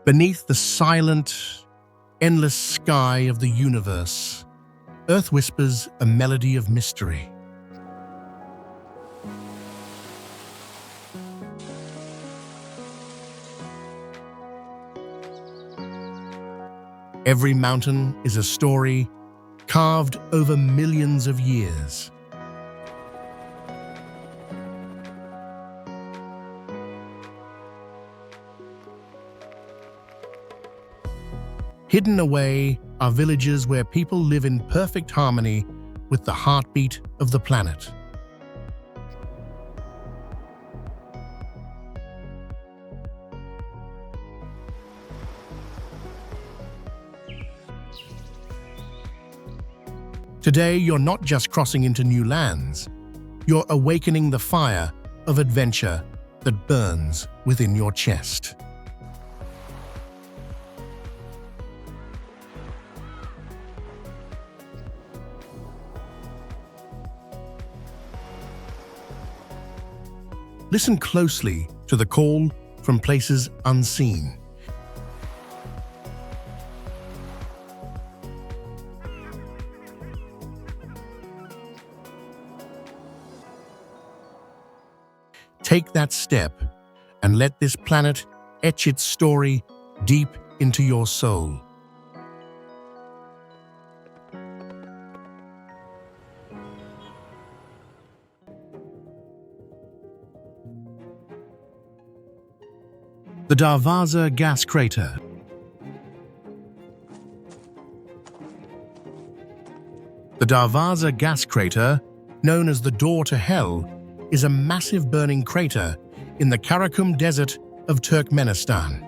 Beneath the silent, endless sky of the universe, Earth whispers a melody of mystery. Every mountain is a story carved over millions of years. Hidden away are villages where people live in perfect harmony with the heartbeat of the planet. Today, you're not just crossing into new lands, you're awakening the fire of adventure that burns within your chest. Listen closely to the call from places unseen. Take that step and let this planet etch its story deep into your soul. The DARVAZA Gas Crater. The DARVAZA Gas Crater, known as the Door to Hell, is a massive burning crater in the Karakum Desert of Turkmenistan.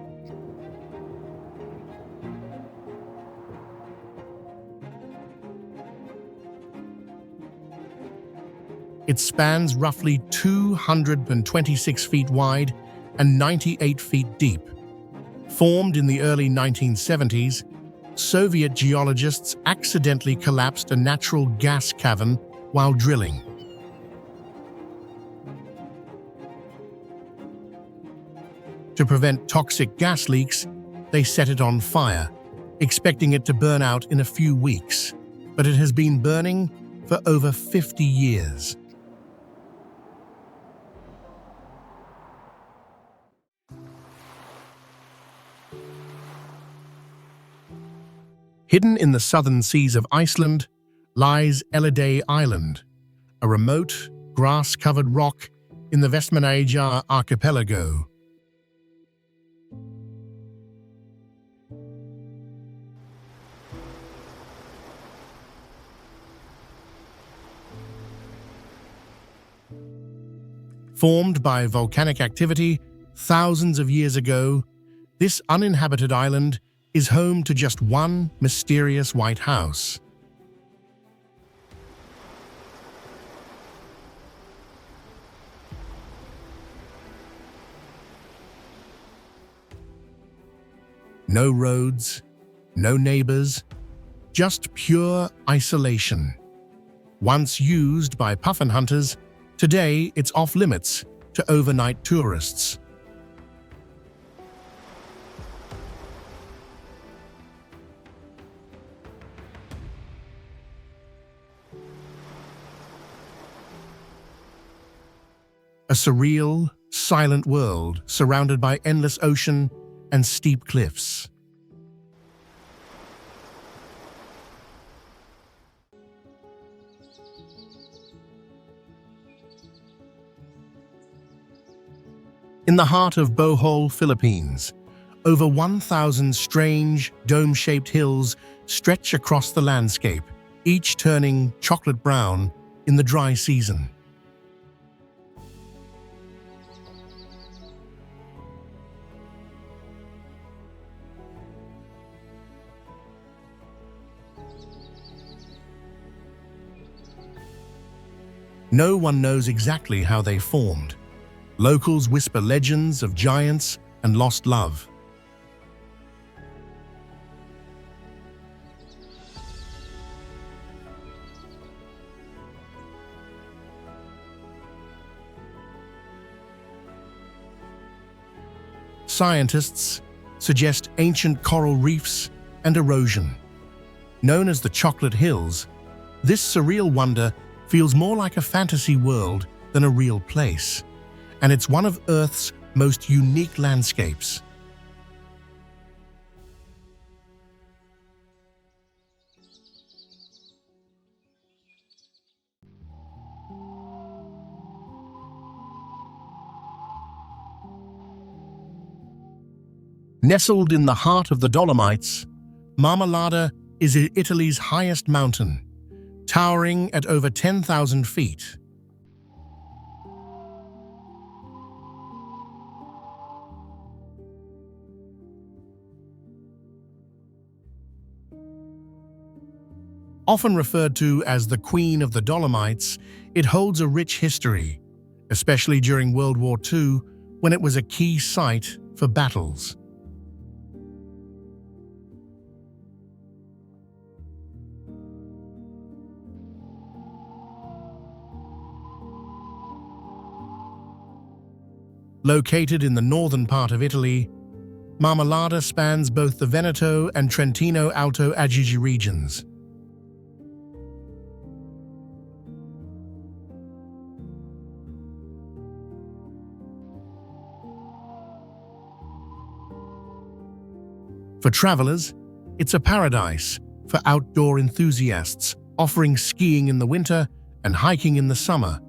It spans roughly 226 feet wide and 98 feet deep. Formed in the early 1970s, Soviet geologists accidentally collapsed a natural gas cavern while drilling. To prevent toxic gas leaks, they set it on fire, expecting it to burn out in a few weeks, but it has been burning for over 50 years. Hidden in the southern seas of Iceland lies ELLIDAEY Island, a remote, grass-covered rock in the Vestmannaeyjar archipelago. Formed by volcanic activity thousands of years ago, this uninhabited island is home to just one mysterious white house. No roads, no neighbors, just pure isolation. Once used by puffin hunters, today it's off-limits to overnight tourists. A surreal, silent world surrounded by endless ocean and steep cliffs. In the heart of Bohol, Philippines, over 1,000 strange, dome-shaped hills stretch across the landscape, each turning chocolate brown in the dry season. No one knows exactly how they formed. Locals whisper legends of giants and lost love. Scientists suggest ancient coral reefs and erosion. Known as the Chocolate Hills, this surreal wonder feels more like a fantasy world than a real place, and it's one of Earth's most unique landscapes. Nestled in the heart of the Dolomites, Marmolada is Italy's highest mountain, towering at over 10,000 feet. Often referred to as the Queen of the Dolomites, it holds a rich history, especially during World War II, when it was a key site for battles. Located in the northern part of Italy, Marmolada spans both the Veneto and Trentino Alto Adige regions. For travelers, it's a paradise for outdoor enthusiasts, offering skiing in the winter and hiking in the summer.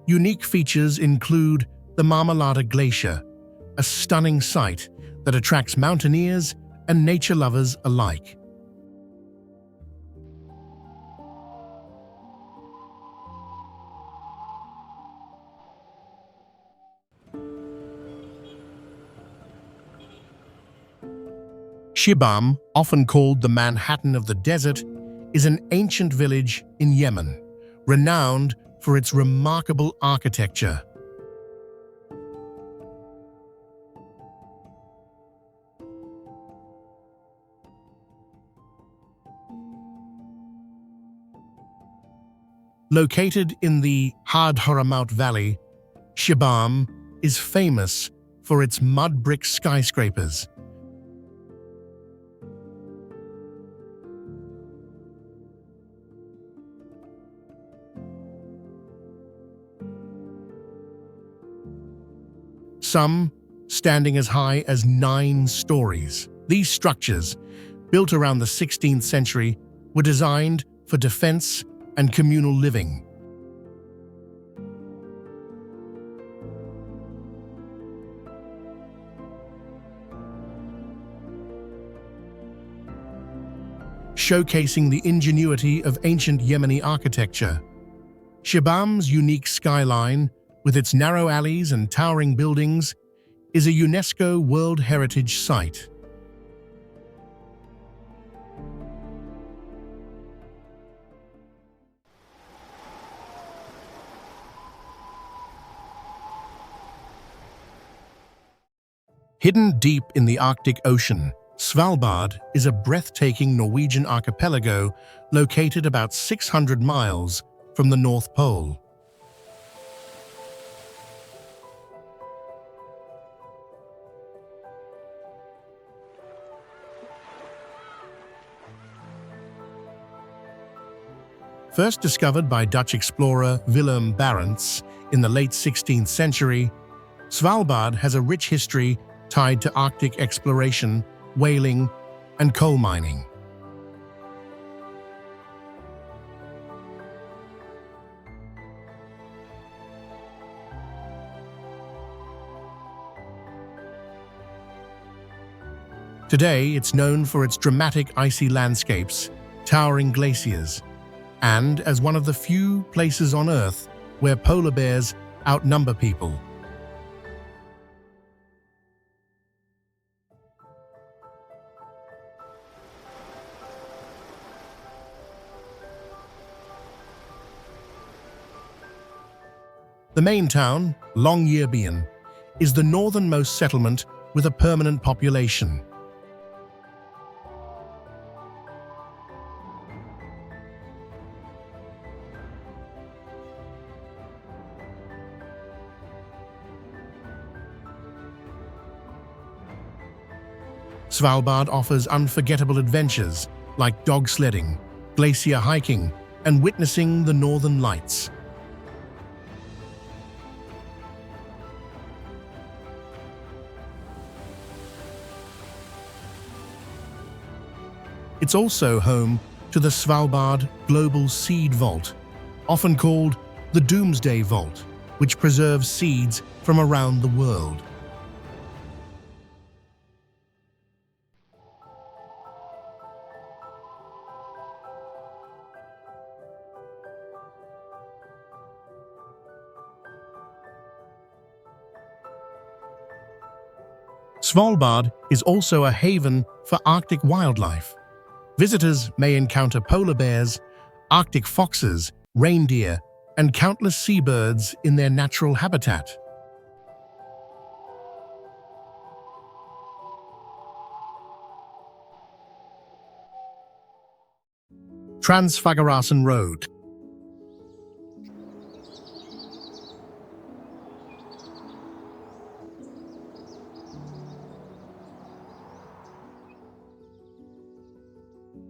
Unique features include the Marmolada Glacier, a stunning sight that attracts mountaineers and nature lovers alike. Shibam, often called the Manhattan of the desert, is an ancient village in Yemen, renowned for its remarkable architecture. Located in the Hadhramaut Valley, Shibam is famous for its mud brick skyscrapers. Some standing as high as 9 stories. These structures, built around the 16th century, were designed for defense and communal living. Showcasing the ingenuity of ancient Yemeni architecture. Shibam's unique skyline, with its narrow alleys and towering buildings, is a UNESCO World Heritage Site. Hidden deep in the Arctic Ocean, Svalbard is a breathtaking Norwegian archipelago located about 600 miles from the North Pole. First discovered by Dutch explorer Willem Barents in the late 16th century, Svalbard has a rich history tied to Arctic exploration, whaling, and coal mining. Today, it's known for its dramatic icy landscapes, towering glaciers, and as one of the few places on Earth where polar bears outnumber people. The main town, Longyearbyen, is the northernmost settlement with a permanent population. Svalbard offers unforgettable adventures like dog sledding, glacier hiking, and witnessing the northern lights. It's also home to the Svalbard Global Seed Vault, often called the Doomsday Vault, which preserves seeds from around the world. Svalbard is also a haven for Arctic wildlife. Visitors may encounter polar bears, Arctic foxes, reindeer, and countless seabirds in their natural habitat. TRANSFAGARASAN Road.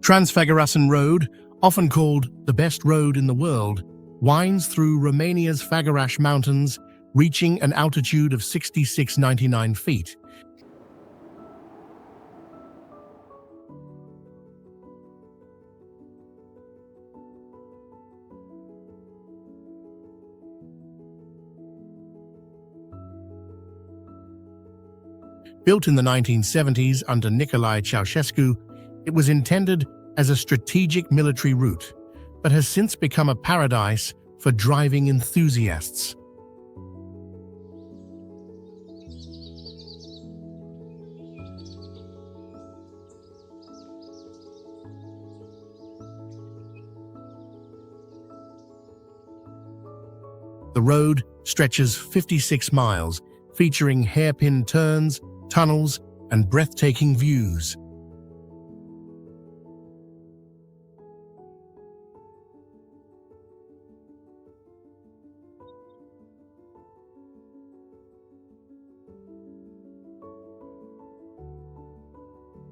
TRANSFAGARASAN Road, often called the best road in the world, winds through Romania's Făgăraș Mountains, reaching an altitude of 6,699 feet. Built in the 1970s under Nicolae Ceausescu, it was intended as a strategic military route, but has since become a paradise for driving enthusiasts. The road stretches 56 miles, featuring hairpin turns, tunnels, and breathtaking views.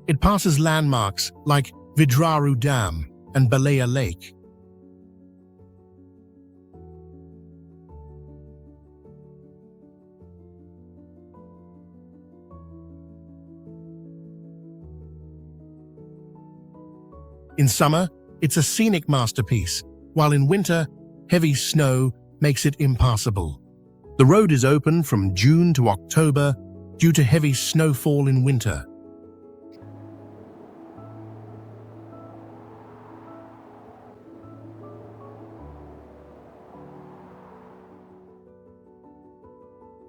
It passes landmarks like Vidraru Dam and Balea Lake. In summer, it's a scenic masterpiece, while in winter, heavy snow makes it impassable. The road is open from June to October due to heavy snowfall in winter.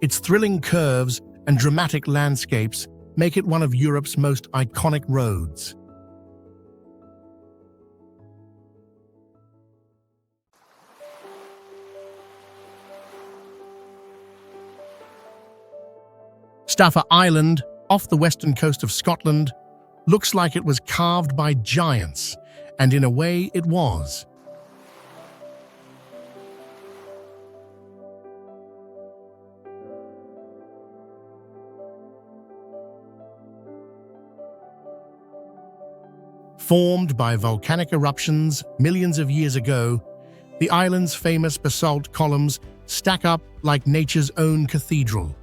Its thrilling curves and dramatic landscapes make it one of Europe's most iconic roads. Staffa Island, off the western coast of Scotland, looks like it was carved by giants, and in a way it was. Formed by volcanic eruptions millions of years ago, the island's famous basalt columns stack up like nature's own cathedral.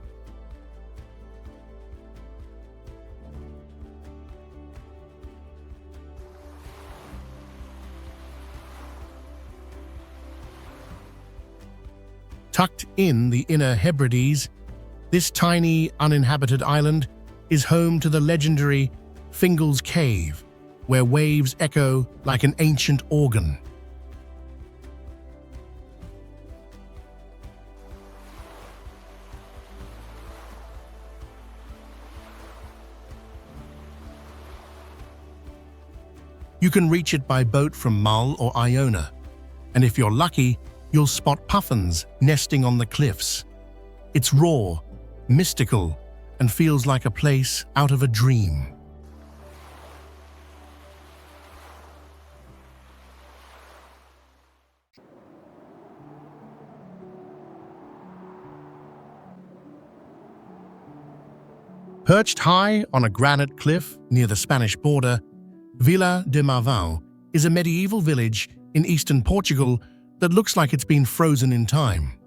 Tucked in the Inner Hebrides, this tiny, uninhabited island is home to the legendary Fingal's Cave, where waves echo like an ancient organ. You can reach it by boat from Mull or Iona, and if you're lucky, you'll spot puffins nesting on the cliffs. It's raw, mystical, and feels like a place out of a dream. Perched high on a granite cliff near the Spanish border, Vila de Marvão is a medieval village in eastern Portugal that looks like it's been frozen in time.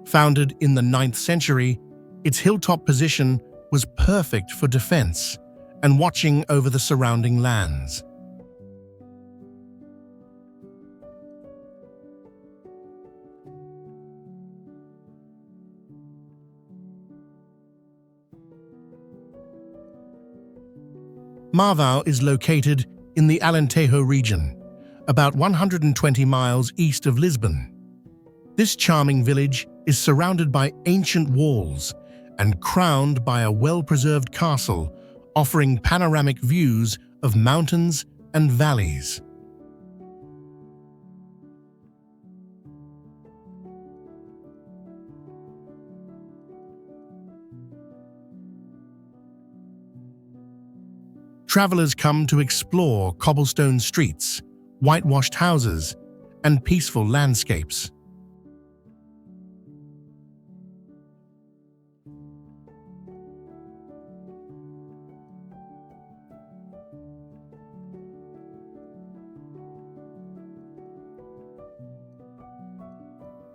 Founded in the 9th century, its hilltop position was perfect for defense and watching over the surrounding lands. Marvão is located in the Alentejo region, about 120 miles east of Lisbon. This charming village is surrounded by ancient walls and crowned by a well-preserved castle offering panoramic views of mountains and valleys. Travelers come to explore cobblestone streets, whitewashed houses, and peaceful landscapes.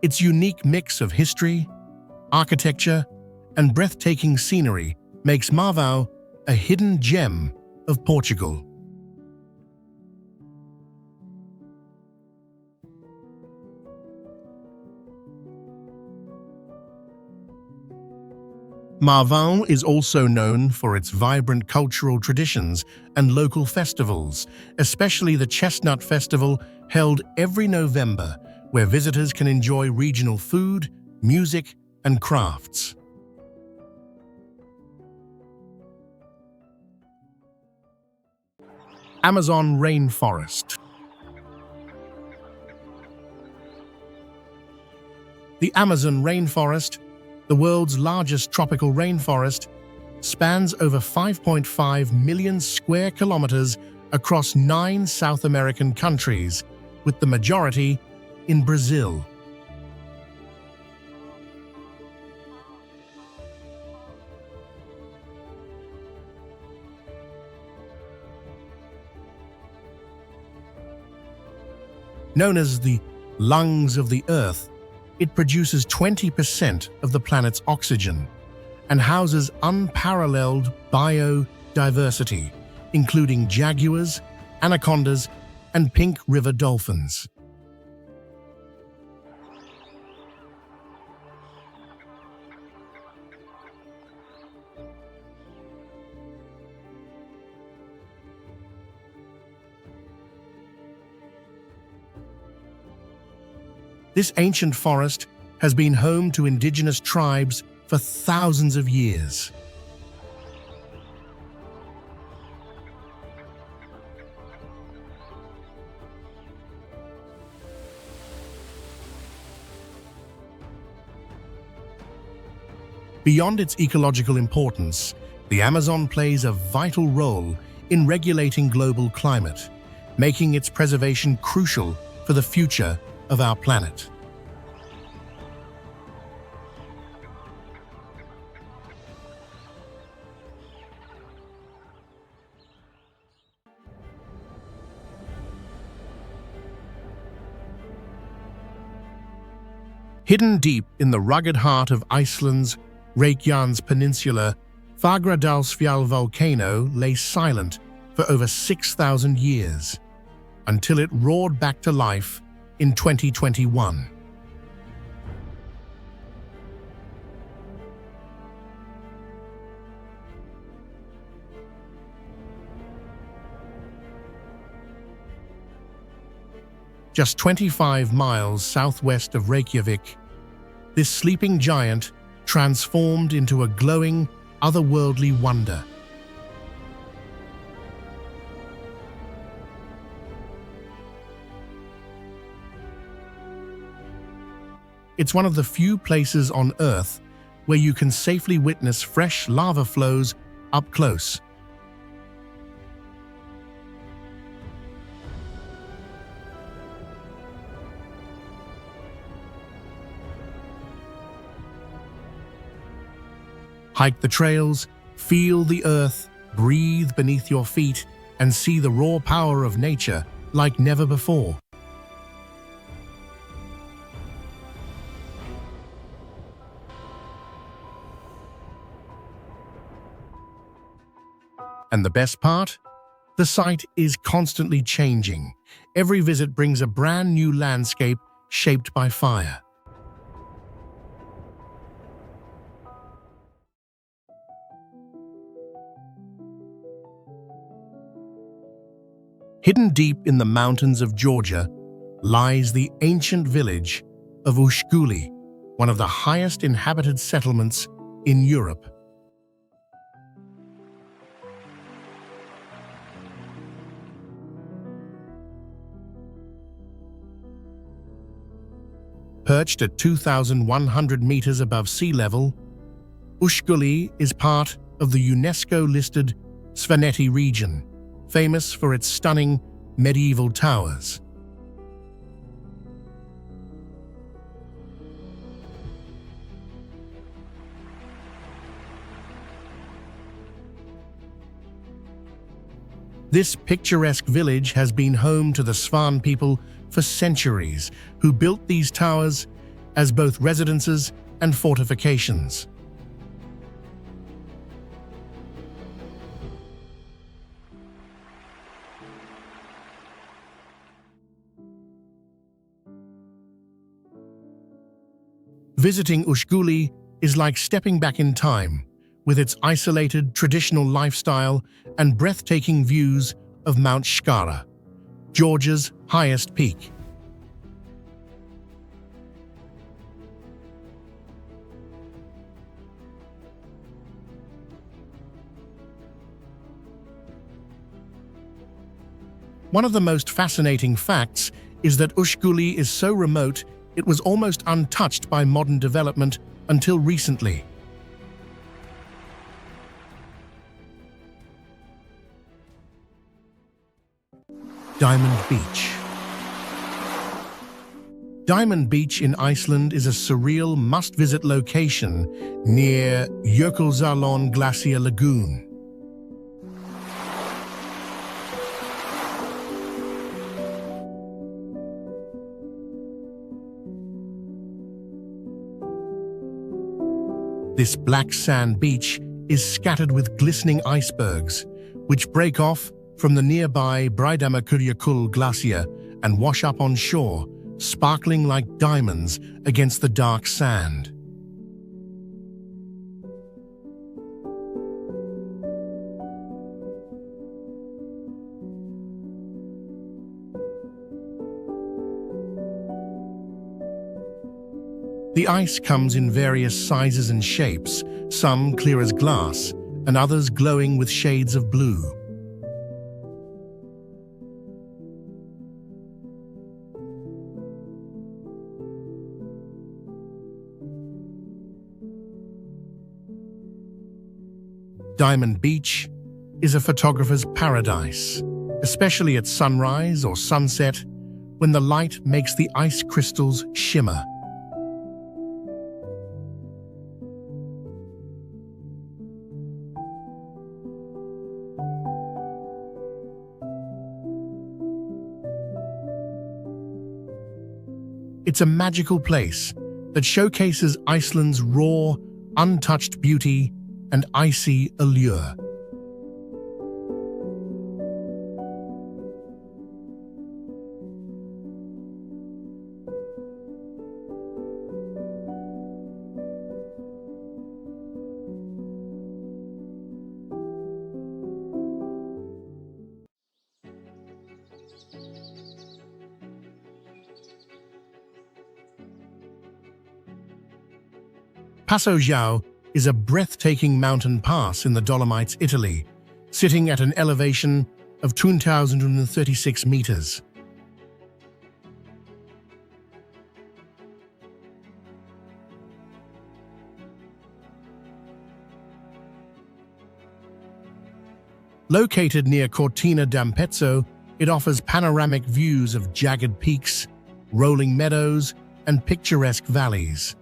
Its unique mix of history, architecture, and breathtaking scenery makes Marvão a hidden gem of Portugal. Marvão is also known for its vibrant cultural traditions and local festivals, especially the Chestnut Festival held every November, where visitors can enjoy regional food, music, and crafts. Amazon rainforest. The Amazon rainforest, the world's largest tropical rainforest, spans over 5.5 million square kilometers across 9 South American countries, with the majority in Brazil. Known as the lungs of the Earth, it produces 20% of the planet's oxygen and houses unparalleled biodiversity, including jaguars, anacondas, and pink river dolphins. This ancient forest has been home to indigenous tribes for thousands of years. Beyond its ecological importance, the Amazon plays a vital role in regulating global climate, making its preservation crucial for the future of our planet. Hidden deep in the rugged heart of Iceland's Reykjanes Peninsula, Fagradalsfjall volcano lay silent for over 6,000 years, until it roared back to life in 2021. Just 25 miles southwest of Reykjavik, this sleeping giant transformed into a glowing, otherworldly wonder. It's one of the few places on Earth where you can safely witness fresh lava flows up close. Hike the trails, feel the earth, breathe beneath your feet, and see the raw power of nature like never before. And the best part? The site is constantly changing. Every visit brings a brand new landscape shaped by fire. Hidden deep in the mountains of Georgia lies the ancient village of Ushguli, one of the highest inhabited settlements in Europe. Perched at 2,100 meters above sea level, Ushguli is part of the UNESCO-listed Svaneti region, famous for its stunning medieval towers. This picturesque village has been home to the Svan people for centuries, who built these towers as both residences and fortifications. Visiting Ushguli is like stepping back in time, with its isolated traditional lifestyle and breathtaking views of Mount Shkara, Georgia's highest peak. One of the most fascinating facts is that Ushguli is so remote it was almost untouched by modern development until recently. Diamond Beach. Diamond Beach in Iceland is a surreal must-visit location near Jökulsárlón Glacier Lagoon. This black sand beach is scattered with glistening icebergs, which break off from the nearby Breiðamerkurjökull glacier and wash up on shore, sparkling like diamonds against the dark sand. The ice comes in various sizes and shapes, some clear as glass, and others glowing with shades of blue. Diamond Beach is a photographer's paradise, especially at sunrise or sunset, when the light makes the ice crystals shimmer. It's a magical place that showcases Iceland's raw, untouched beauty and icy allure. Passo João is a breathtaking mountain pass in the Dolomites, Italy, sitting at an elevation of 2,036 meters. Located near Cortina d'Ampezzo, it offers panoramic views of jagged peaks, rolling meadows, and picturesque valleys.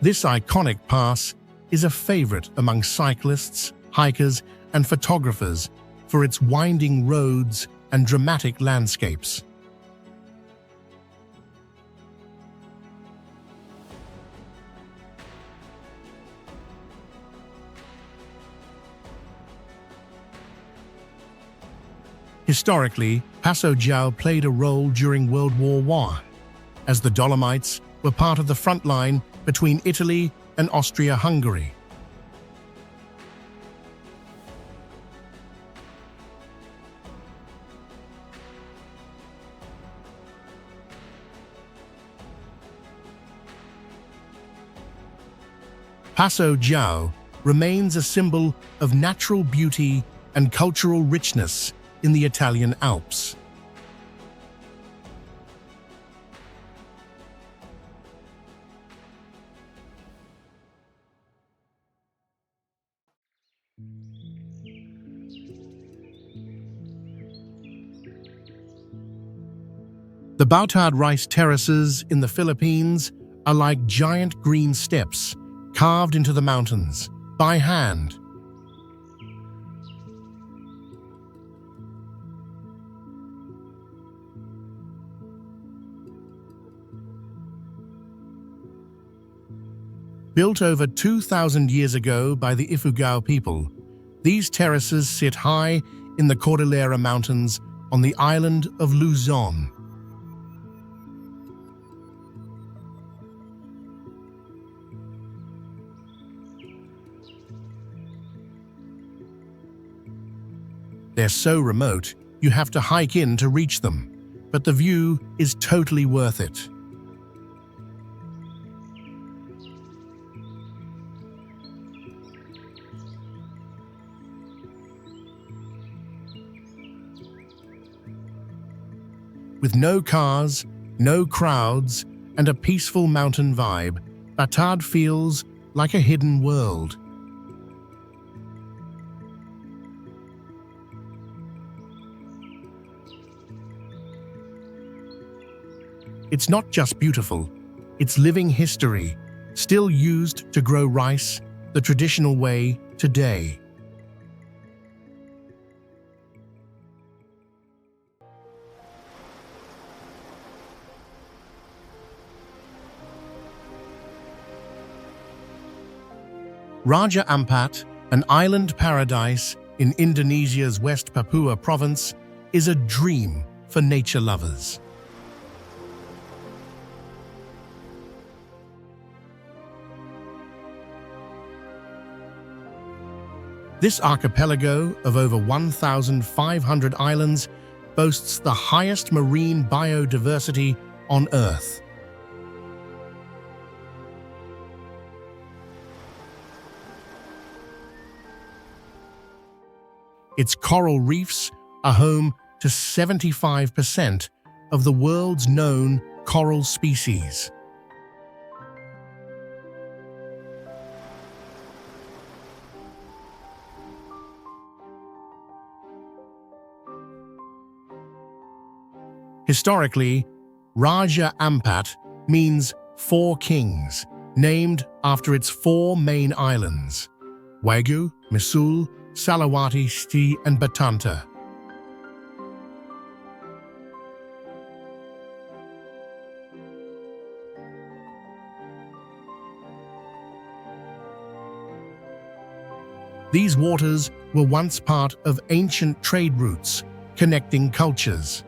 This iconic pass is a favorite among cyclists, hikers, and photographers for its winding roads and dramatic landscapes. Historically, Passo Giao played a role during World War I, as the Dolomites were part of the front line between Italy and Austria-Hungary. Passo Giao remains a symbol of natural beauty and cultural richness in the Italian Alps. The Bautad rice terraces in the Philippines are like giant green steps carved into the mountains by hand. Built over 2,000 years ago by the Ifugao people, these terraces sit high in the Cordillera Mountains on the island of Luzon. They're so remote, you have to hike in to reach them, but the view is totally worth it. With no cars, no crowds, and a peaceful mountain vibe, Bautad feels like a hidden world. It's not just beautiful, it's living history, still used to grow rice the traditional way today. Raja Ampat, an island paradise in Indonesia's West Papua province, is a dream for nature lovers. This archipelago of over 1,500 islands boasts the highest marine biodiversity on Earth. Its coral reefs are home to 75% of the world's known coral species. Historically, Raja Ampat means four kings, named after its four main islands: Wagyu, Misul, Salawati, Sti, and Batanta. These waters were once part of ancient trade routes connecting cultures.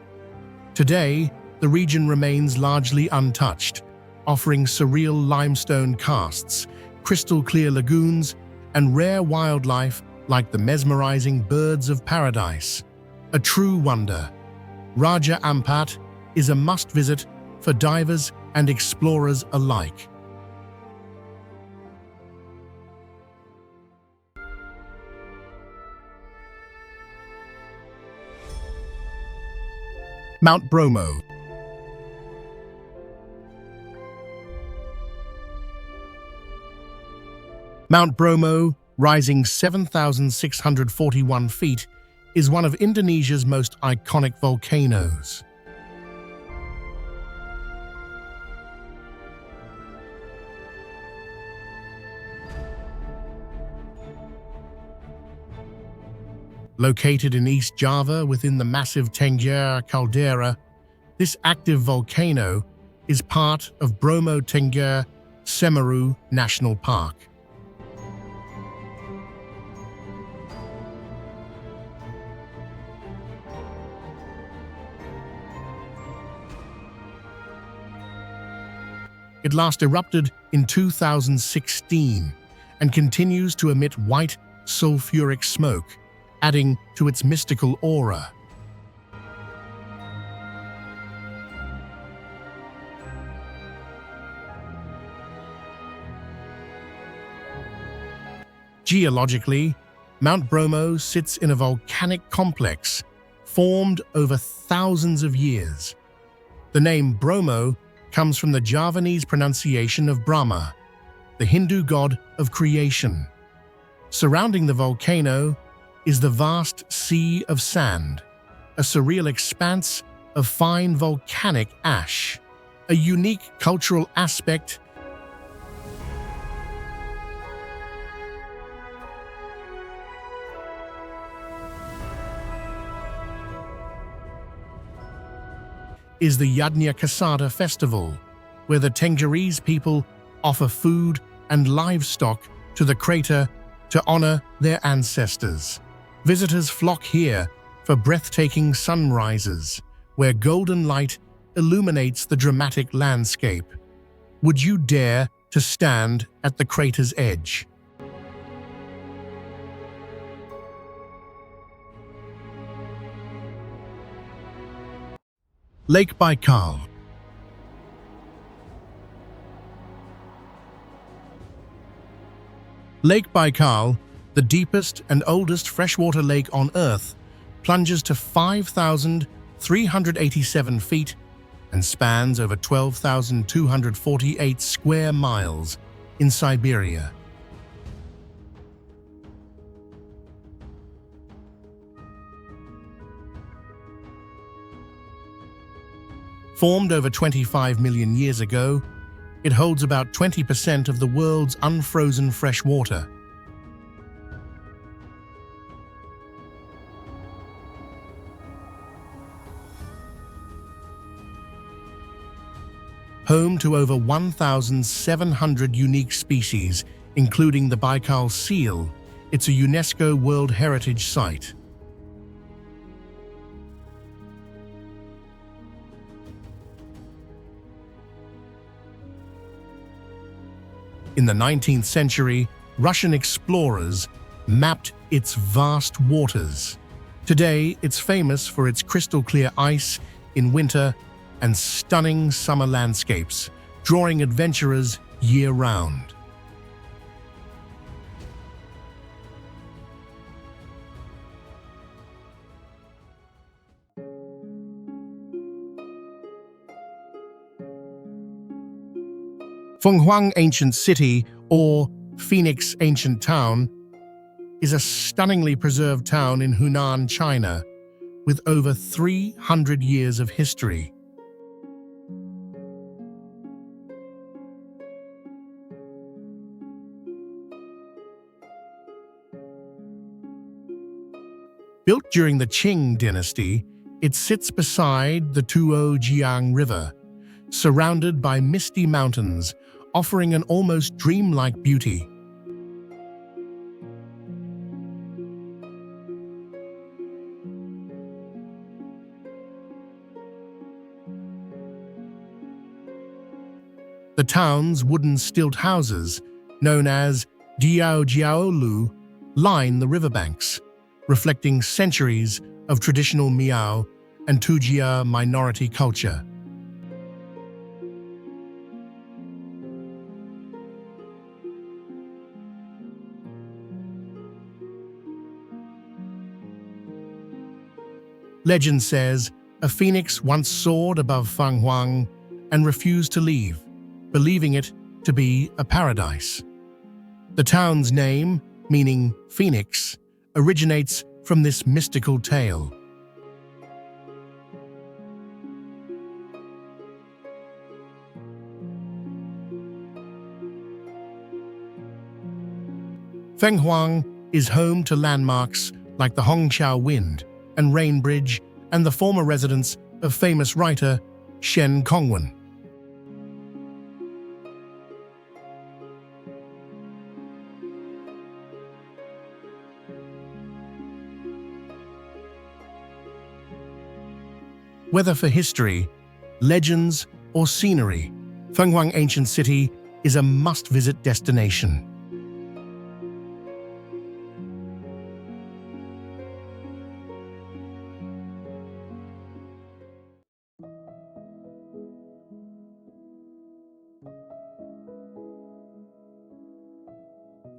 Today, the region remains largely untouched, offering surreal limestone karsts, crystal-clear lagoons, and rare wildlife like the mesmerizing birds of paradise. A true wonder, Raja Ampat is a must-visit for divers and explorers alike. Mount Bromo. Mount Bromo, rising 7,641 feet, is one of Indonesia's most iconic volcanoes. Located in East Java within the massive Tengger caldera, this active volcano is part of Bromo Tengger Semeru National Park. It last erupted in 2016 and continues to emit white sulfuric smoke, adding to its mystical aura. Geologically, Mount Bromo sits in a volcanic complex formed over thousands of years. The name Bromo comes from the Javanese pronunciation of Brahma, the Hindu god of creation. Surrounding the volcano is the vast sea of sand, a surreal expanse of fine volcanic ash. A unique cultural aspect is the Yadnya Kasada festival, where the Tenggerese people offer food and livestock to the crater to honor their ancestors. Visitors flock here for breathtaking sunrises, where golden light illuminates the dramatic landscape. Would you dare to stand at the crater's edge? Lake Baikal. Lake Baikal, the deepest and oldest freshwater lake on Earth, plunges to 5,387 feet and spans over 12,248 square miles in Siberia. Formed over 25 million years ago, it holds about 20% of the world's unfrozen fresh water. Home to over 1,700 unique species, including the Baikal seal, it's a UNESCO World Heritage Site. In the 19th century, Russian explorers mapped its vast waters. Today, it's famous for its crystal-clear ice in winter and stunning summer landscapes, drawing adventurers year-round. Fenghuang Ancient City, or Phoenix Ancient Town, is a stunningly preserved town in Hunan, China, with over 300 years of history. Built during the Qing dynasty, it sits beside the Tuojiang River, surrounded by misty mountains, offering an almost dreamlike beauty. The town's wooden stilt houses, known as Diaojiaolu, line the riverbanks, reflecting centuries of traditional Miao and Tujia minority culture. Legend says a phoenix once soared above Fenghuang and refused to leave, believing it to be a paradise. The town's name, meaning phoenix, originates from this mystical tale. Fenghuang is home to landmarks like the Hongqiao Wind and Rain Bridge and the former residence of famous writer Shen Kongwen. Whether for history, legends, or scenery, Fenghuang Ancient City is a must-visit destination.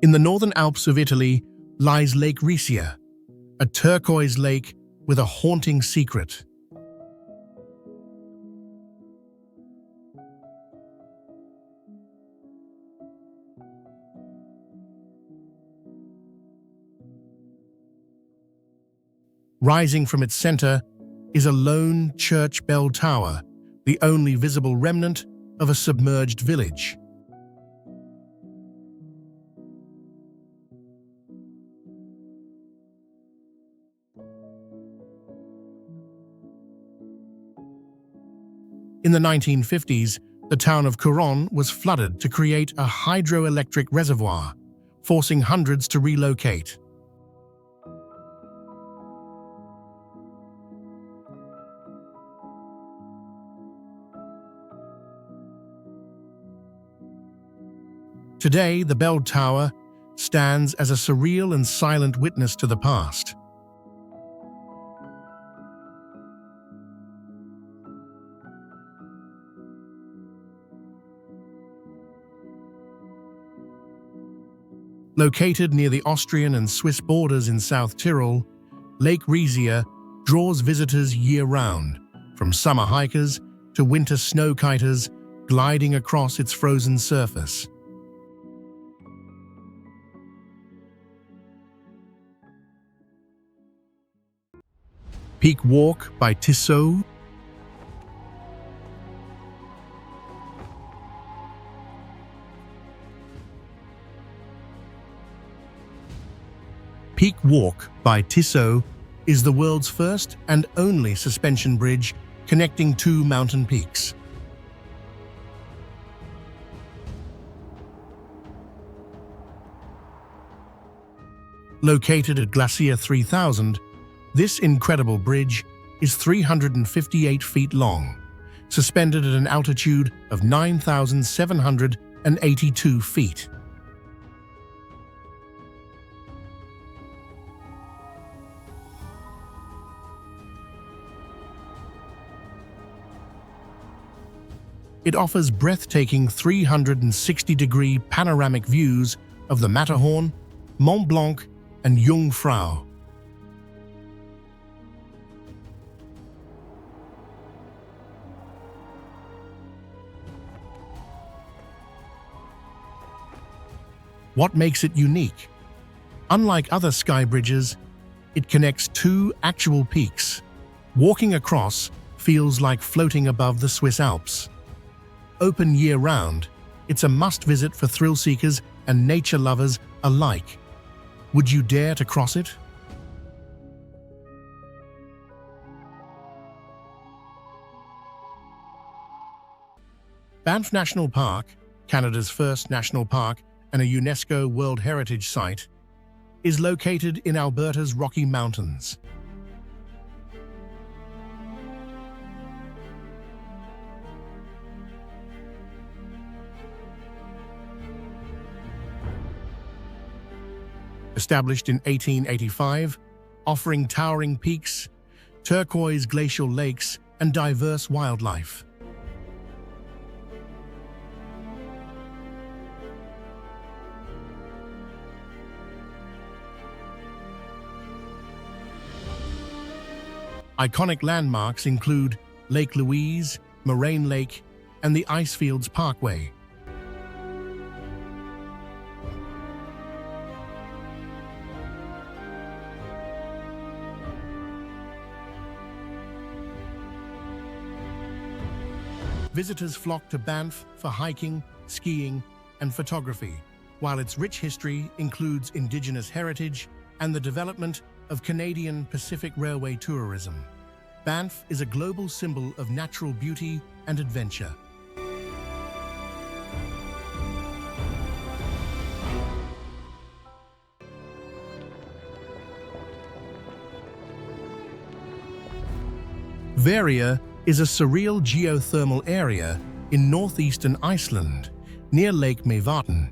In the northern Alps of Italy lies Lake Riccia, a turquoise lake with a haunting secret. Rising from its center is a lone church bell tower, the only visible remnant of a submerged village. In the 1950s, the town of Couronne was flooded to create a hydroelectric reservoir, forcing hundreds to relocate. Today, the bell tower stands as a surreal and silent witness to the past. Located near the Austrian and Swiss borders in South Tyrol, Lake Riccia draws visitors year-round, from summer hikers to winter snow-kiters gliding across its frozen surface. Peak Walk by Tissot. Peak Walk by Tissot is the world's first and only suspension bridge connecting two mountain peaks. Located at Glacier 3000, this incredible bridge is 358 feet long, suspended at an altitude of 9,782 feet. It offers breathtaking 360-degree panoramic views of the Matterhorn, Mont Blanc, and Jungfrau. What makes it unique? Unlike other sky bridges, it connects two actual peaks. Walking across feels like floating above the Swiss Alps. Open year-round, it's a must-visit for thrill-seekers and nature lovers alike. Would you dare to cross it? Banff National Park, Canada's first national park and a UNESCO World Heritage Site, is located in Alberta's Rocky Mountains. Established in 1885, offering towering peaks, turquoise glacial lakes, and diverse wildlife. Iconic landmarks include Lake Louise, Moraine Lake, and the Icefields Parkway. Visitors flock to Banff for hiking, skiing, and photography, while its rich history includes Indigenous heritage and the development of Canadian Pacific Railway tourism. Banff is a global symbol of natural beauty and adventure. Varia is a surreal geothermal area in northeastern Iceland, near Lake Mývatn.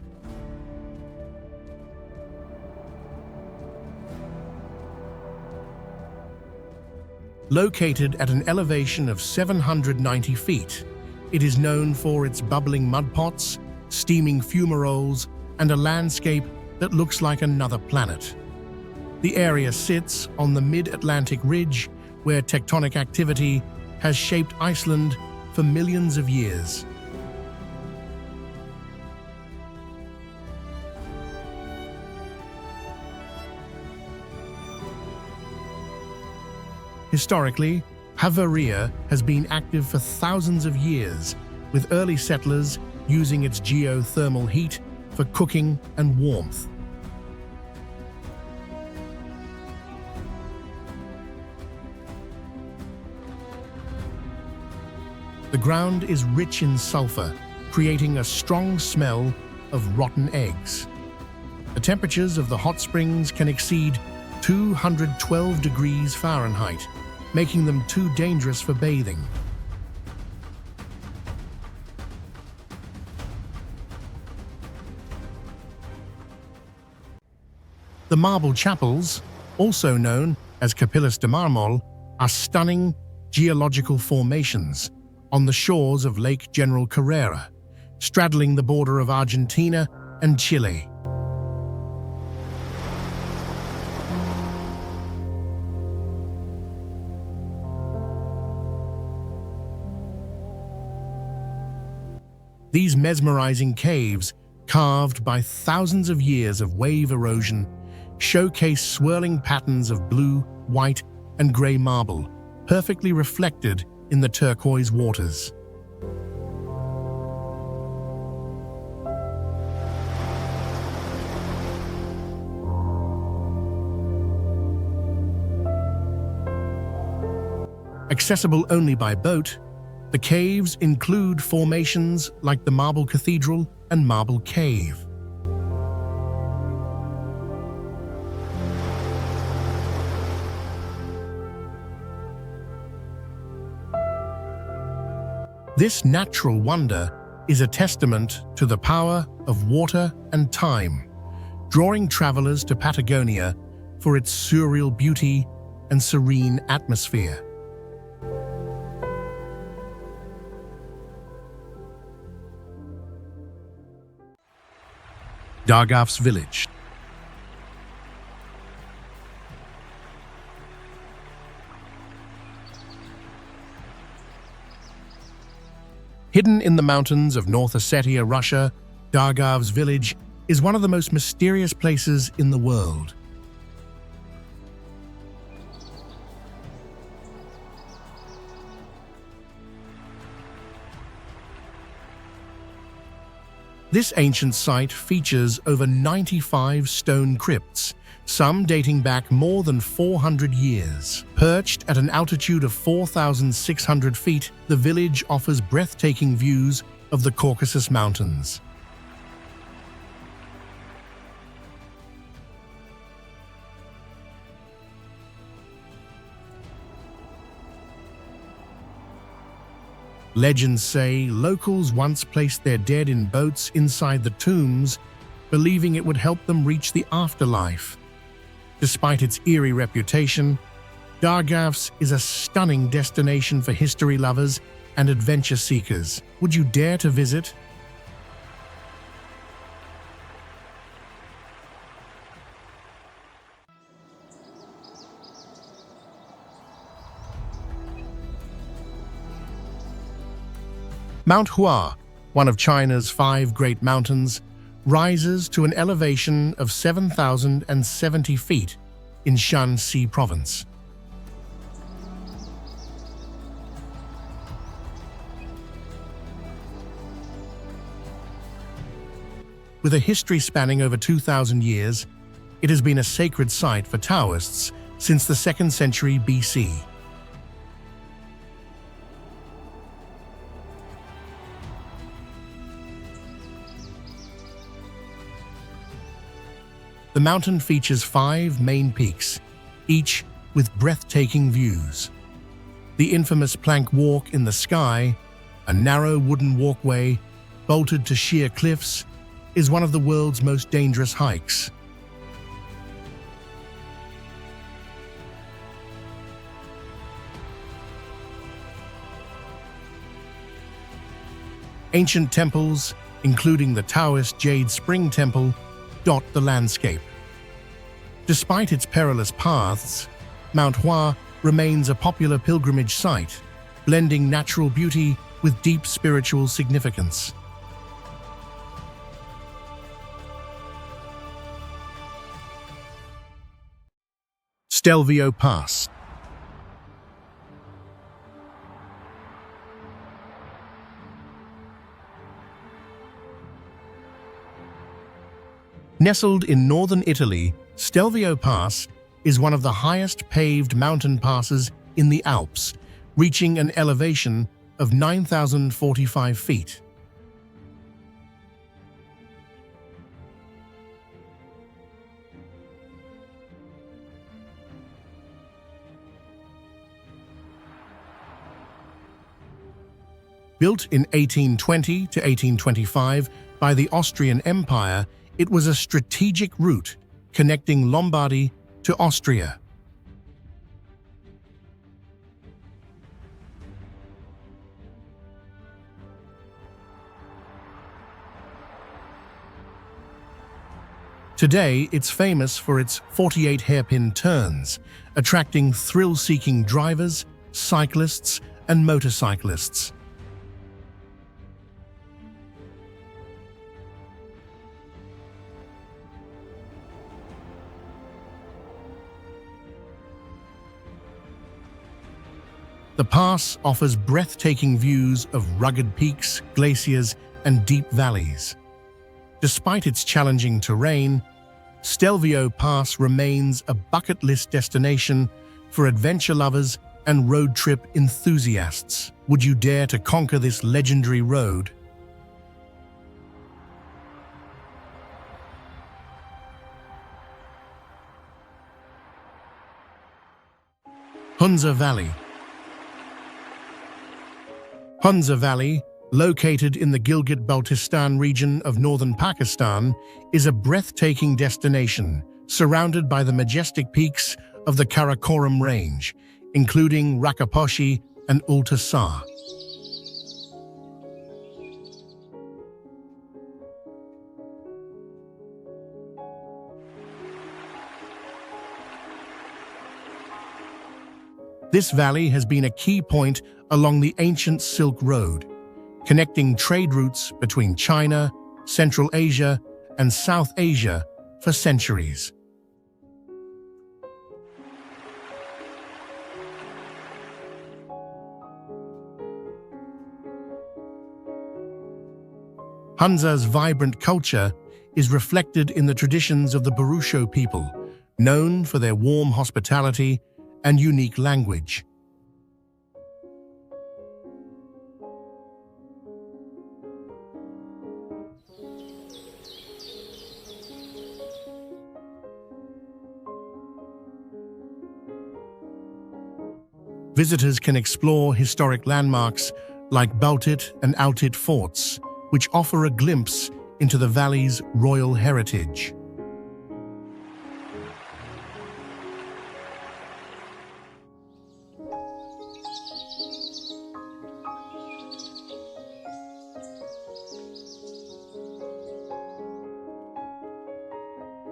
Located at an elevation of 790 feet, it is known for its bubbling mud pots, steaming fumaroles, and a landscape that looks like another planet. The area sits on the mid-Atlantic ridge, where tectonic activity has shaped Iceland for millions of years. Historically, Havaria has been active for thousands of years, with early settlers using its geothermal heat for cooking and warmth. The ground is rich in sulfur, creating a strong smell of rotten eggs. The temperatures of the hot springs can exceed 212 degrees Fahrenheit, making them too dangerous for bathing. The marble chapels, also known as Capillas de Mármol, are stunning geological formations on the shores of Lake General Carrera, straddling the border of Argentina and Chile. These mesmerizing caves, carved by thousands of years of wave erosion, showcase swirling patterns of blue, white, and gray marble, perfectly reflected in the turquoise waters. Accessible only by boat, the caves include formations like the Marble Cathedral and Marble Cave. This natural wonder is a testament to the power of water and time, drawing travelers to Patagonia for its surreal beauty and serene atmosphere. Darvazas Village. Hidden in the mountains of North Ossetia, Russia, Darvazas Village is one of the most mysterious places in the world. This ancient site features over 95 stone crypts, some dating back more than 400 years. Perched at an altitude of 4,600 feet, the village offers breathtaking views of the Caucasus Mountains. Legends say locals once placed their dead in boats inside the tombs, believing it would help them reach the afterlife. Despite its eerie reputation, Darvazas is a stunning destination for history lovers and adventure seekers. Would you dare to visit? Mount Hua, one of China's 5 great mountains, rises to an elevation of 7,070 feet in Shanxi province. With a history spanning over 2,000 years, it has been a sacred site for Taoists since the 2nd century BC. The mountain features 5 main peaks, each with breathtaking views. The infamous plank walk in the sky, a narrow wooden walkway bolted to sheer cliffs, is one of the world's most dangerous hikes. Ancient temples, including the Taoist Jade Spring Temple, dot the landscape. Despite its perilous paths, Mount Hua remains a popular pilgrimage site, blending natural beauty with deep spiritual significance. Stelvio Pass. Nestled in northern Italy, Stelvio Pass is one of the highest paved mountain passes in the Alps, reaching an elevation of 9,045 feet. Built in 1820 to 1825 by the Austrian Empire, it was a strategic route connecting Lombardy to Austria. Today, it's famous for its 48 hairpin turns, attracting thrill-seeking drivers, cyclists, and motorcyclists. The pass offers breathtaking views of rugged peaks, glaciers, and deep valleys. Despite its challenging terrain, Stelvio Pass remains a bucket list destination for adventure lovers and road trip enthusiasts. Would you dare to conquer this legendary road? Hunza Valley. Hunza Valley, located in the Gilgit-Baltistan region of northern Pakistan, is a breathtaking destination surrounded by the majestic peaks of the Karakoram Range, including Rakaposhi and Ultasar. This valley has been a key point along the ancient Silk Road, connecting trade routes between China, Central Asia, and South Asia for centuries. Hunza's vibrant culture is reflected in the traditions of the Barusho people, known for their warm hospitality and unique language. Visitors can explore historic landmarks like Baltit and Altit forts, which offer a glimpse into the valley's royal heritage.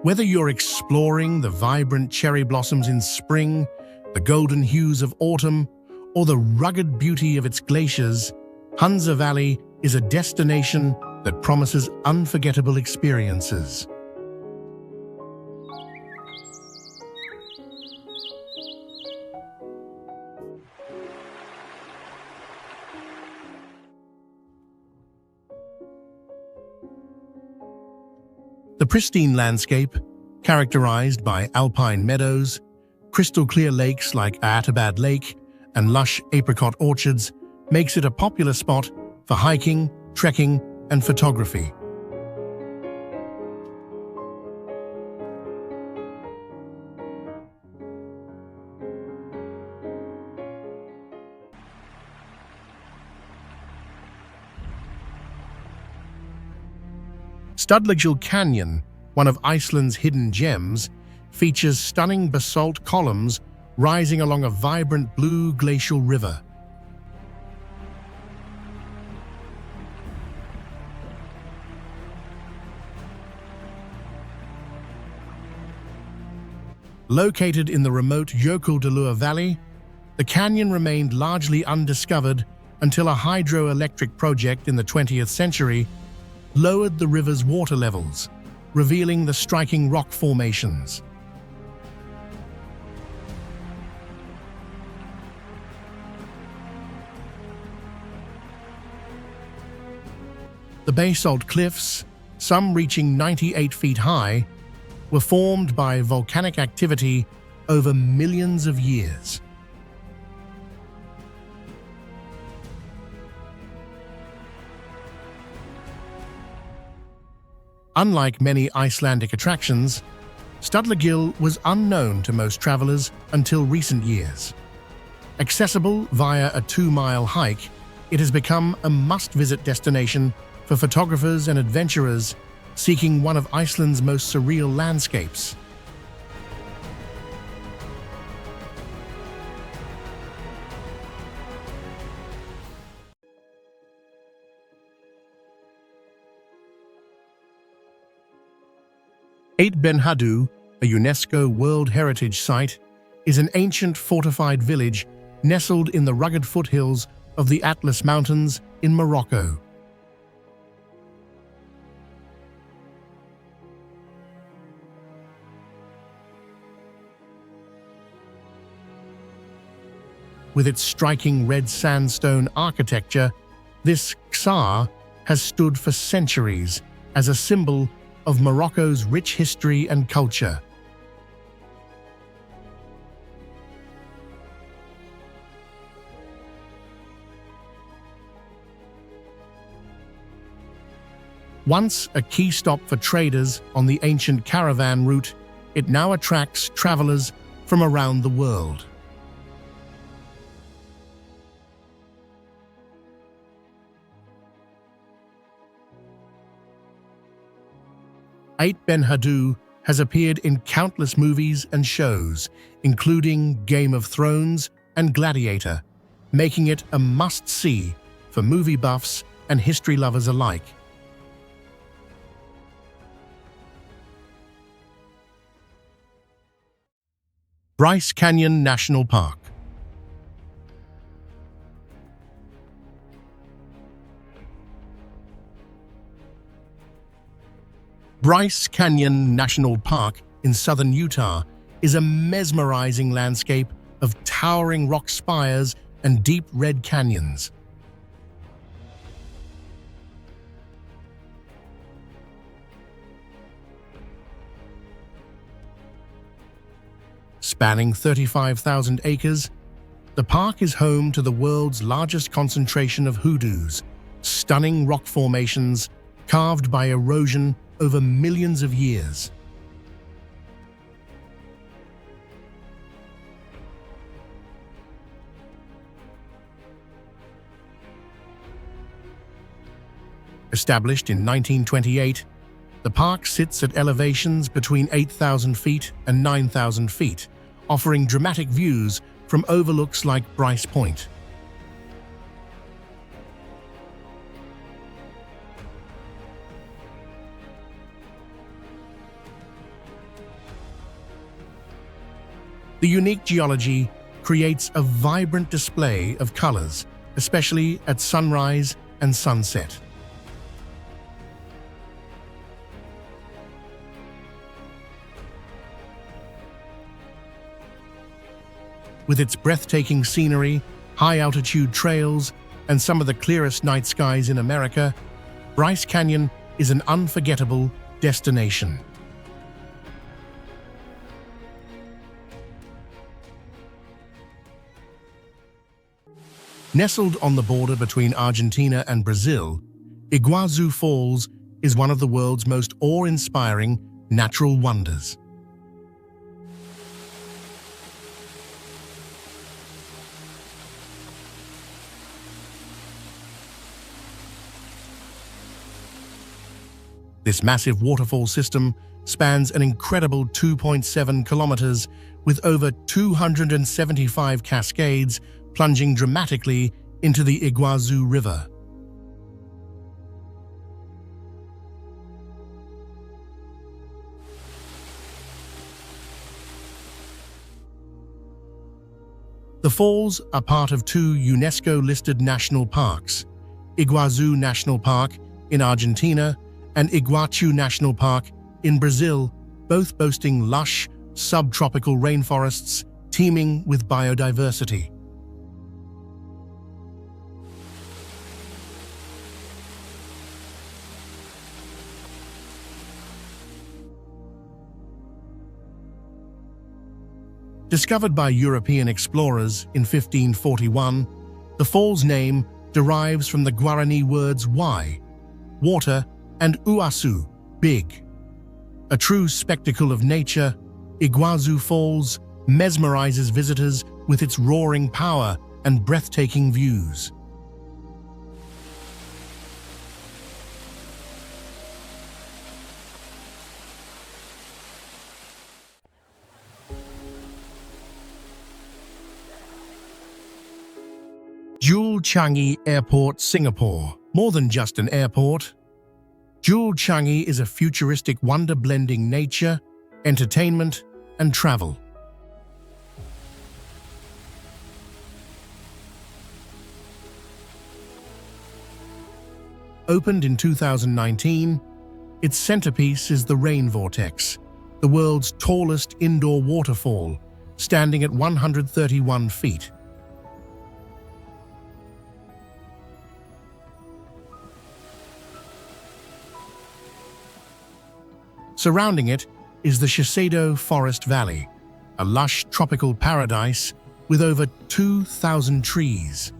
Whether you're exploring the vibrant cherry blossoms in spring, the golden hues of autumn, or the rugged beauty of its glaciers, Hunza Valley is a destination that promises unforgettable experiences. The pristine landscape, characterized by alpine meadows, crystal-clear lakes like Atabad Lake and lush apricot orchards makes it a popular spot for hiking, trekking, and photography. Studlagil Canyon, one of Iceland's hidden gems, features stunning basalt columns rising along a vibrant blue glacial river. Located in the remote Jökuldalur Valley, the canyon remained largely undiscovered until a hydroelectric project in the 20th century lowered the river's water levels, revealing the striking rock formations. The basalt cliffs, some reaching 98 feet high, were formed by volcanic activity over millions of years. Unlike many Icelandic attractions, Studlagil was unknown to most travelers until recent years. Accessible via a 2-mile hike, it has become a must-visit destination for photographers and adventurers seeking one of Iceland's most surreal landscapes. Eight Ben Hadu, a UNESCO World Heritage Site, is an ancient fortified village nestled in the rugged foothills of the Atlas Mountains in Morocco. With its striking red sandstone architecture, this Ksar has stood for centuries as a symbol of Morocco's rich history and culture. Once a key stop for traders on the ancient caravan route, it now attracts travelers from around the world. Eight Ben Hadu has appeared in countless movies and shows, including Game of Thrones and Gladiator, making it a must-see for movie buffs and history lovers alike. Bryce Canyon National Park. Bryce Canyon National Park in southern Utah is a mesmerizing landscape of towering rock spires and deep red canyons. Spanning 35,000 acres, the park is home to the world's largest concentration of hoodoos, stunning rock formations carved by erosion over millions of years. Established in 1928, the park sits at elevations between 8,000 feet and 9,000 feet, offering dramatic views from overlooks like Bryce Point. The unique geology creates a vibrant display of colors, especially at sunrise and sunset. With its breathtaking scenery, high-altitude trails, and some of the clearest night skies in America, Bryce Canyon is an unforgettable destination. Nestled on the border between Argentina and Brazil, Iguazu Falls is one of the world's most awe-inspiring natural wonders. This massive waterfall system spans an incredible 2.7 kilometers with over 275 cascades plunging dramatically into the Iguazu River. The falls are part of two UNESCO-listed national parks, Iguazu National Park in Argentina and Iguachu National Park in Brazil, both boasting lush, subtropical rainforests teeming with biodiversity. Discovered by European explorers in 1541, the fall's name derives from the Guarani words "wai," water, and "uasu," big. A true spectacle of nature, Iguazu Falls mesmerizes visitors with its roaring power and breathtaking views. Jewel Changi Airport, Singapore. More than just an airport, Jewel Changi is a futuristic wonder blending nature, entertainment, and travel. Opened in 2019, its centerpiece is the Rain Vortex, the world's tallest indoor waterfall, standing at 131 feet. Surrounding it is the Shiseido Forest Valley, a lush tropical paradise with over 2,000 trees.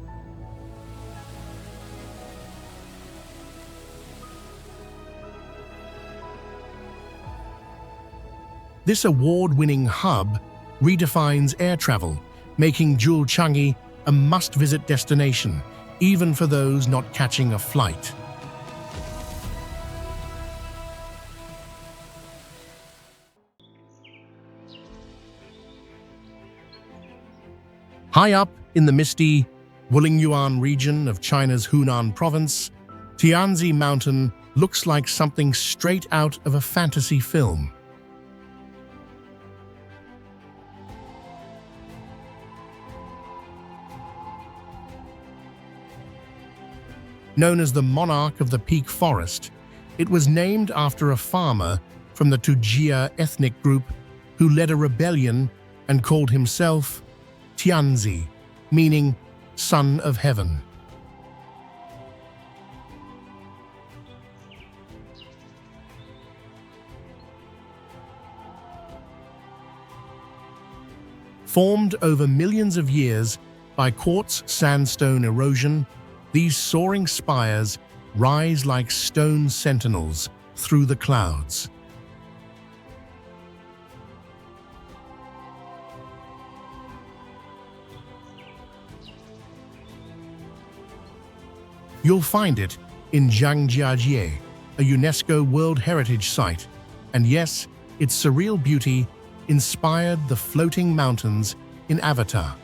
This award-winning hub redefines air travel, making Jewel Changi a must-visit destination, even for those not catching a flight. High up in the misty Wulingyuan region of China's Hunan province, Tianzi Mountain looks like something straight out of a fantasy film. Known as the monarch of the peak forest, it was named after a farmer from the Tujia ethnic group who led a rebellion and called himself Tianzi, meaning Son of Heaven. Formed over millions of years by quartz sandstone erosion, these soaring spires rise like stone sentinels through the clouds. You'll find it in Zhangjiajie, a UNESCO World Heritage Site, and yes, its surreal beauty inspired the floating mountains in Avatar.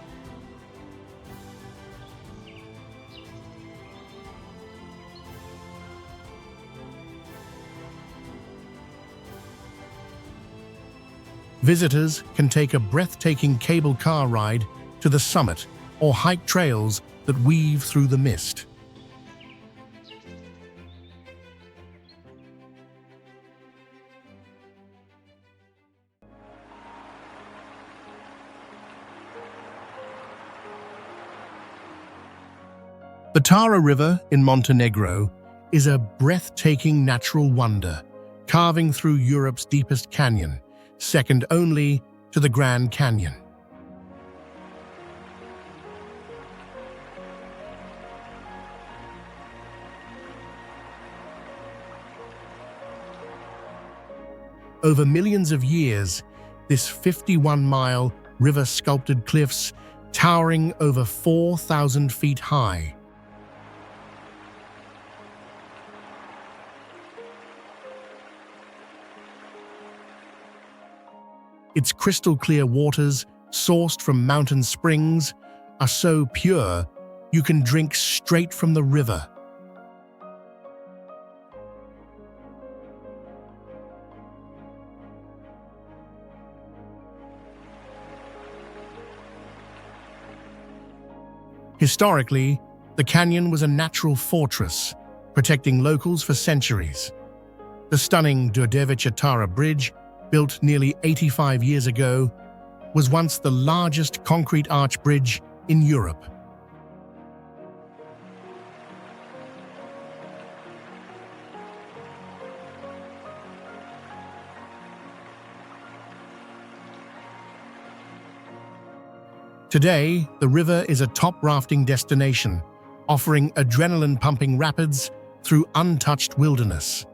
Visitors can take a breathtaking cable car ride to the summit or hike trails that weave through the mist. The Tara River in Montenegro is a breathtaking natural wonder, carving through Europe's deepest canyon, second only to the Grand Canyon. Over millions of years, this 51-mile river sculpted cliffs towering over 4,000 feet high. Its crystal-clear waters, sourced from mountain springs, are so pure you can drink straight from the river. Historically, the canyon was a natural fortress, protecting locals for centuries. The stunning DARVAZA Bridge, built nearly 85 years ago, was once the largest concrete arch bridge in Europe. Today, the river is a top rafting destination, offering adrenaline-pumping rapids through untouched wilderness.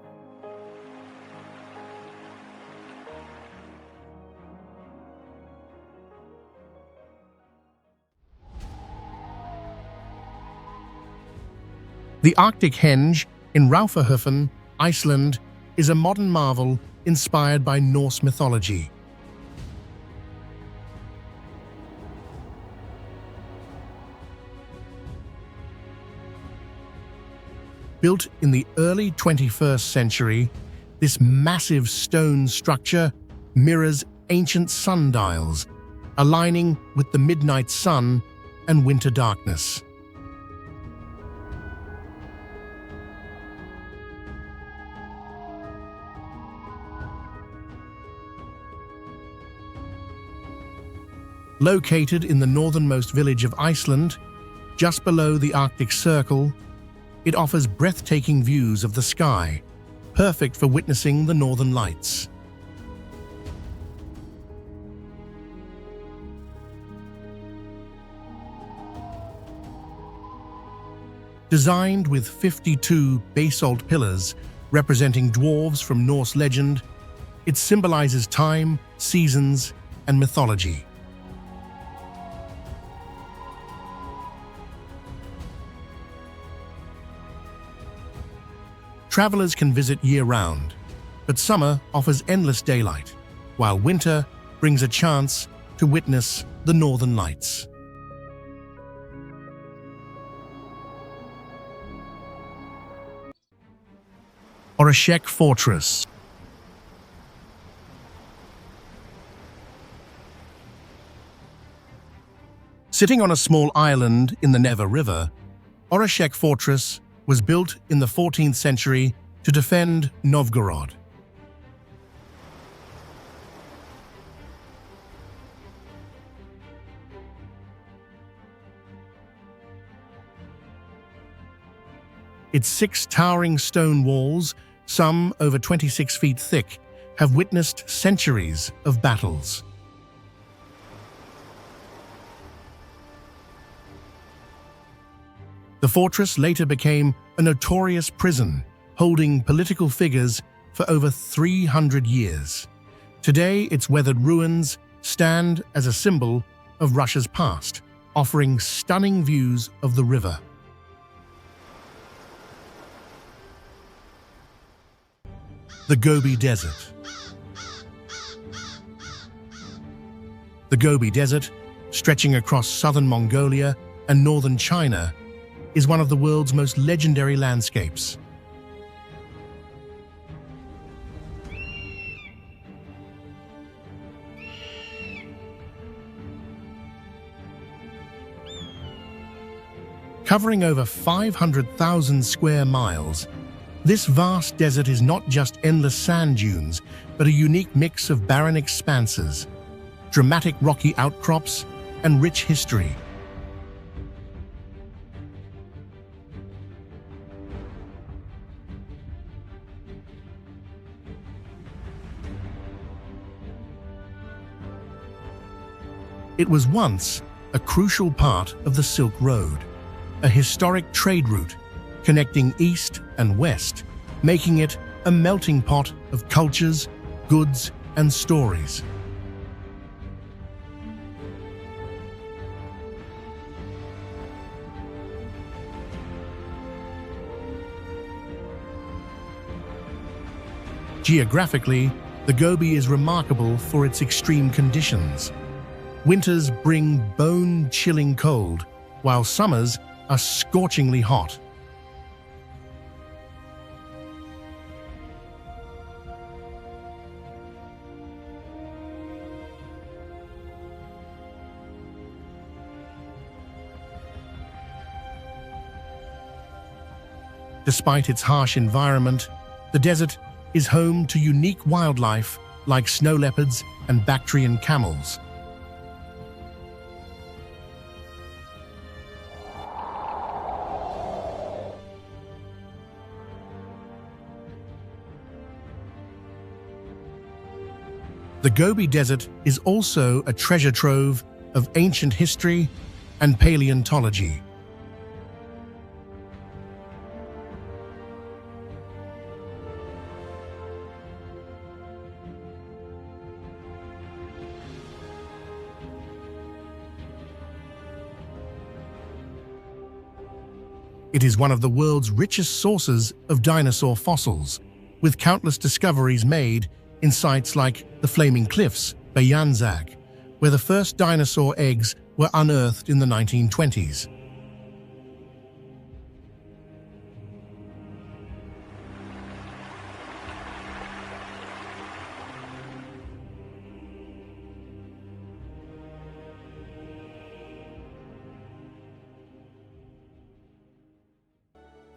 The Arctic Henge in Raufarhöfn, Iceland, is a modern marvel inspired by Norse mythology. Built in the early 21st century, this massive stone structure mirrors ancient sundials, aligning with the midnight sun and winter darkness. Located in the northernmost village of Iceland, just below the Arctic Circle, it offers breathtaking views of the sky, perfect for witnessing the northern lights. Designed with 52 basalt pillars representing dwarves from Norse legend, it symbolizes time, seasons, and mythology. Travelers can visit year-round, but summer offers endless daylight, while winter brings a chance to witness the northern lights. Oreshek Fortress. Sitting on a small island in the Neva River, Oreshek Fortress was built in the 14th century to defend Novgorod. Its 6 towering stone walls, some over 26 feet thick, have witnessed centuries of battles. The fortress later became a notorious prison, holding political figures for over 300 years. Today, its weathered ruins stand as a symbol of Russia's past, offering stunning views of the river. The Gobi Desert. The Gobi Desert, stretching across southern Mongolia and northern China, is one of the world's most legendary landscapes. Covering over 500,000 square miles, this vast desert is not just endless sand dunes, but a unique mix of barren expanses, dramatic rocky outcrops, and rich history. It was once a crucial part of the Silk Road, a historic trade route connecting east and west, making it a melting pot of cultures, goods, and stories. Geographically, the Gobi is remarkable for its extreme conditions. Winters bring bone-chilling cold, while summers are scorchingly hot. Despite its harsh environment, the desert is home to unique wildlife like snow leopards and Bactrian camels. The Gobi Desert is also a treasure trove of ancient history and paleontology. It is one of the world's richest sources of dinosaur fossils, with countless discoveries made in sites like the Flaming Cliffs, Bayanzag, where the first dinosaur eggs were unearthed in the 1920s.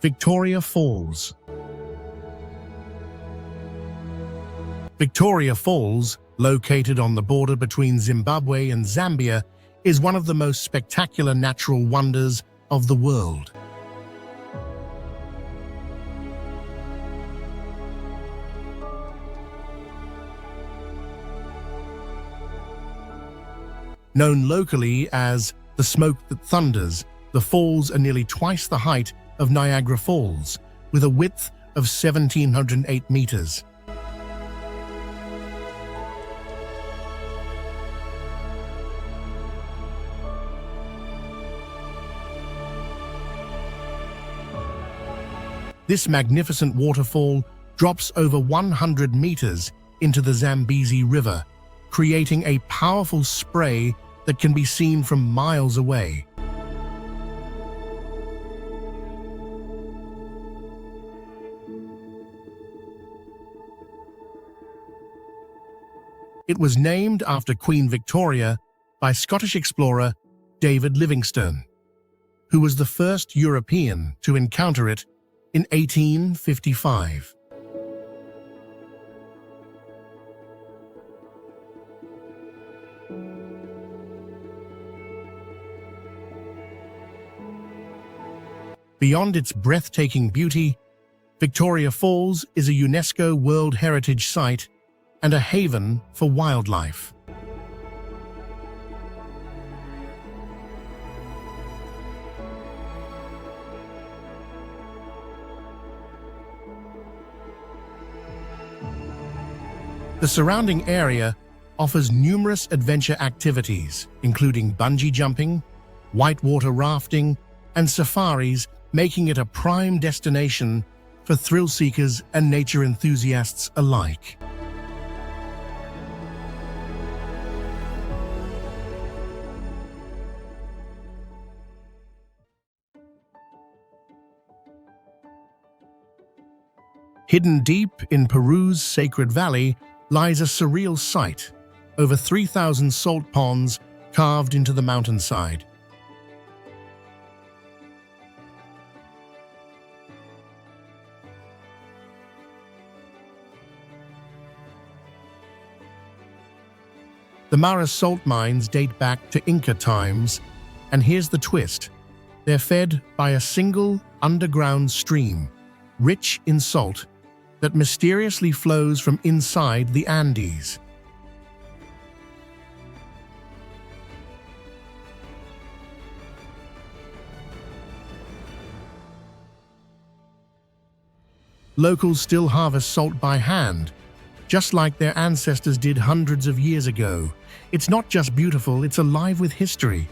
Victoria Falls. Victoria Falls, located on the border between Zimbabwe and Zambia, is one of the most spectacular natural wonders of the world. Known locally as the smoke that thunders, the falls are nearly twice the height of Niagara Falls, with a width of 1,708 meters. This magnificent waterfall drops over 100 meters into the Zambezi River, creating a powerful spray that can be seen from miles away. It was named after Queen Victoria by Scottish explorer David Livingstone, who was the first European to encounter it in 1855. Beyond its breathtaking beauty, Victoria Falls is a UNESCO World Heritage Site and a haven for wildlife. The surrounding area offers numerous adventure activities, including bungee jumping, whitewater rafting, and safaris, making it a prime destination for thrill seekers and nature enthusiasts alike. Hidden deep in Peru's Sacred Valley lies a surreal sight, over 3,000 salt ponds carved into the mountainside. The Mara salt mines date back to Inca times, and here's the twist. They're fed by a single underground stream, rich in salt, that mysteriously flows from inside the Andes. Locals still harvest salt by hand, just like their ancestors did hundreds of years ago. It's not just beautiful, it's alive with history.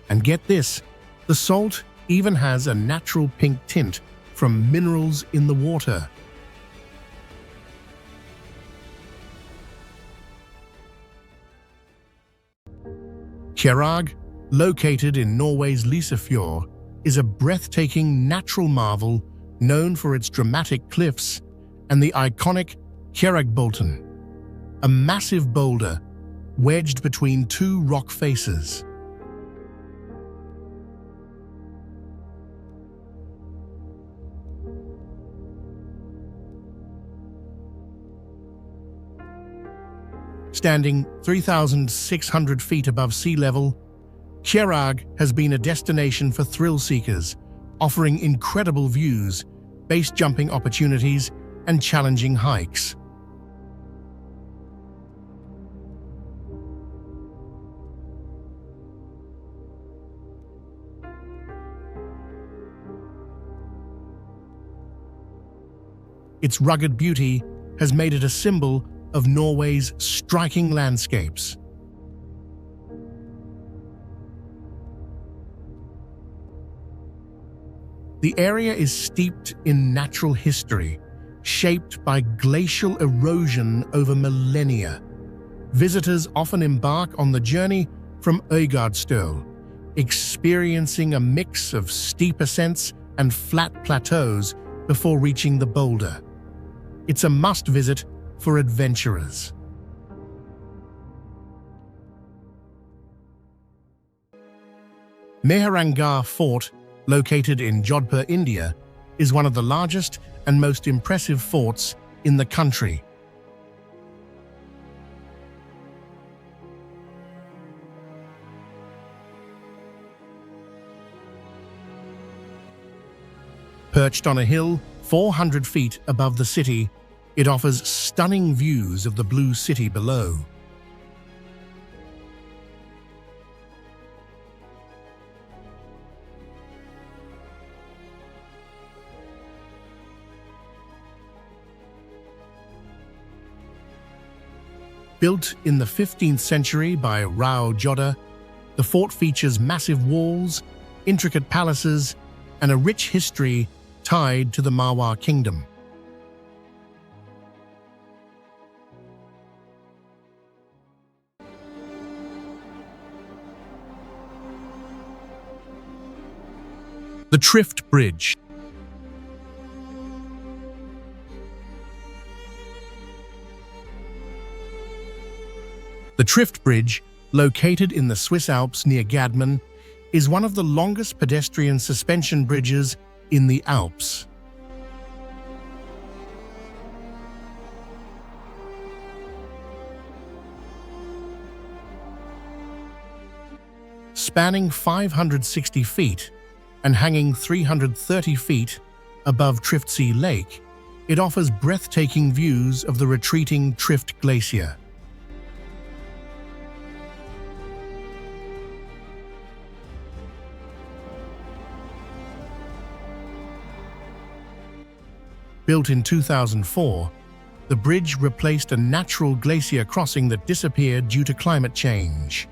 And get this, the salt even has a natural pink tint from minerals in the water. Kjerag, located in Norway's Lysefjord, is a breathtaking natural marvel known for its dramatic cliffs and the iconic Kjeragbolten, a massive boulder wedged between two rock faces. Standing 3,600 feet above sea level, Kjerag has been a destination for thrill seekers, offering incredible views, base jumping opportunities, and challenging hikes. Its rugged beauty has made it a symbol of Norway's striking landscapes. The area is steeped in natural history, shaped by glacial erosion over millennia. Visitors often embark on the journey from Øygardstøl, experiencing a mix of steep ascents and flat plateaus before reaching the boulder. It's a must-visit for adventurers. Mehrangarh Fort, located in Jodhpur, India, is one of the largest and most impressive forts in the country. Perched on a hill 400 feet above the city, it offers stunning views of the blue city below. Built in the 15th century by Rao Jodha, the fort features massive walls, intricate palaces, and a rich history tied to the Marwar kingdom. The Trift Bridge. The Trift Bridge, located in the Swiss Alps near Gadmen, is one of the longest pedestrian suspension bridges in the Alps. Spanning 560 feet and hanging 330 feet above Triftsea Lake, it offers breathtaking views of the retreating Trift Glacier. Built in 2004, the bridge replaced a natural glacier crossing that disappeared due to climate change.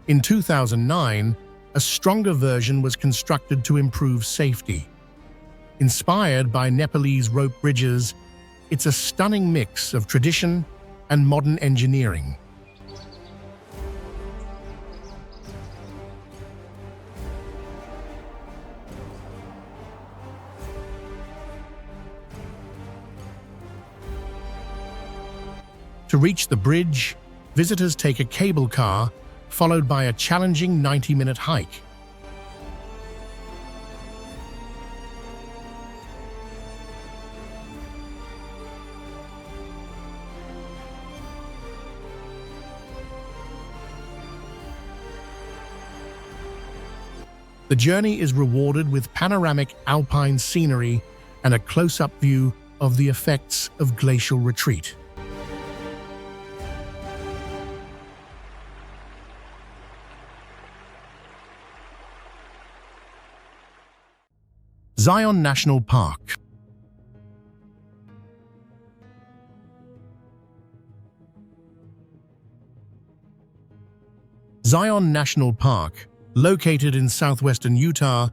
In 2009, a stronger version was constructed to improve safety. Inspired by Nepalese rope bridges, it's a stunning mix of tradition and modern engineering. To reach the bridge, visitors take a cable car, followed by a challenging 90-minute hike. The journey is rewarded with panoramic alpine scenery and a close-up view of the effects of glacial retreat. Zion National Park. Zion National Park, located in southwestern Utah,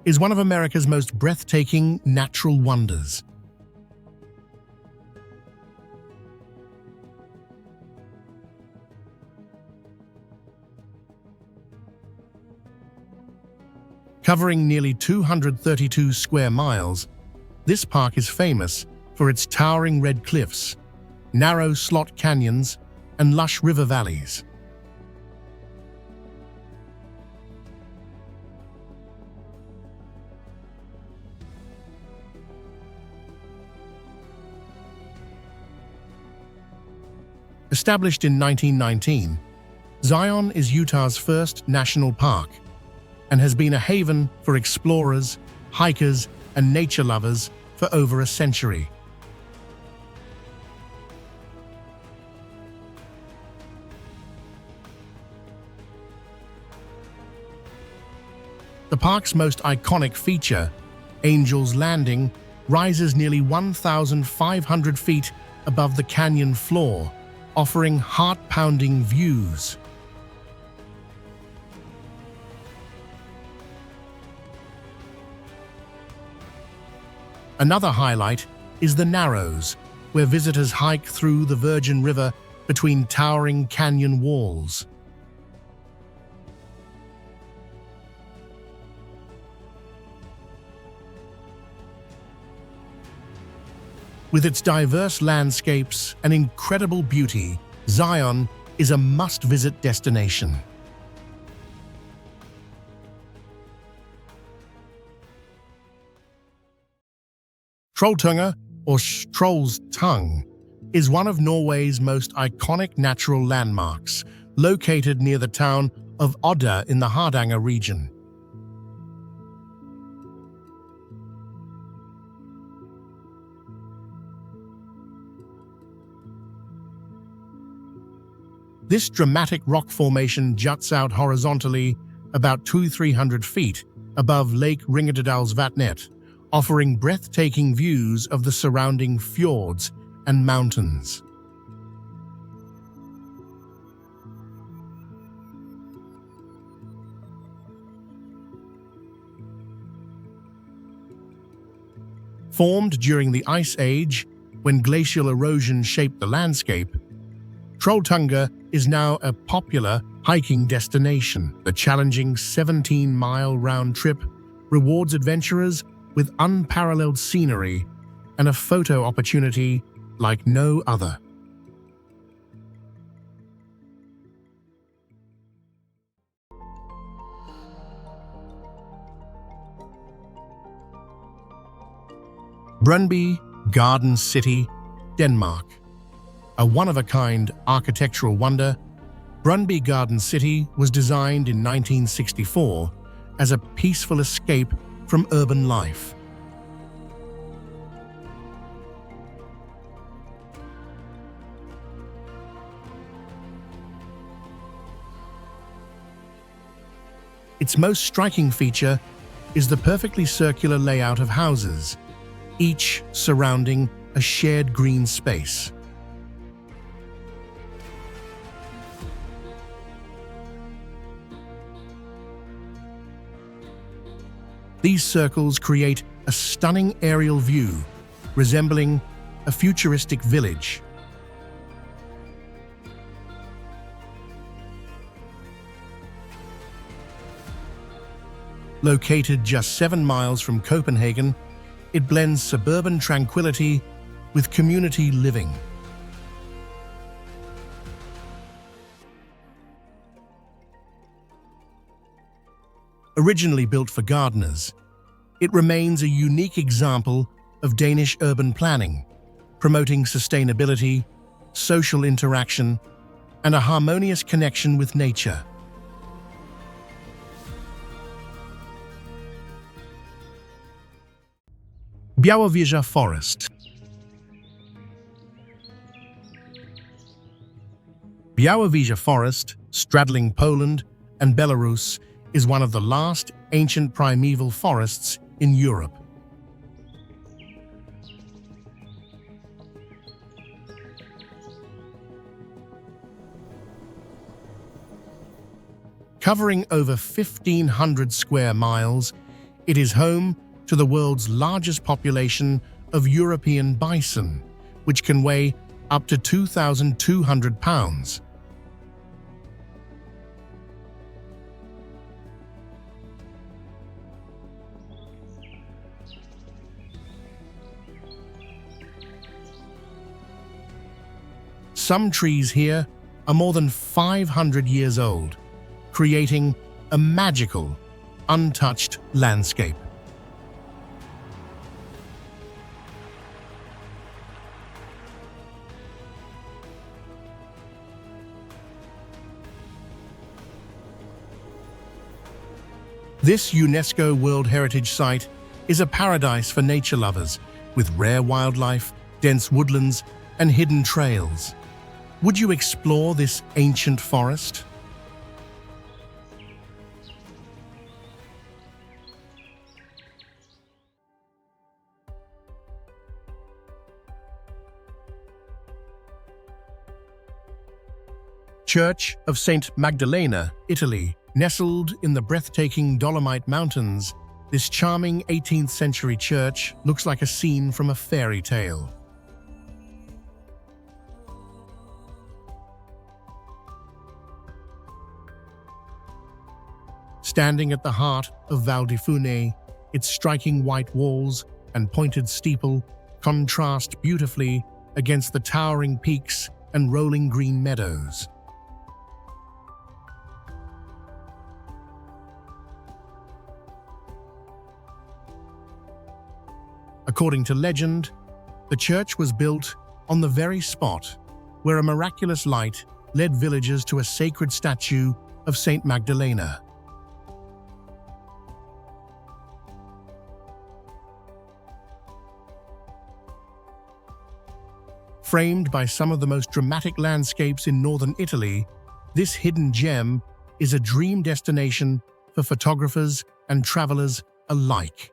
is one of America's most breathtaking natural wonders. Covering nearly 232 square miles, this park is famous for its towering red cliffs, narrow slot canyons, and lush river valleys. Established in 1919, Zion is Utah's first national park and has been a haven for explorers, hikers, and nature lovers for over a century. The park's most iconic feature, Angel's Landing, rises nearly 1,500 feet above the canyon floor, offering heart-pounding views. Another highlight is the Narrows, where visitors hike through the Virgin River between towering canyon walls. With its diverse landscapes and incredible beauty, Zion is a must-visit destination. Trolltunga, or Troll's Tongue, is one of Norway's most iconic natural landmarks, located near the town of Odda in the Hardanger region. This dramatic rock formation juts out horizontally about 200–300 feet above Lake Ringedalsvatnet, offering breathtaking views of the surrounding fjords and mountains. Formed during the Ice Age, when glacial erosion shaped the landscape, Trolltunga is now a popular hiking destination. The challenging 17-mile round trip rewards adventurers with unparalleled scenery and a photo opportunity like no other. Brøndby Garden City, Denmark. A one-of-a-kind architectural wonder, Brøndby Garden City was designed in 1964 as a peaceful escape from urban life. Its most striking feature is the perfectly circular layout of houses, each surrounding a shared green space. These circles create a stunning aerial view, resembling a futuristic village. Located just 7 miles from Copenhagen, it blends suburban tranquility with community living. Originally built for gardeners, it remains a unique example of Danish urban planning, promoting sustainability, social interaction, and a harmonious connection with nature. Białowieża Forest. Białowieża Forest, straddling Poland and Belarus, is one of the last ancient primeval forests in Europe. Covering over 1,500 square miles, it is home to the world's largest population of European bison, which can weigh up to 2,200 pounds. Some trees here are more than 500 years old, creating a magical, untouched landscape. This UNESCO World Heritage Site is a paradise for nature lovers, with rare wildlife, dense woodlands, and hidden trails. Would you explore this ancient forest? Church of St. Magdalena, Italy. Nestled in the breathtaking Dolomite Mountains, this charming 18th century church looks like a scene from a fairy tale. Standing at the heart of Val di Fune, its striking white walls and pointed steeple contrast beautifully against the towering peaks and rolling green meadows. According to legend, the church was built on the very spot where a miraculous light led villagers to a sacred statue of Saint Magdalena. Framed by some of the most dramatic landscapes in northern Italy, this hidden gem is a dream destination for photographers and travelers alike.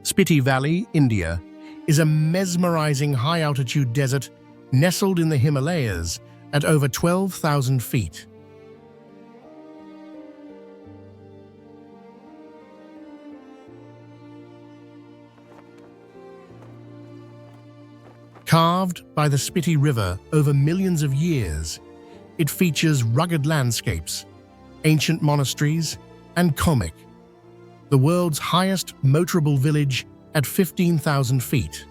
Spiti Valley, India, is a mesmerizing high-altitude desert nestled in the Himalayas at over 12,000 feet. Carved by the Spiti River over millions of years, it features rugged landscapes, ancient monasteries, and Comic, the world's highest motorable village at 15,000 feet.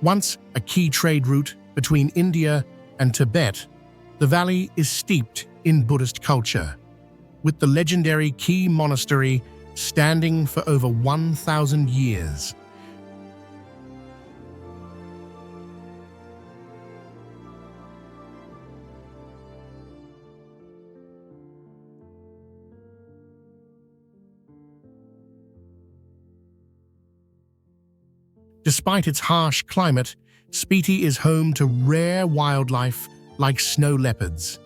Once a key trade route between India and Tibet, the valley is steeped in Buddhist culture, with the legendary Key Monastery standing for over 1,000 years. Despite its harsh climate, Spiti is home to rare wildlife like snow leopards.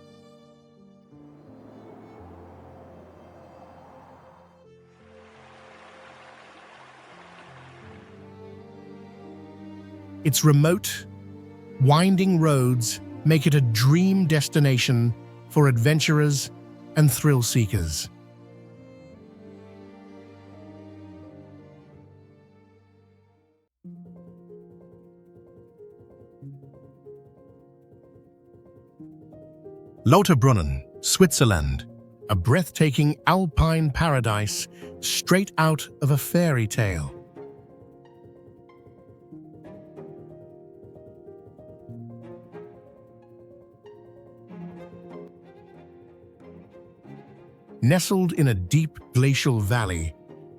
Its remote, winding roads make it a dream destination for adventurers and thrill seekers. Lauterbrunnen, Switzerland, a breathtaking alpine paradise straight out of a fairy tale. Nestled in a deep glacial valley,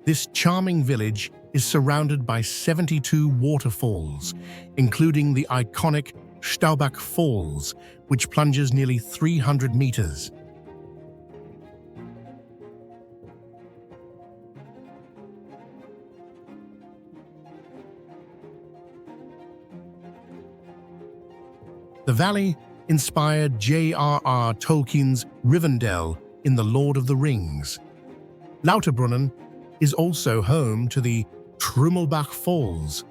this charming village is surrounded by 72 waterfalls, including the iconic Staubach Falls, which plunges nearly 300 meters. The valley inspired J.R.R. Tolkien's Rivendell in The Lord of the Rings. Lauterbrunnen is also home to the Trummelbach Falls,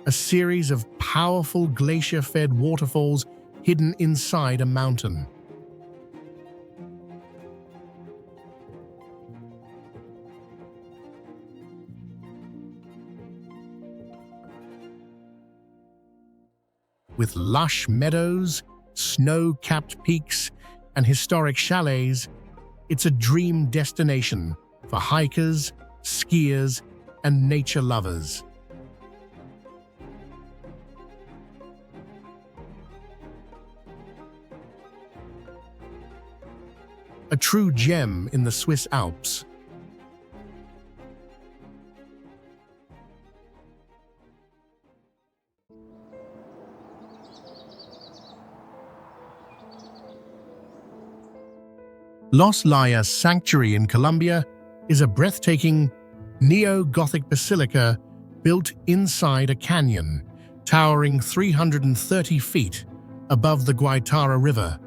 a series of powerful glacier-fed waterfalls hidden inside a mountain. With lush meadows, snow-capped peaks, and historic chalets, it's a dream destination for hikers, skiers, and nature lovers. A true gem in the Swiss Alps. Los Layas Sanctuary in Colombia is a breathtaking neo-Gothic basilica built inside a canyon, towering 330 feet above the Guaitara River.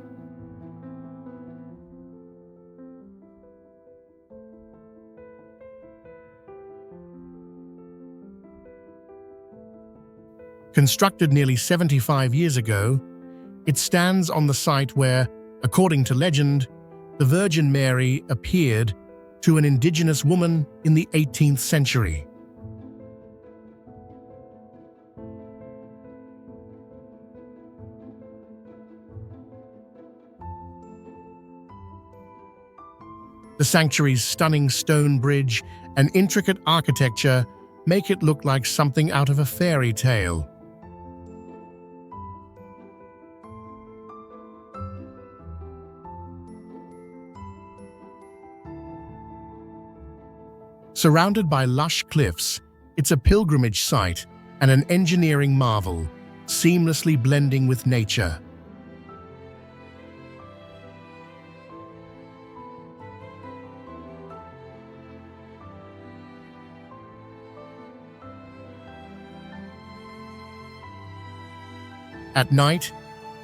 Constructed nearly 75 years ago, it stands on the site where, according to legend, the Virgin Mary appeared to an indigenous woman in the 18th century. The sanctuary's stunning stone bridge and intricate architecture make it look like something out of a fairy tale. Surrounded by lush cliffs, it's a pilgrimage site and an engineering marvel, seamlessly blending with nature. At night,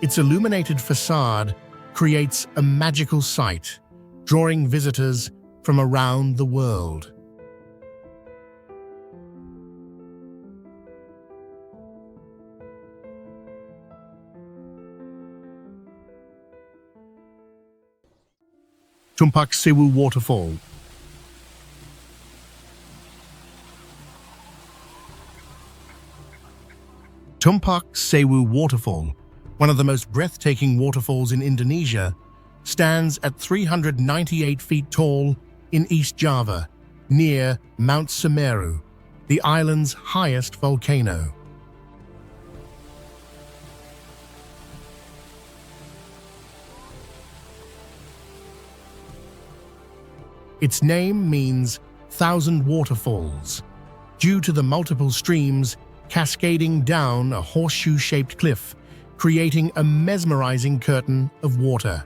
its illuminated facade creates a magical sight, drawing visitors from around the world. Tumpak Sewu Waterfall. Tumpak Sewu Waterfall, one of the most breathtaking waterfalls in Indonesia, stands at 398 feet tall in East Java, near Mount Semeru, the island's highest volcano. Its name means "thousand waterfalls," due to the multiple streams cascading down a horseshoe-shaped cliff, creating a mesmerizing curtain of water.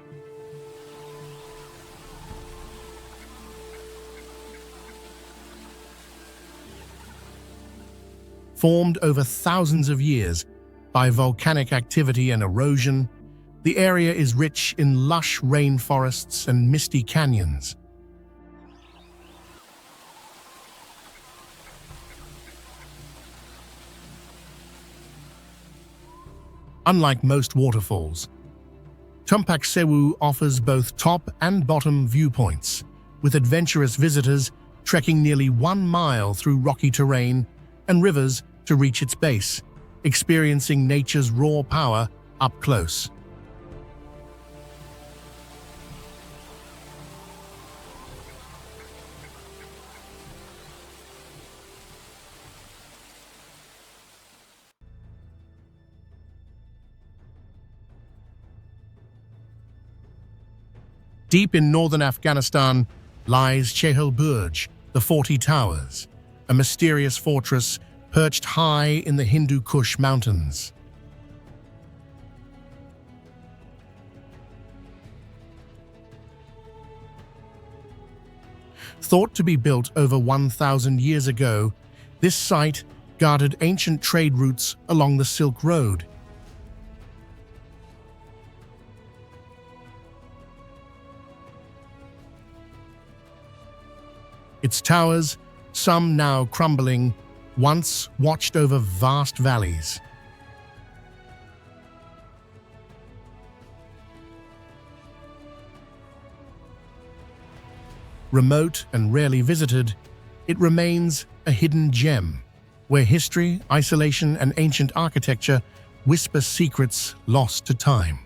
Formed over thousands of years by volcanic activity and erosion, the area is rich in lush rainforests and misty canyons. Unlike most waterfalls, Tumpak Sewu offers both top and bottom viewpoints, with adventurous visitors trekking nearly 1 mile through rocky terrain and rivers to reach its base, experiencing nature's raw power up close. Deep in northern Afghanistan lies Chehel Burj, the 40 Towers, a mysterious fortress perched high in the Hindu Kush Mountains. Thought to be built over 1,000 years ago, this site guarded ancient trade routes along the Silk Road. Its towers, some now crumbling, once watched over vast valleys. Remote and rarely visited, it remains a hidden gem, where history, isolation, and ancient architecture whisper secrets lost to time.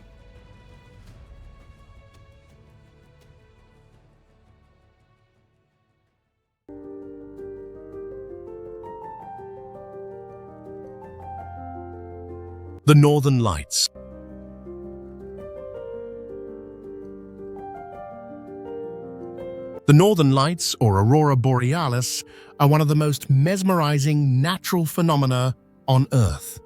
The Northern Lights. The Northern Lights, or Aurora Borealis, are one of the most mesmerizing natural phenomena on Earth.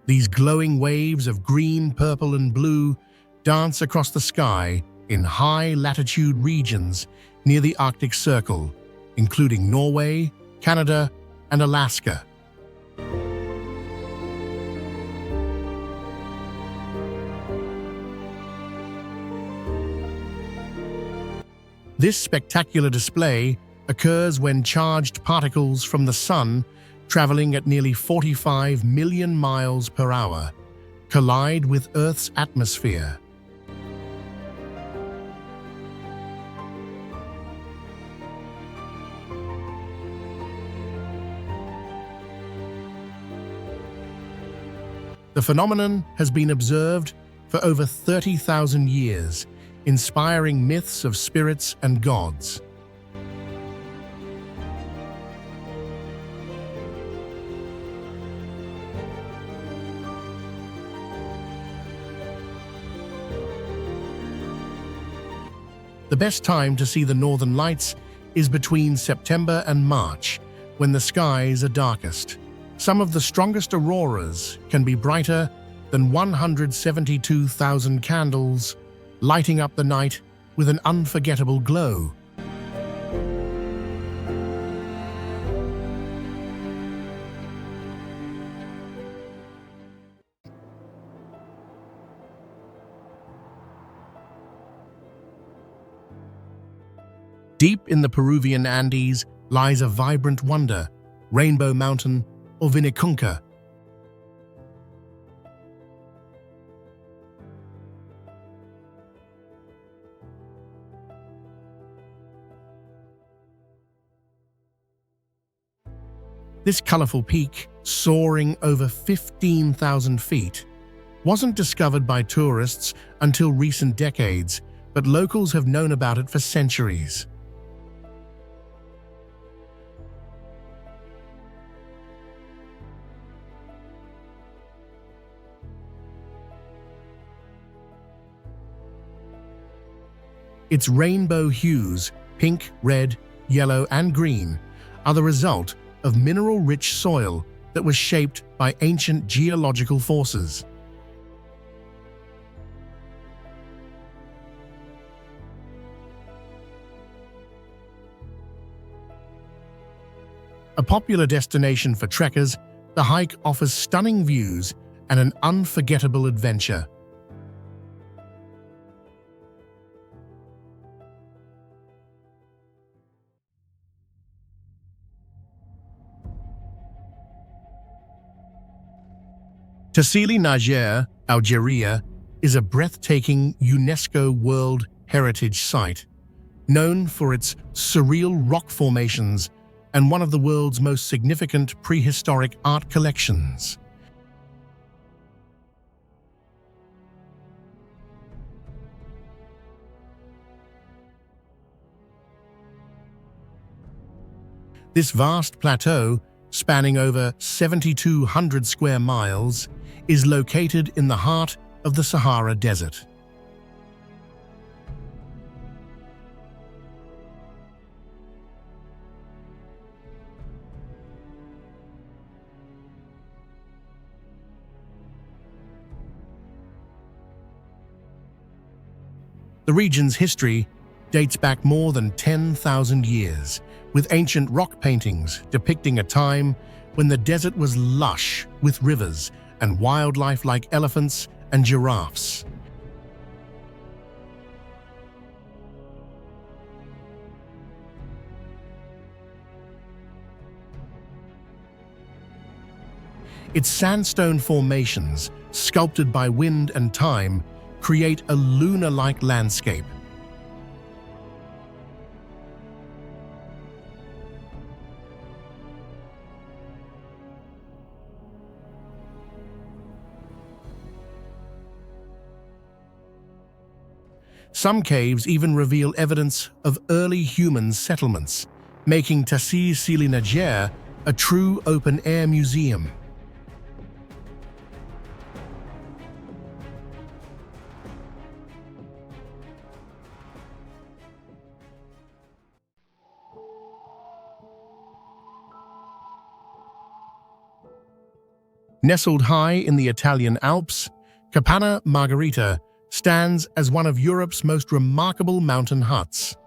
These glowing waves of green, purple, and blue dance across the sky in high-latitude regions near the Arctic Circle, including Norway, Canada, and Alaska. This spectacular display occurs when charged particles from the Sun, traveling at nearly 45 million miles per hour, collide with Earth's atmosphere. The phenomenon has been observed for over 30,000 years, inspiring myths of spirits and gods. The best time to see the Northern Lights is between September and March, when the skies are darkest. Some of the strongest auroras can be brighter than 172,000 candles, lighting up the night with an unforgettable glow. Deep in the Peruvian Andes lies a vibrant wonder, Rainbow Mountain or Vinicunca. This colorful peak, soaring over 15,000 feet, wasn't discovered by tourists until recent decades, but locals have known about it for centuries. Its rainbow hues, pink, red, yellow, and green, are the result of mineral-rich soil that was shaped by ancient geological forces. A popular destination for trekkers, the hike offers stunning views and an unforgettable adventure. Tassili Niger, Algeria, is a breathtaking UNESCO World Heritage Site, known for its surreal rock formations and one of the world's most significant prehistoric art collections. This vast plateau, spanning over 7,200 square miles, is located in the heart of the Sahara Desert. The region's history dates back more than 10,000 years, with ancient rock paintings depicting a time when the desert was lush with rivers and wildlife like elephants and giraffes. Its sandstone formations, sculpted by wind and time, create a lunar-like landscape. Some caves even reveal evidence of early human settlements, making Tassis-Sili-Najer a true open-air museum. Nestled high in the Italian Alps, Capanna Margherita stands as one of Europe's most remarkable mountain huts.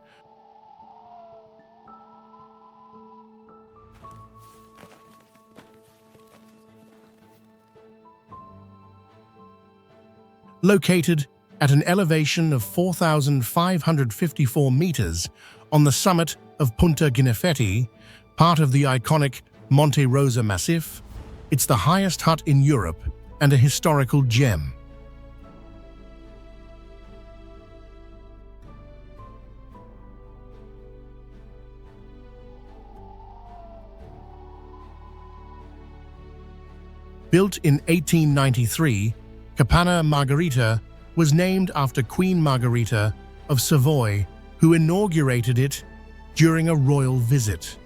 Located at an elevation of 4,554 meters on the summit of Punta Ginefetti, part of the iconic Monte Rosa Massif, it's the highest hut in Europe and a historical gem. Built in 1893, Capanna Margherita was named after Queen Margherita of Savoy, who inaugurated it during a royal visit.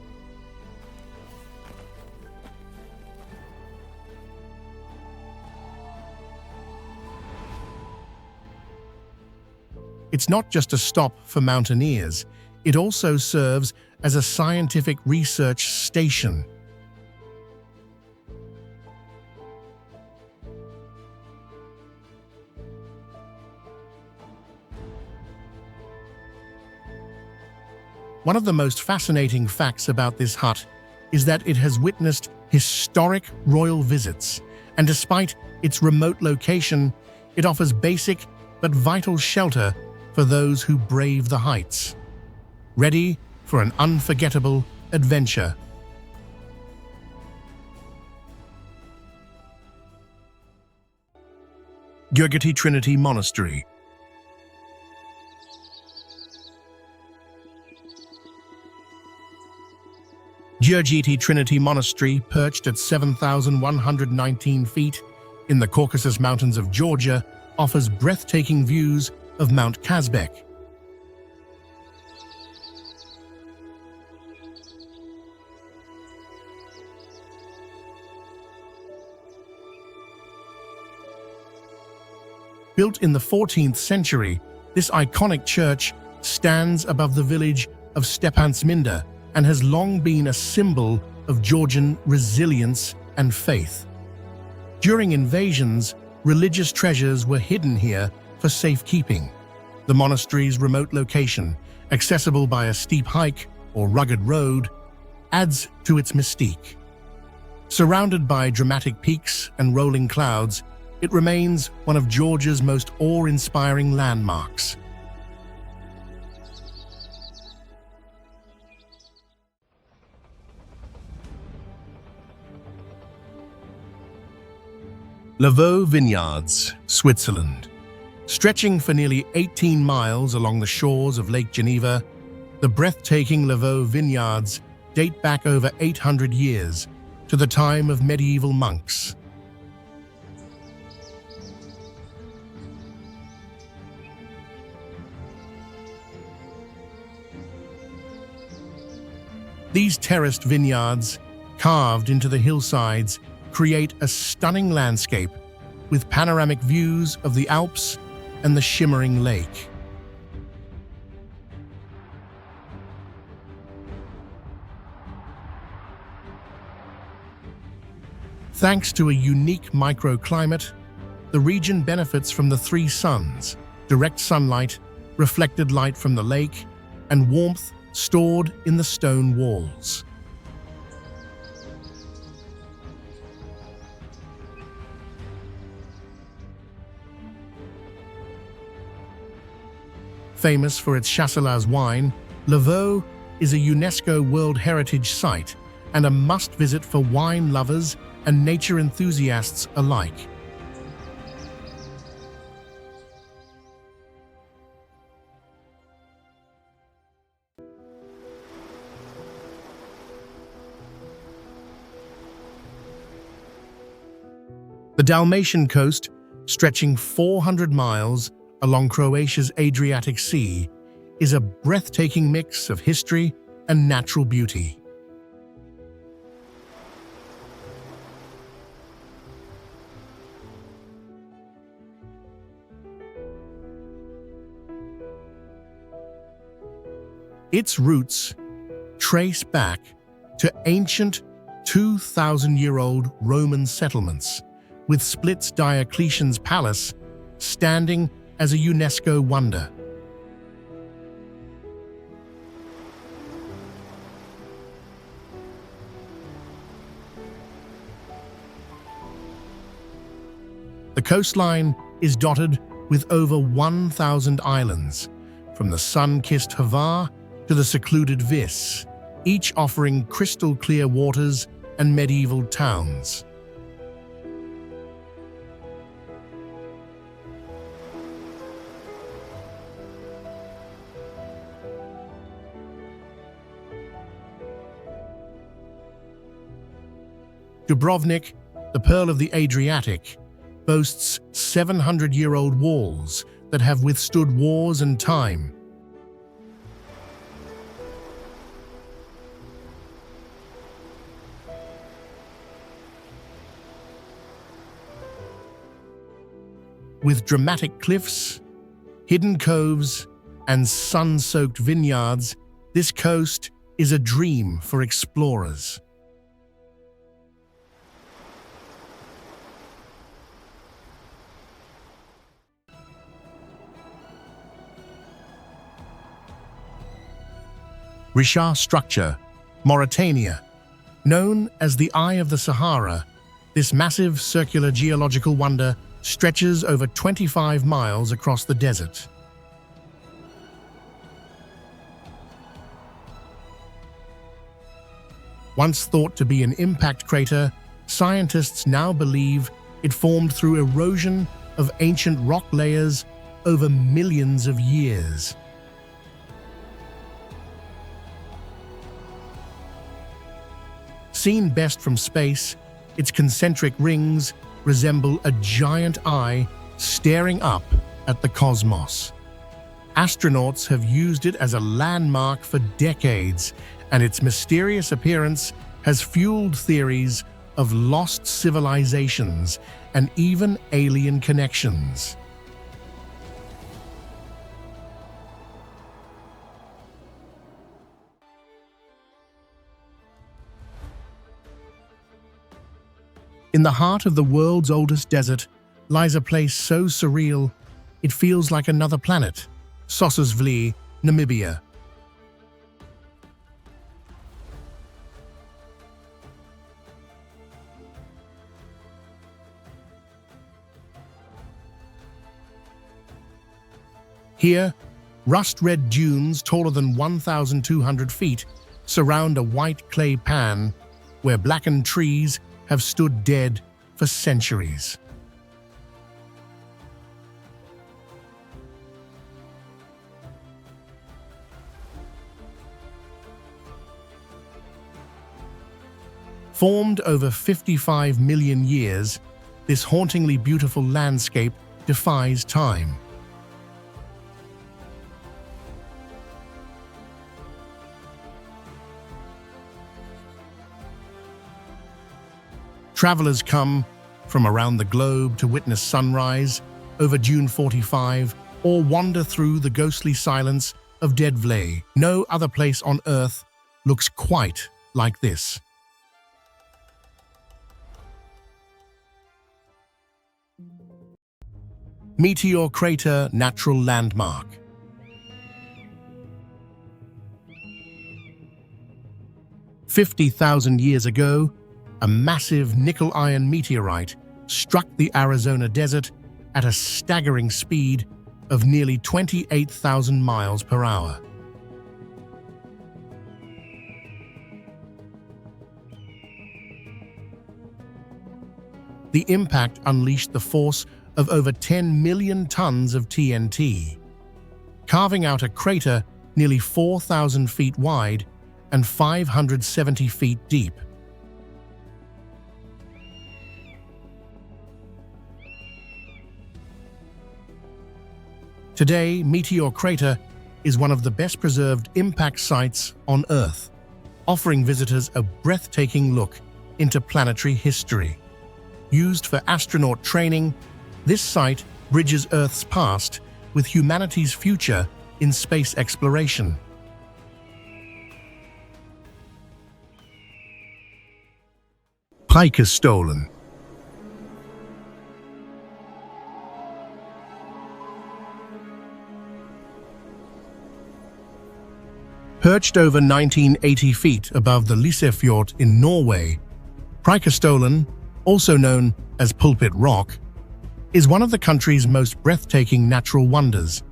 It's not just a stop for mountaineers, it also serves as a scientific research station. One of the most fascinating facts about this hut is that it has witnessed historic royal visits, and despite its remote location, it offers basic but vital shelter for those who brave the heights, ready for an unforgettable adventure. Gurgati Trinity Monastery. Gurgati Trinity Monastery, perched at 7,119 feet in the Caucasus Mountains of Georgia, offers breathtaking views of Mount Kazbek. Built in the 14th century, this iconic church stands above the village of Stepantsminda and has long been a symbol of Georgian resilience and faith. During invasions, religious treasures were hidden here for safekeeping. The monastery's remote location, accessible by a steep hike or rugged road, adds to its mystique. Surrounded by dramatic peaks and rolling clouds, it remains one of Georgia's most awe-inspiring landmarks. Lavaux Vineyards, Switzerland. Stretching for nearly 18 miles along the shores of Lake Geneva, the breathtaking Lavaux Vineyards date back over 800 years to the time of medieval monks. These terraced vineyards, carved into the hillsides, create a stunning landscape with panoramic views of the Alps and the shimmering lake. Thanks to a unique microclimate, the region benefits from the three suns: direct sunlight, reflected light from the lake, and warmth stored in the stone walls. Famous for its chasselas wine, Lavaux is a UNESCO World Heritage Site and a must-visit for wine lovers and nature enthusiasts alike. The Dalmatian coast, stretching 400 miles along Croatia's Adriatic Sea, is a breathtaking mix of history and natural beauty. Its roots trace back to ancient 2,000-year-old Roman settlements, with Split's Diocletian's palace standing as a UNESCO wonder. The coastline is dotted with over 1,000 islands, from the sun-kissed Hvar to the secluded Vis, each offering crystal-clear waters and medieval towns. Dubrovnik, the pearl of the Adriatic, boasts 700-year-old walls that have withstood wars and time. With dramatic cliffs, hidden coves, and sun-soaked vineyards, this coast is a dream for explorers. Richat structure, Mauritania. Known as the Eye of the Sahara, this massive circular geological wonder stretches over 25 miles across the desert. Once thought to be an impact crater, scientists now believe it formed through erosion of ancient rock layers over millions of years. Seen best from space, its concentric rings resemble a giant eye staring up at the cosmos. Astronauts have used it as a landmark for decades, and its mysterious appearance has fueled theories of lost civilizations and even alien connections. In the heart of the world's oldest desert lies a place so surreal it feels like another planet, Sossusvlei, Namibia. Here, rust-red dunes taller than 1,200 feet surround a white clay pan where blackened trees have stood dead for centuries. Formed over 55 million years, this hauntingly beautiful landscape defies time. Travelers come from around the globe to witness sunrise over Dune 45 or wander through the ghostly silence of Dead Vlei. No other place on Earth looks quite like this. Meteor Crater Natural Landmark. 50,000 years ago, a massive nickel-iron meteorite struck the Arizona desert at a staggering speed of nearly 28,000 miles per hour. The impact unleashed the force of over 10 million tons of TNT, carving out a crater nearly 4,000 feet wide and 570 feet deep. Today, Meteor Crater is one of the best-preserved impact sites on Earth, offering visitors a breathtaking look into planetary history. Used for astronaut training, this site bridges Earth's past with humanity's future in space exploration. Pike is stolen. Perched over 1980 feet above the Lysefjord in Norway, Preikestolen, also known as Pulpit Rock, is one of the country's most breathtaking natural wonders.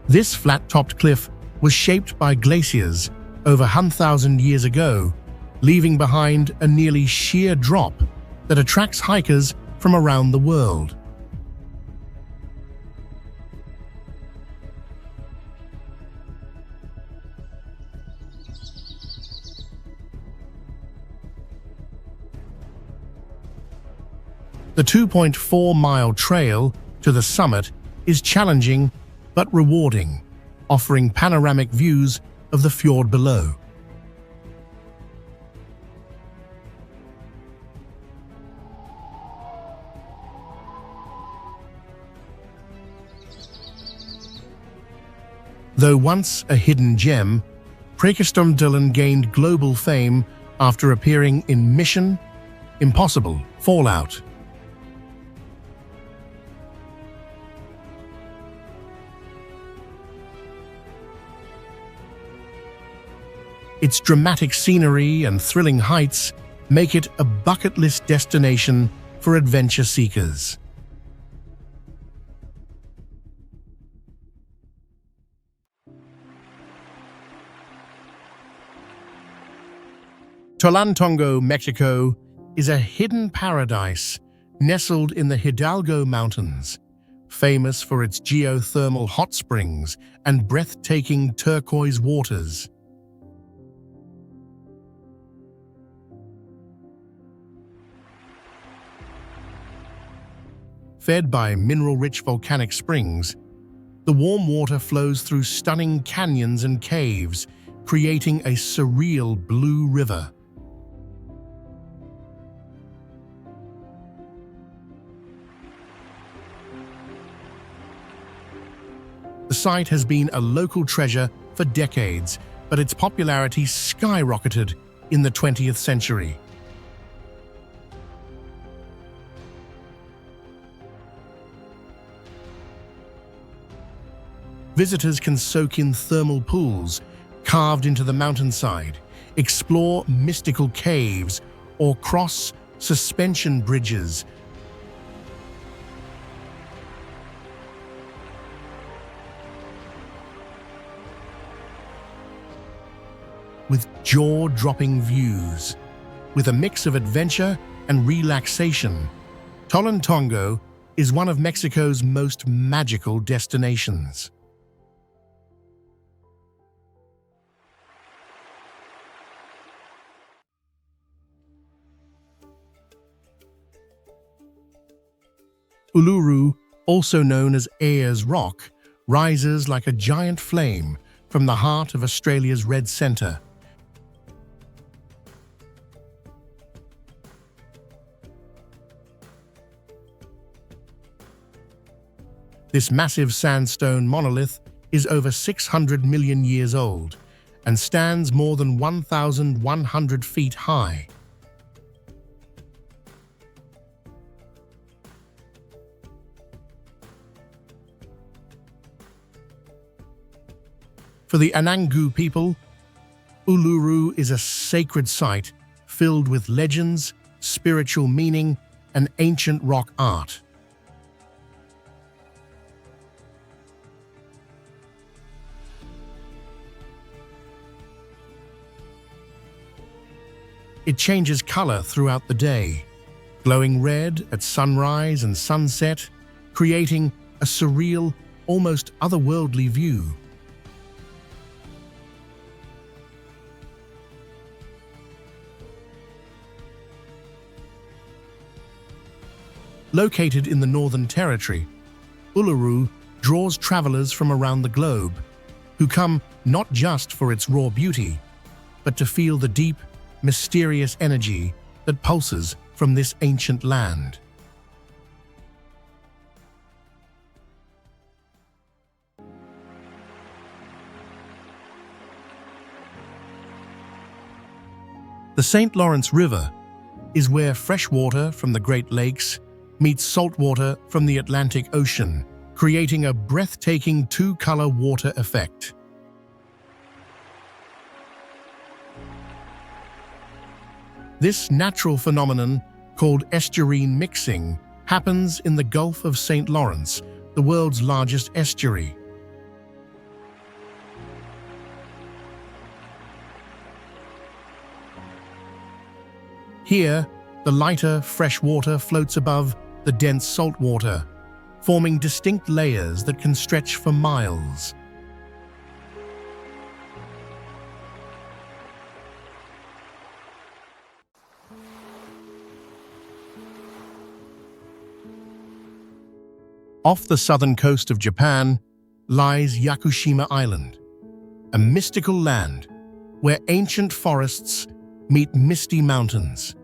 This flat-topped cliff was shaped by glaciers over 1,000 years ago, leaving behind a nearly sheer drop that attracts hikers from around the world. The 2.4-mile trail to the summit is challenging but rewarding, offering panoramic views of the fjord below. Though once a hidden gem, Preikestolen gained global fame after appearing in Mission Impossible: Fallout. Its dramatic scenery and thrilling heights make it a bucket list destination for adventure seekers. Tolantongo, Mexico, is a hidden paradise nestled in the Hidalgo Mountains, famous for its geothermal hot springs and breathtaking turquoise waters. Fed by mineral-rich volcanic springs, the warm water flows through stunning canyons and caves, creating a surreal blue river. The site has been a local treasure for decades, but its popularity skyrocketed in the 20th century. Visitors can soak in thermal pools carved into the mountainside, explore mystical caves, or cross suspension bridges. With jaw-dropping views. With a mix of adventure and relaxation, Tolantongo is one of Mexico's most magical destinations. Uluru, also known as Ayers Rock, rises like a giant flame from the heart of Australia's Red Centre. This massive sandstone monolith is over 600 million years old and stands more than 1,100 feet high. For the Anangu people, Uluru is a sacred site filled with legends, spiritual meaning, and ancient rock art. It changes color throughout the day, glowing red at sunrise and sunset, creating a surreal, almost otherworldly view. Located in the Northern Territory, Uluru draws travelers from around the globe, who come not just for its raw beauty, but to feel the deep, mysterious energy that pulses from this ancient land. The St. Lawrence River is where fresh water from the Great Lakes meets salt water from the Atlantic Ocean, creating a breathtaking two-color water effect. This natural phenomenon, called estuarine mixing, happens in the Gulf of St. Lawrence, the world's largest estuary. Here, the lighter fresh water floats above the dense salt water, forming distinct layers that can stretch for miles. Off the southern coast of Japan lies Yakushima Island, a mystical land where ancient forests meet misty mountains.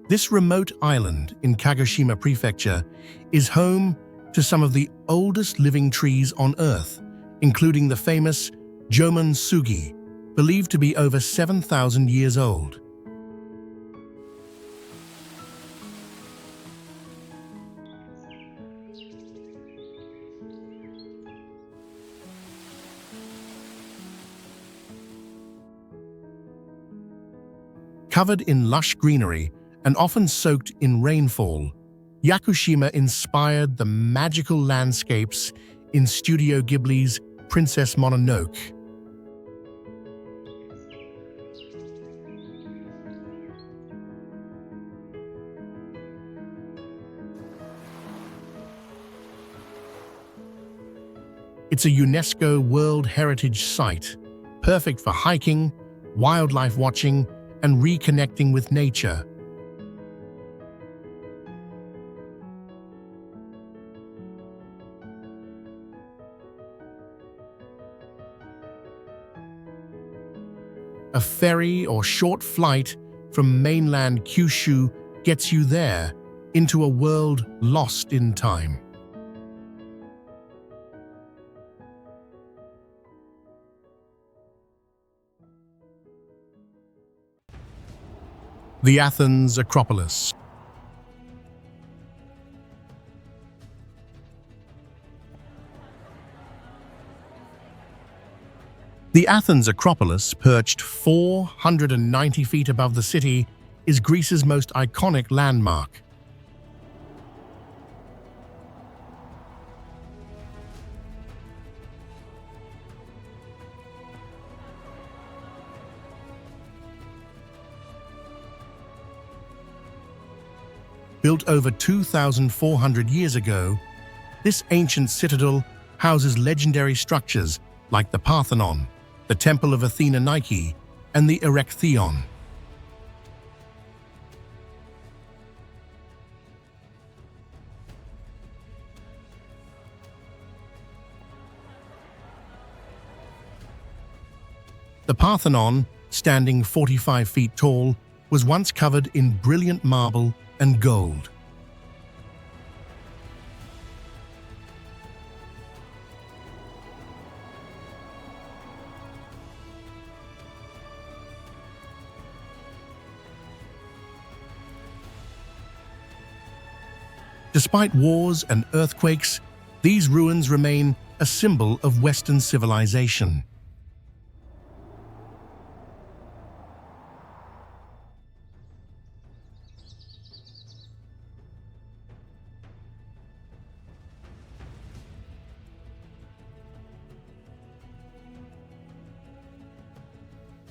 This remote island in Kagoshima Prefecture is home to some of the oldest living trees on Earth, including the famous Jomon Sugi, believed to be over 7,000 years old. Covered in lush greenery and often soaked in rainfall, Yakushima inspired the magical landscapes in Studio Ghibli's Princess Mononoke. It's a UNESCO World Heritage Site, perfect for hiking, wildlife watching, and reconnecting with nature. A ferry or short flight from mainland Kyushu gets you there, into a world lost in time. The Athens Acropolis. The Athens Acropolis, perched 490 feet above the city, is Greece's most iconic landmark. Built over 2,400 years ago, this ancient citadel houses legendary structures like the Parthenon, the Temple of Athena Nike, and the Erechtheion. The Parthenon, standing 45 feet tall, was once covered in brilliant marble and gold. Despite wars and earthquakes, these ruins remain a symbol of Western civilization.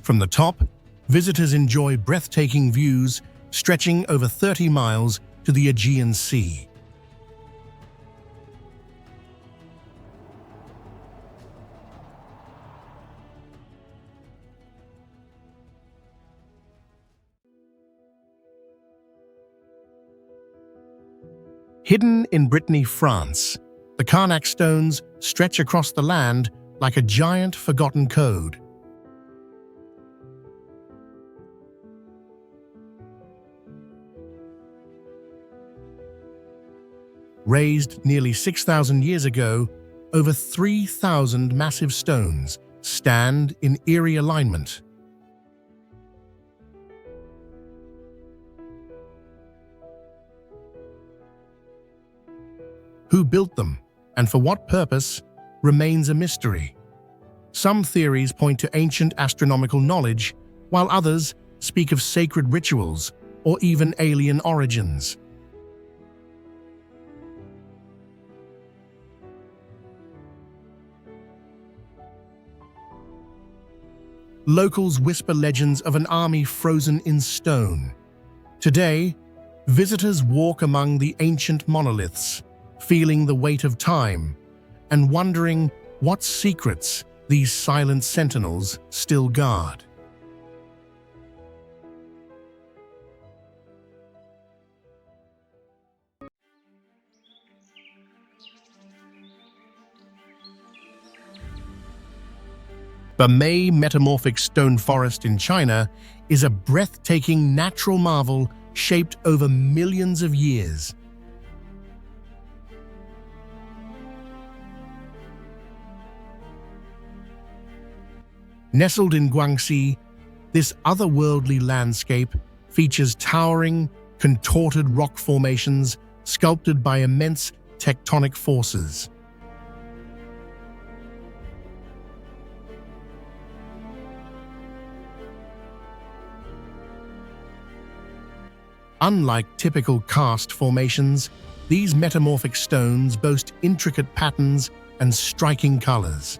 From the top, visitors enjoy breathtaking views stretching over 30 miles to the Aegean Sea. Hidden in Brittany, France, the Karnak stones stretch across the land like a giant forgotten code. Raised nearly 6,000 years ago, over 3,000 massive stones stand in eerie alignment. Who built them, and for what purpose, remains a mystery. Some theories point to ancient astronomical knowledge, while others speak of sacred rituals or even alien origins. Locals whisper legends of an army frozen in stone. Today, visitors walk among the ancient monoliths, feeling the weight of time and wondering what secrets these silent sentinels still guard. The May Metamorphic Stone Forest in China is a breathtaking natural marvel shaped over millions of years. Nestled in Guangxi, this otherworldly landscape features towering, contorted rock formations sculpted by immense tectonic forces. Unlike typical karst formations, these metamorphic stones boast intricate patterns and striking colors.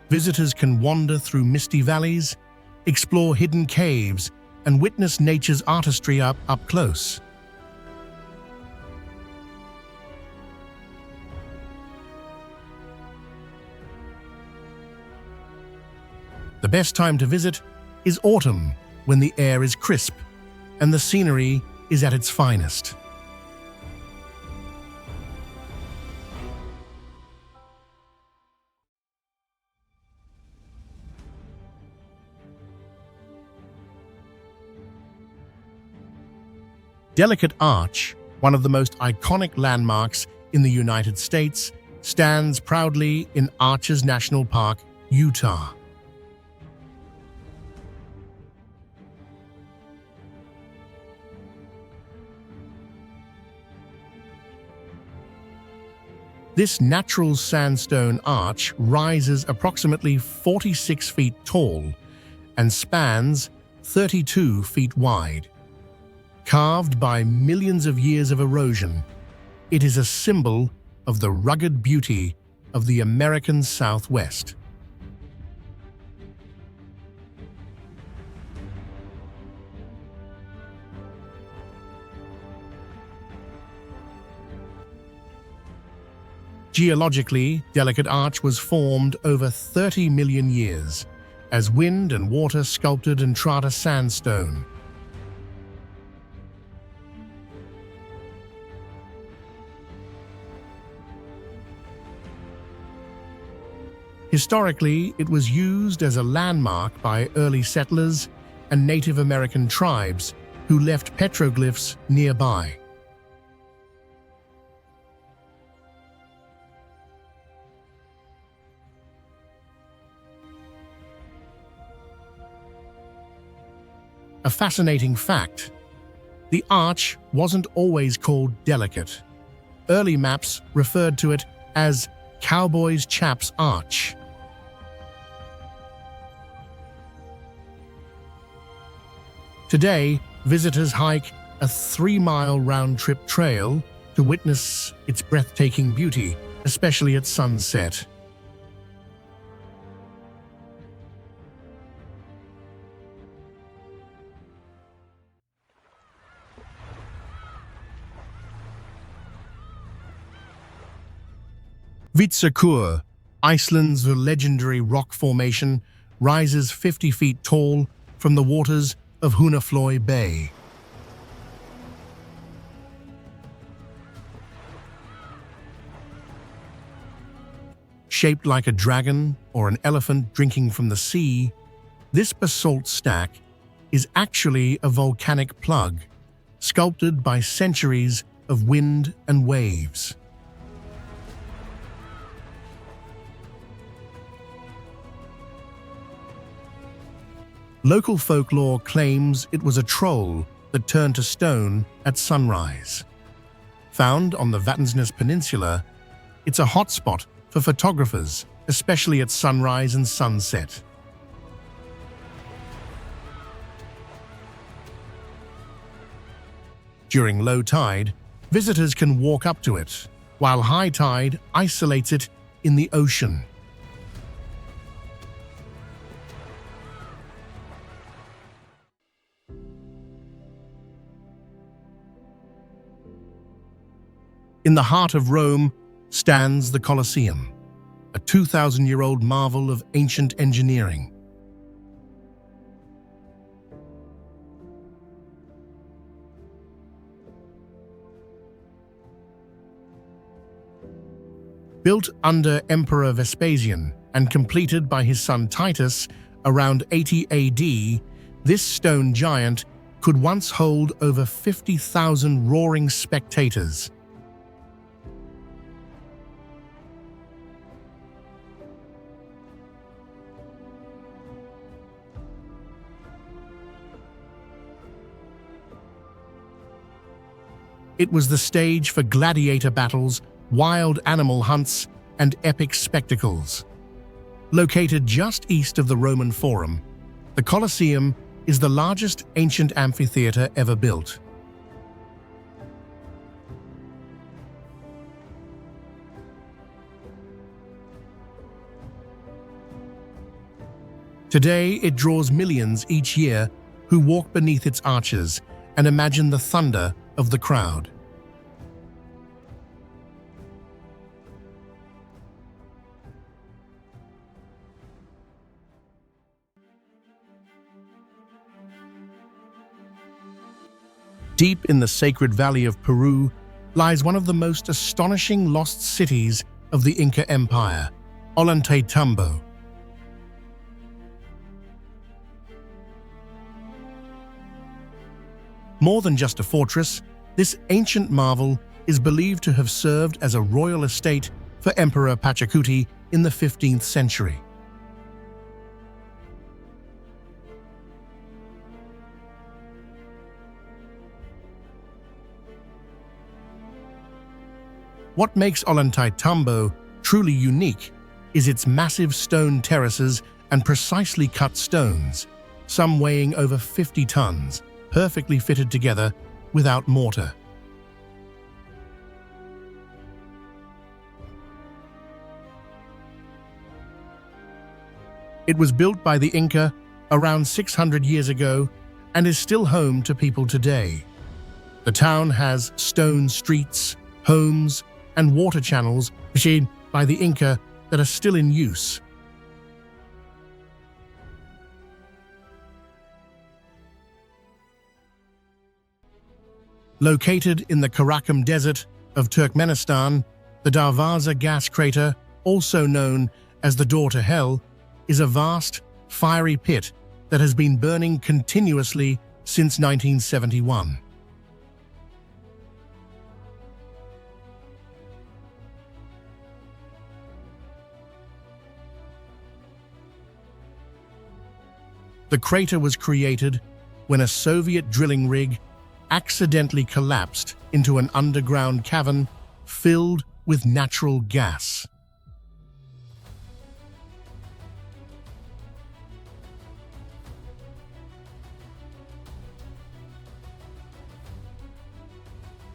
Visitors can wander through misty valleys, explore hidden caves, and witness nature's artistry up close. The best time to visit is autumn, when the air is crisp and the scenery is at its finest. Delicate Arch, one of the most iconic landmarks in the United States, stands proudly in Arches National Park, Utah. This natural sandstone arch rises approximately 46 feet tall and spans 32 feet wide. Carved by millions of years of erosion, it is a symbol of the rugged beauty of the American Southwest. Geologically, Delicate Arch was formed over 30 million years as wind and water sculpted Entrada sandstone. Historically, it was used as a landmark by early settlers and Native American tribes who left petroglyphs nearby. A fascinating fact: the arch wasn't always called Delicate. Early maps referred to it as Cowboy's Chap's Arch. Today, visitors hike a 3-mile round-trip trail to witness its breathtaking beauty, especially at sunset. Vitsakur, Iceland's legendary rock formation, rises 50 feet tall from the waters of Hunaflói Bay. Shaped like a dragon or an elephant drinking from the sea, this basalt stack is actually a volcanic plug, sculpted by centuries of wind and waves. Local folklore claims it was a troll that turned to stone at sunrise. Found on the Vatnsnes Peninsula, it's a hotspot for photographers, especially at sunrise and sunset. During low tide, visitors can walk up to it, while high tide isolates it in the ocean. In the heart of Rome stands the Colosseum, a 2,000-year-old marvel of ancient engineering. Built under Emperor Vespasian and completed by his son Titus around 80 AD, this stone giant could once hold over 50,000 roaring spectators. It was the stage for gladiator battles, wild animal hunts, and epic spectacles. Located just east of the Roman Forum, the Colosseum is the largest ancient amphitheater ever built. Today, it draws millions each year who walk beneath its arches and imagine the thunder of the crowd. Deep in the sacred valley of Peru lies one of the most astonishing lost cities of the Inca Empire, Ollantaytambo. More than just a fortress, this ancient marvel is believed to have served as a royal estate for Emperor Pachacuti in the 15th century. What makes Ollantaytambo truly unique is its massive stone terraces and precisely cut stones, some weighing over 50 tons, perfectly fitted together without mortar. It was built by the Inca around 600 years ago and is still home to people today. The town has stone streets, homes, and water channels made by the Inca that are still in use. Located in the Karakum Desert of Turkmenistan, the Darvaza gas crater, also known as the Door to Hell, is a vast, fiery pit that has been burning continuously since 1971. The crater was created when a Soviet drilling rig accidentally collapsed into an underground cavern filled with natural gas.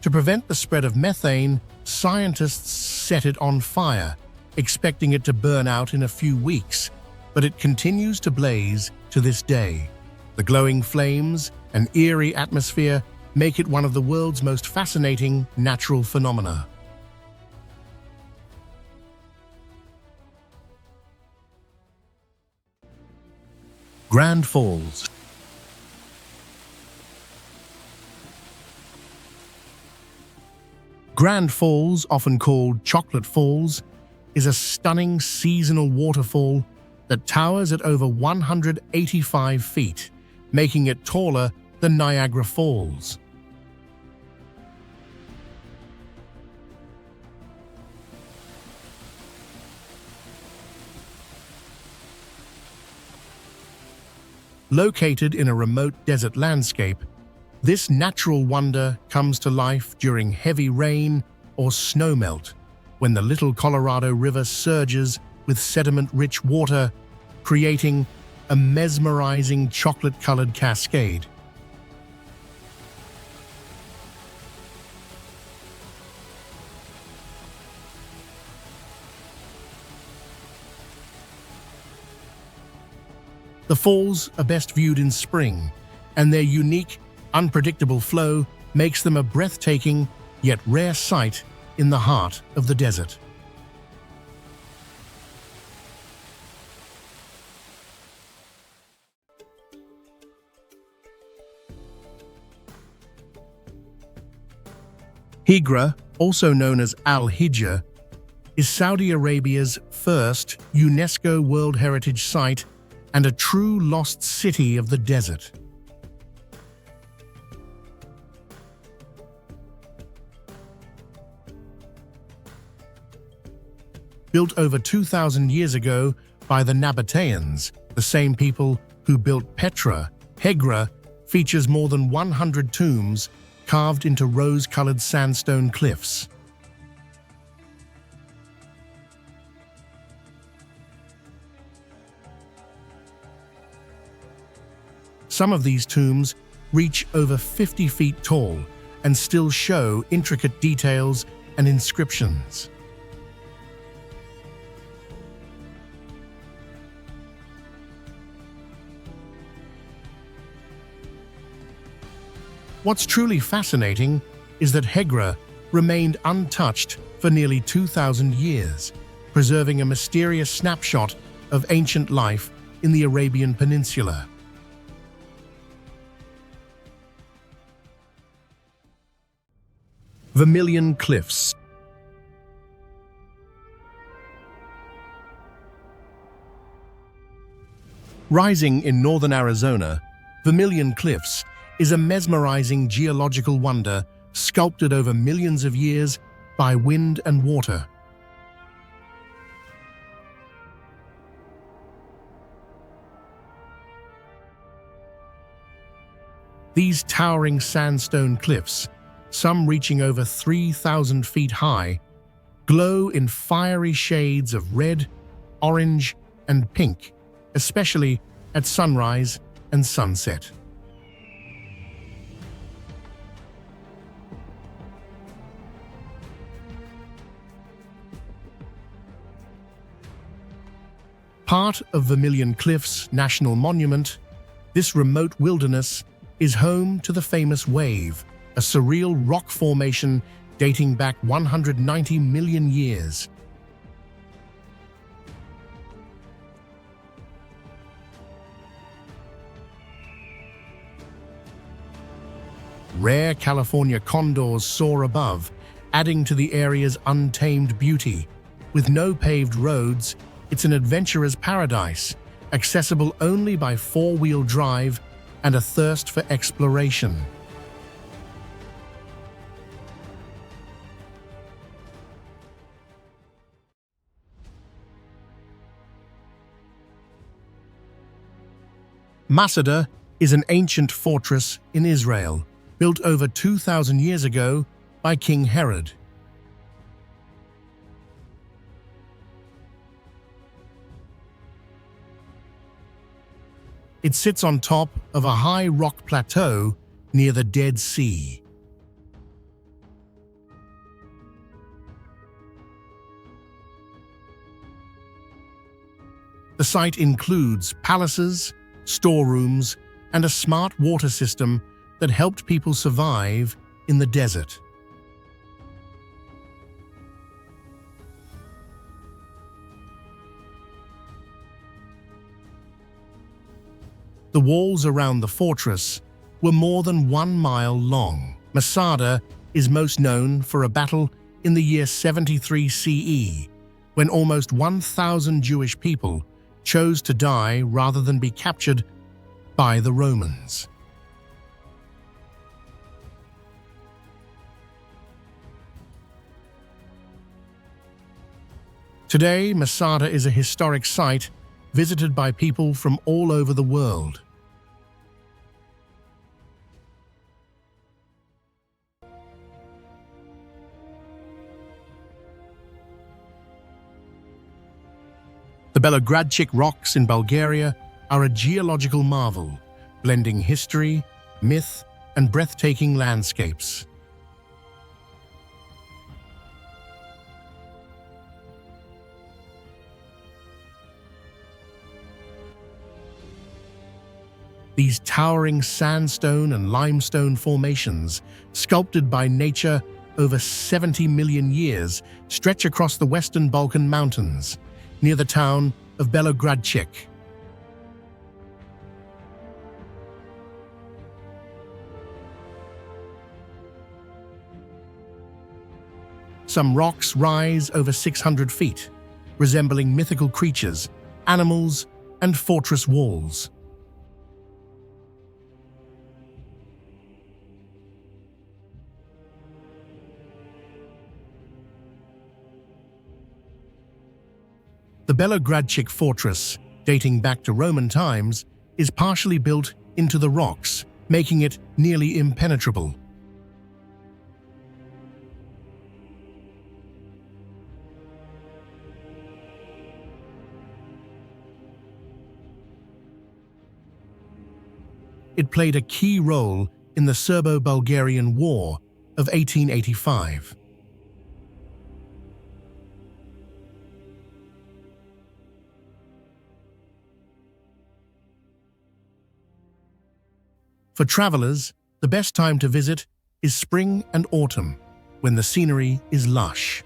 To prevent the spread of methane, scientists set it on fire, expecting it to burn out in a few weeks, but it continues to blaze to this day. The glowing flames and eerie atmosphere make it one of the world's most fascinating natural phenomena. Grand Falls. Grand Falls, often called Chocolate Falls, is a stunning seasonal waterfall that towers at over 185 feet, making it taller than Niagara Falls. Located in a remote desert landscape, this natural wonder comes to life during heavy rain or snowmelt, when the little Colorado River surges with sediment-rich water, creating a mesmerizing chocolate-colored cascade. The falls are best viewed in spring, and their unique, unpredictable flow makes them a breathtaking yet rare sight in the heart of the desert. Hijra, also known as Al-Hijr, is Saudi Arabia's first UNESCO World Heritage Site and a true lost city of the desert. Built over 2,000 years ago by the Nabateans, the same people who built Petra, Hijra features more than 100 tombs carved into rose-colored sandstone cliffs. Some of these tombs reach over 50 feet tall and still show intricate details and inscriptions. What's truly fascinating is that Hijra remained untouched for nearly 2,000 years, preserving a mysterious snapshot of ancient life in the Arabian Peninsula. Vermilion Cliffs. Rising in northern Arizona, Vermilion Cliffs is a mesmerizing geological wonder sculpted over millions of years by wind and water. These towering sandstone cliffs, some reaching over 3,000 feet high, glow in fiery shades of red, orange, and pink, especially at sunrise and sunset. Part of Vermilion Cliffs National Monument, this remote wilderness is home to the famous wave, a surreal rock formation dating back 190 million years. Rare California condors soar above, adding to the area's untamed beauty. With no paved roads, it's an adventurer's paradise, accessible only by four-wheel drive and a thirst for exploration. Masada is an ancient fortress in Israel, built over 2,000 years ago by King Herod. It sits on top of a high rock plateau near the Dead Sea. The site includes palaces, storerooms, and a smart water system that helped people survive in the desert. The walls around the fortress were more than 1 mile long. Masada is most known for a battle in the year 73 CE, when almost 1,000 Jewish people chose to die rather than be captured by the Romans. Today, Masada is a historic site visited by people from all over the world. The Belogradchik rocks in Bulgaria are a geological marvel, blending history, myth, and breathtaking landscapes. These towering sandstone and limestone formations, sculpted by nature over 70 million years, stretch across the Western Balkan Mountains, near the town of Belogradchik. Some rocks rise over 600 feet, resembling mythical creatures, animals, and fortress walls. The Belogradchik fortress, dating back to Roman times, is partially built into the rocks, making it nearly impenetrable. It played a key role in the Serbo-Bulgarian War of 1885. For travelers, the best time to visit is spring and autumn, when the scenery is lush.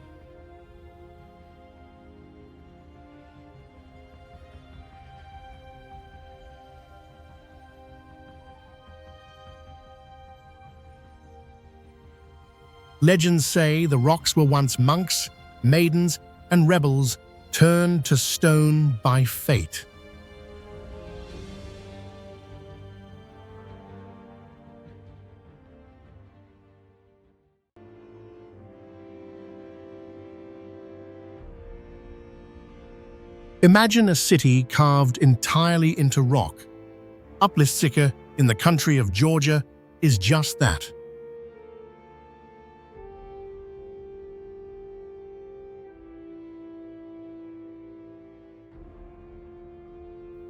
Legends say the rocks were once monks, maidens, and rebels turned to stone by fate. Imagine a city carved entirely into rock. Uplistsika in the country of Georgia is just that.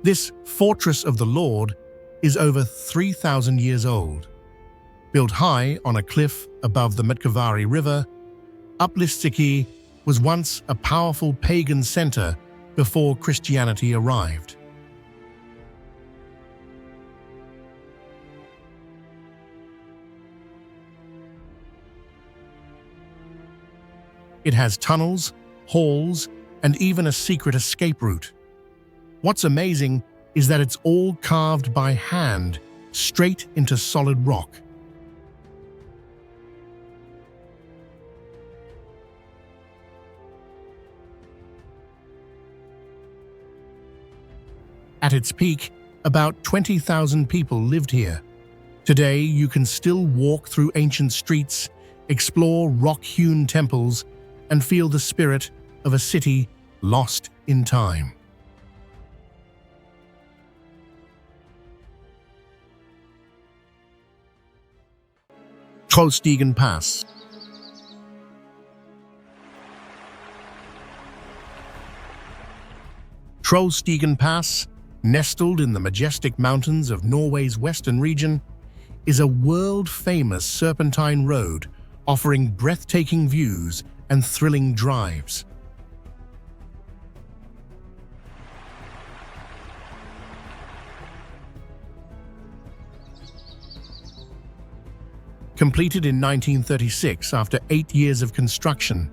This fortress of the Lord is over 3,000 years old. Built high on a cliff above the Metkavari River, Uplistsiki was once a powerful pagan center before Christianity arrived. It has tunnels, halls, and even a secret escape route. What's amazing is that it's all carved by hand, straight into solid rock. At its peak, about 20,000 people lived here. Today, you can still walk through ancient streets, explore rock-hewn temples, and feel the spirit of a city lost in time. Trollstigen Pass. Trollstigen Pass, nestled in the majestic mountains of Norway's western region, is a world-famous serpentine road offering breathtaking views and thrilling drives. Completed in 1936 after 8 years of construction,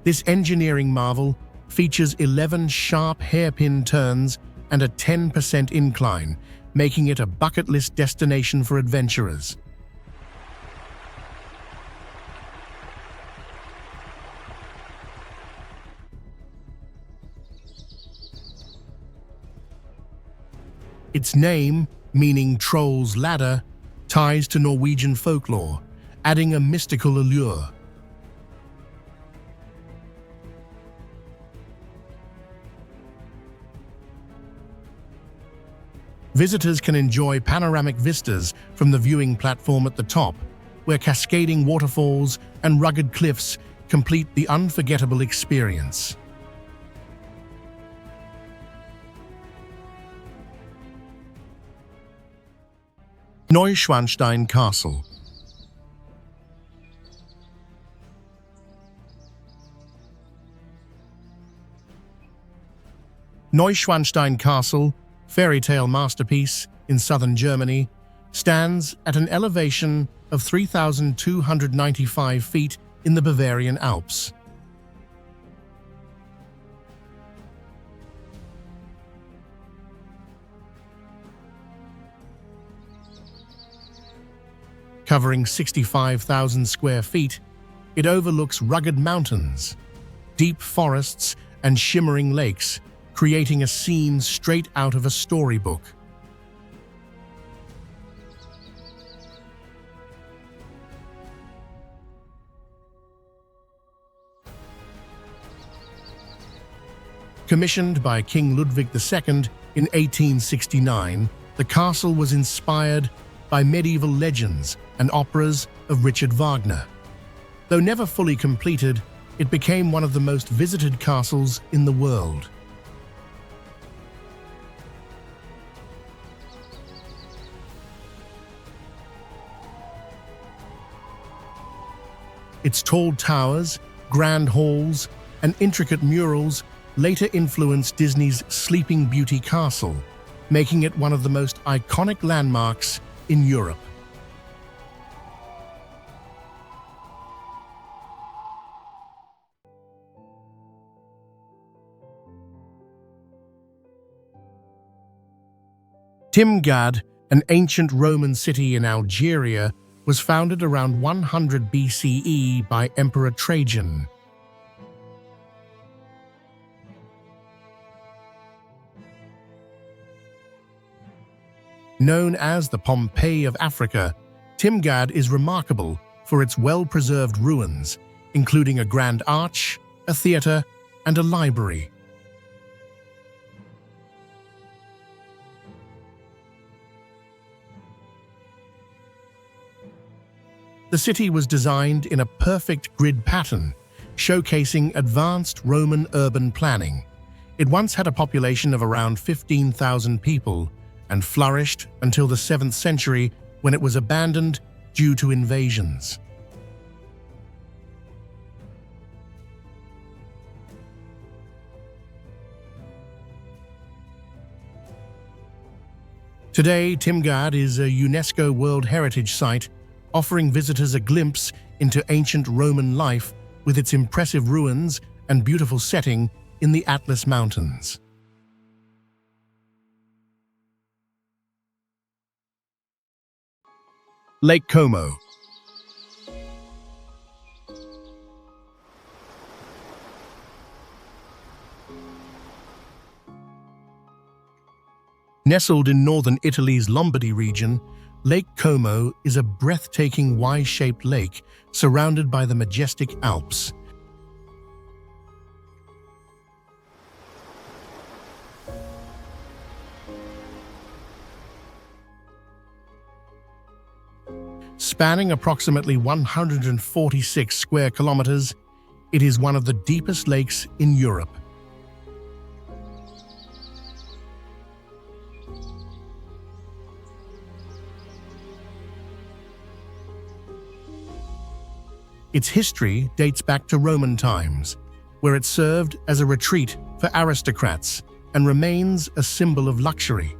this engineering marvel features 11 sharp hairpin turns and a 10% incline, making it a bucket list destination for adventurers. Its name, meaning Troll's Ladder, ties to Norwegian folklore, adding a mystical allure. Visitors can enjoy panoramic vistas from the viewing platform at the top, where cascading waterfalls and rugged cliffs complete the unforgettable experience. Neuschwanstein Castle. Neuschwanstein Castle, fairy tale masterpiece in southern Germany, stands at an elevation of 3,295 feet in the Bavarian Alps. Covering 65,000 square feet, it overlooks rugged mountains, deep forests, and shimmering lakes, creating a scene straight out of a storybook. Commissioned by King Ludwig II in 1869, the castle was inspired by medieval legends and operas of Richard Wagner. Though never fully completed, it became one of the most visited castles in the world. Its tall towers, grand halls, and intricate murals later influenced Disney's Sleeping Beauty Castle, making it one of the most iconic landmarks in Europe. Timgad, an ancient Roman city in Algeria, was founded around 100 BCE by Emperor Trajan. Known as the Pompeii of Africa, Timgad is remarkable for its well-preserved ruins, including a grand arch, a theatre, and a library. The city was designed in a perfect grid pattern, showcasing advanced Roman urban planning. It once had a population of around 15,000 people and flourished until the 7th century when it was abandoned due to invasions. Today, Timgad is a UNESCO World Heritage Site, offering visitors a glimpse into ancient Roman life with its impressive ruins and beautiful setting in the Atlas Mountains. Lake Como. Nestled in northern Italy's Lombardy region, Lake Como is a breathtaking Y-shaped lake surrounded by the majestic Alps. Spanning approximately 146 square kilometers, it is one of the deepest lakes in Europe. Its history dates back to Roman times, where it served as a retreat for aristocrats and remains a symbol of luxury.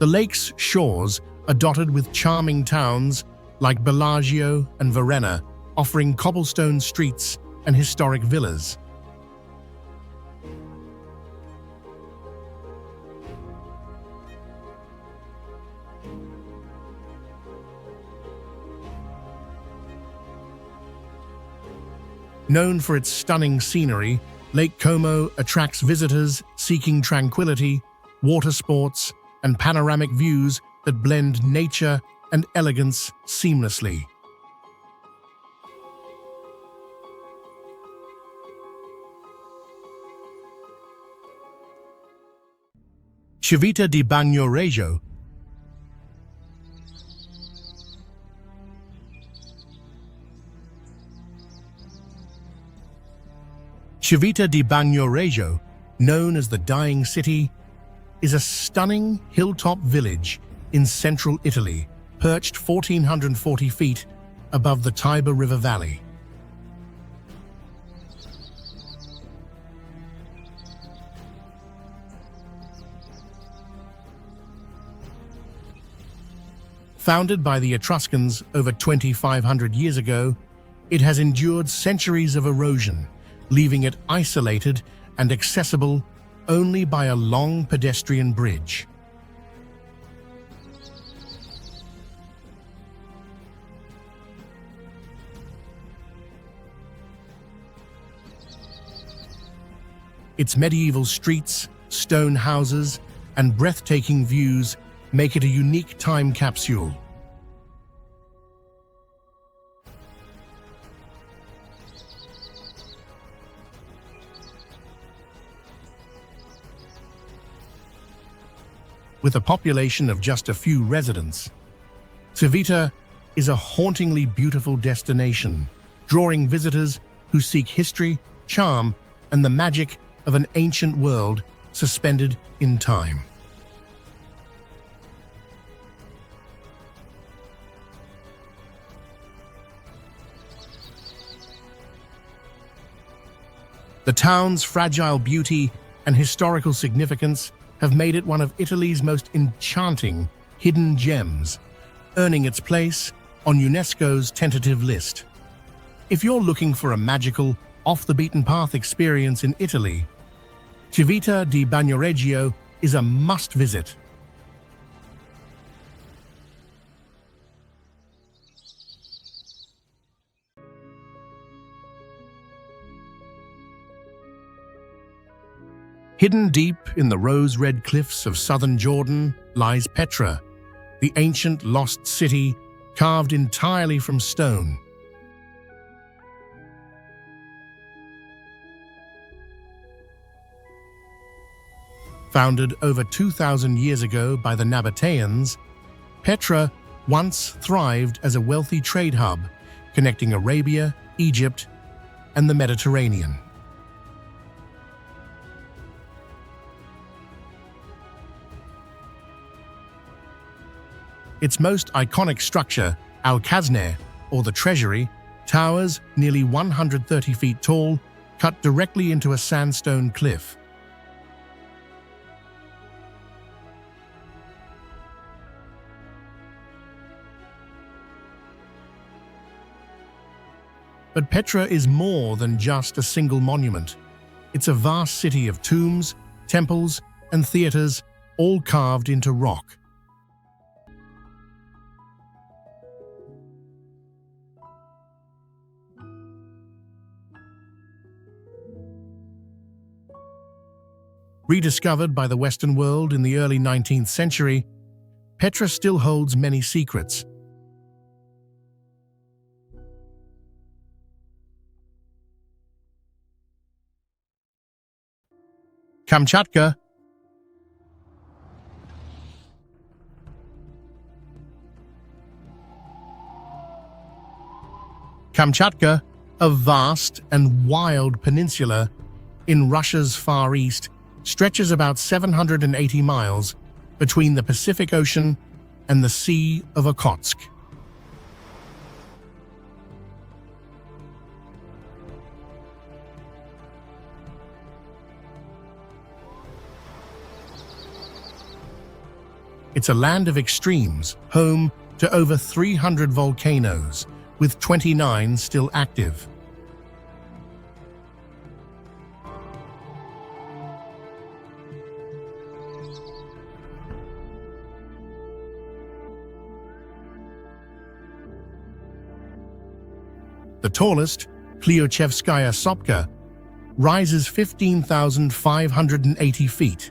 The lake's shores are dotted with charming towns like Bellagio and Varenna, offering cobblestone streets and historic villas. Known for its stunning scenery, Lake Como attracts visitors seeking tranquility, water sports, and panoramic views that blend nature and elegance seamlessly. Civita di Bagnoregio. Civita di Bagnoregio, known as the Dying City, is a stunning hilltop village in central Italy, perched 1,440 feet above the Tiber River Valley. Founded by the Etruscans over 2,500 years ago, it has endured centuries of erosion, leaving it isolated and accessible only by a long pedestrian bridge. Its medieval streets, stone houses, and breathtaking views make it a unique time capsule. With a population of just a few residents, Civita is a hauntingly beautiful destination, drawing visitors who seek history, charm, and the magic of an ancient world suspended in time. The town's fragile beauty and historical significance have made it one of Italy's most enchanting hidden gems, earning its place on UNESCO's tentative list. If you're looking for a magical, off-the-beaten-path experience in Italy, Civita di Bagnoregio is a must-visit. Hidden deep in the rose-red cliffs of southern Jordan lies Petra, the ancient lost city carved entirely from stone. Founded over 2,000 years ago by the Nabateans, Petra once thrived as a wealthy trade hub connecting Arabia, Egypt, and the Mediterranean. Its most iconic structure, Al-Kazner, or the Treasury, towers nearly 130 feet tall, cut directly into a sandstone cliff. But Petra is more than just a single monument. It's a vast city of tombs, temples, and theaters, all carved into rock. Rediscovered by the Western world in the early 19th century, Petra still holds many secrets. Kamchatka. Kamchatka, a vast and wild peninsula in Russia's far east, stretches about 780 miles between the Pacific Ocean and the Sea of Okhotsk. It's a land of extremes, home to over 300 volcanoes, with 29 still active. The tallest, Klyochevskaya Sopka, rises 15,580 feet,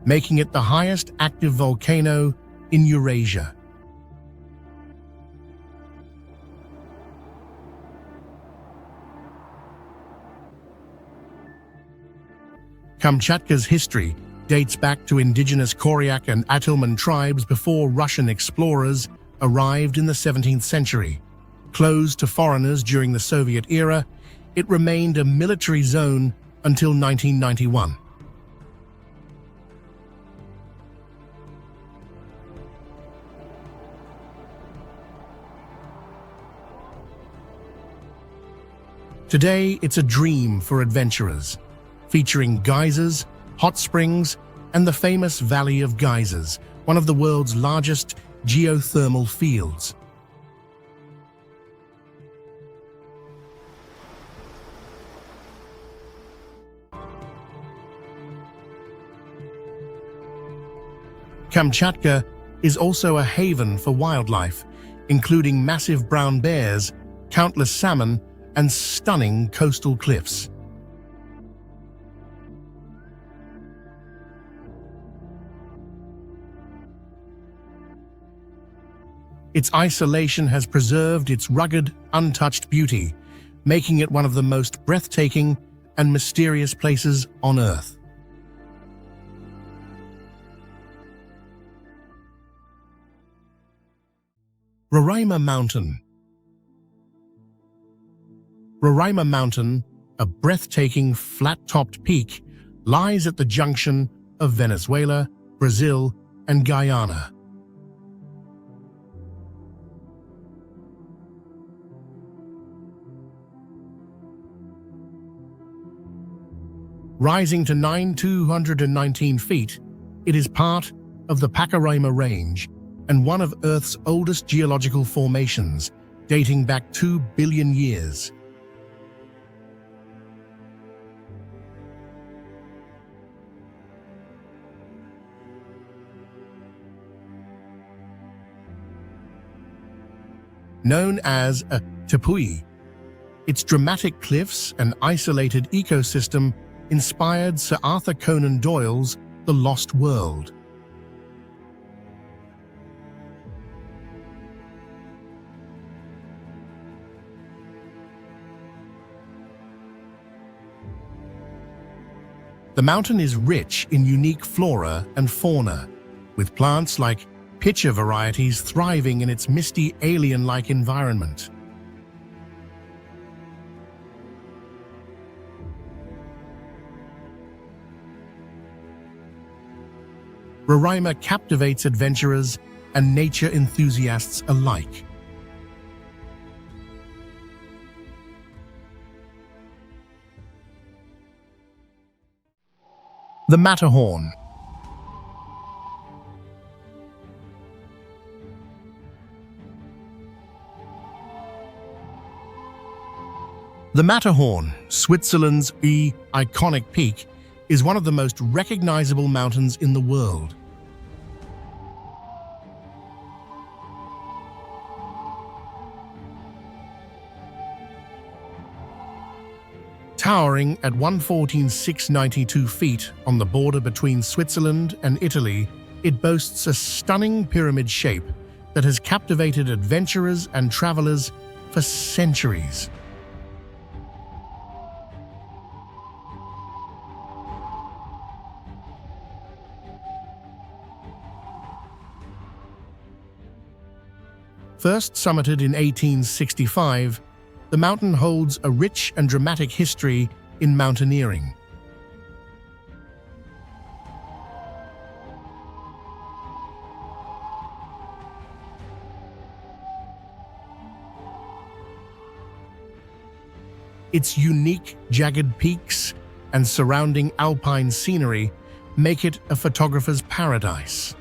making it the highest active volcano in Eurasia. Kamchatka's history dates back to indigenous Koryak and Atilman tribes before Russian explorers arrived in the 17th century. Closed to foreigners during the Soviet era, it remained a military zone until 1991. Today, it's a dream for adventurers, featuring geysers, hot springs, and the famous Valley of Geysers, one of the world's largest geothermal fields. Kamchatka is also a haven for wildlife, including massive brown bears, countless salmon, and stunning coastal cliffs. Its isolation has preserved its rugged, untouched beauty, making it one of the most breathtaking and mysterious places on Earth. Roraima Mountain. Roraima Mountain, a breathtaking, flat-topped peak, lies at the junction of Venezuela, Brazil, and Guyana. Rising to 9,219 feet, it is part of the Pacaraima Range and one of Earth's oldest geological formations, dating back 2 billion years. Known as a tepui, its dramatic cliffs and isolated ecosystem inspired Sir Arthur Conan Doyle's The Lost World. The mountain is rich in unique flora and fauna, with plants like pitcher varieties thriving in its misty, alien-like environment. Roraima captivates adventurers and nature enthusiasts alike. The Matterhorn. The Matterhorn, Switzerland's iconic peak, is one of the most recognizable mountains in the world. Towering at 114,692 feet on the border between Switzerland and Italy, it boasts a stunning pyramid shape that has captivated adventurers and travelers for centuries. First summited in 1865, the mountain holds a rich and dramatic history in mountaineering. Its unique, jagged peaks and surrounding alpine scenery make it a photographer's paradise.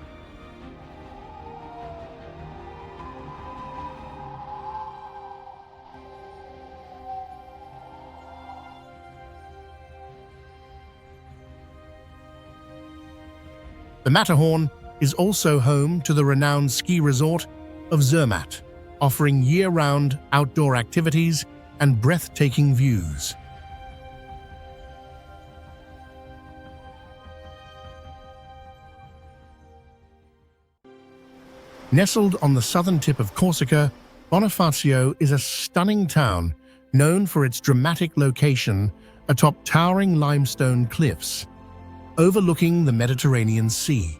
The Matterhorn is also home to the renowned ski resort of Zermatt, offering year-round outdoor activities and breathtaking views. Nestled on the southern tip of Corsica, Bonifacio is a stunning town known for its dramatic location atop towering limestone cliffs, overlooking the Mediterranean Sea.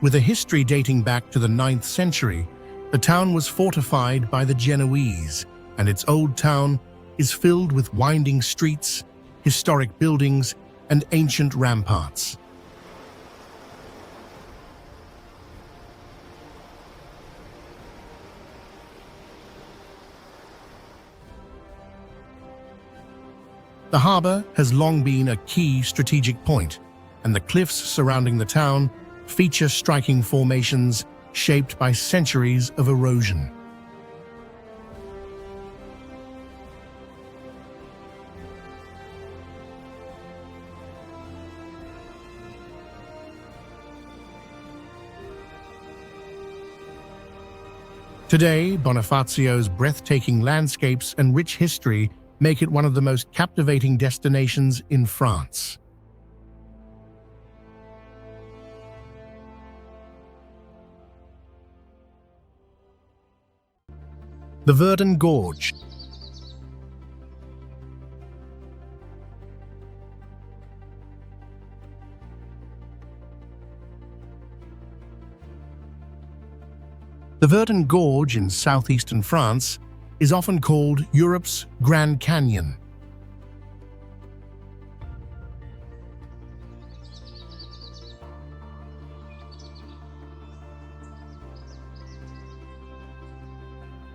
With a history dating back to the 9th century, the town was fortified by the Genoese, and its old town is filled with winding streets, historic buildings, and ancient ramparts. The harbor has long been a key strategic point, and the cliffs surrounding the town feature striking formations shaped by centuries of erosion. Today, Bonifacio's breathtaking landscapes and rich history make it one of the most captivating destinations in France. The Verdun Gorge. The Verdun Gorge in southeastern France is often called Europe's Grand Canyon.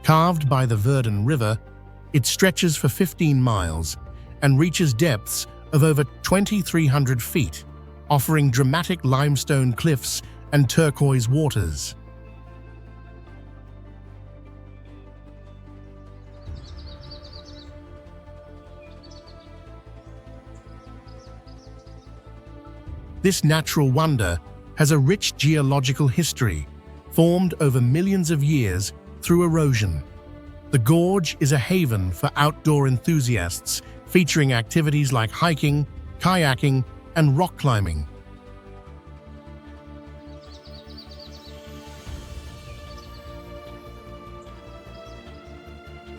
Carved by the Verdun River, it stretches for 15 miles and reaches depths of over 2,300 feet, offering dramatic limestone cliffs and turquoise waters. This natural wonder has a rich geological history, formed over millions of years through erosion. The gorge is a haven for outdoor enthusiasts, featuring activities like hiking, kayaking, and rock climbing.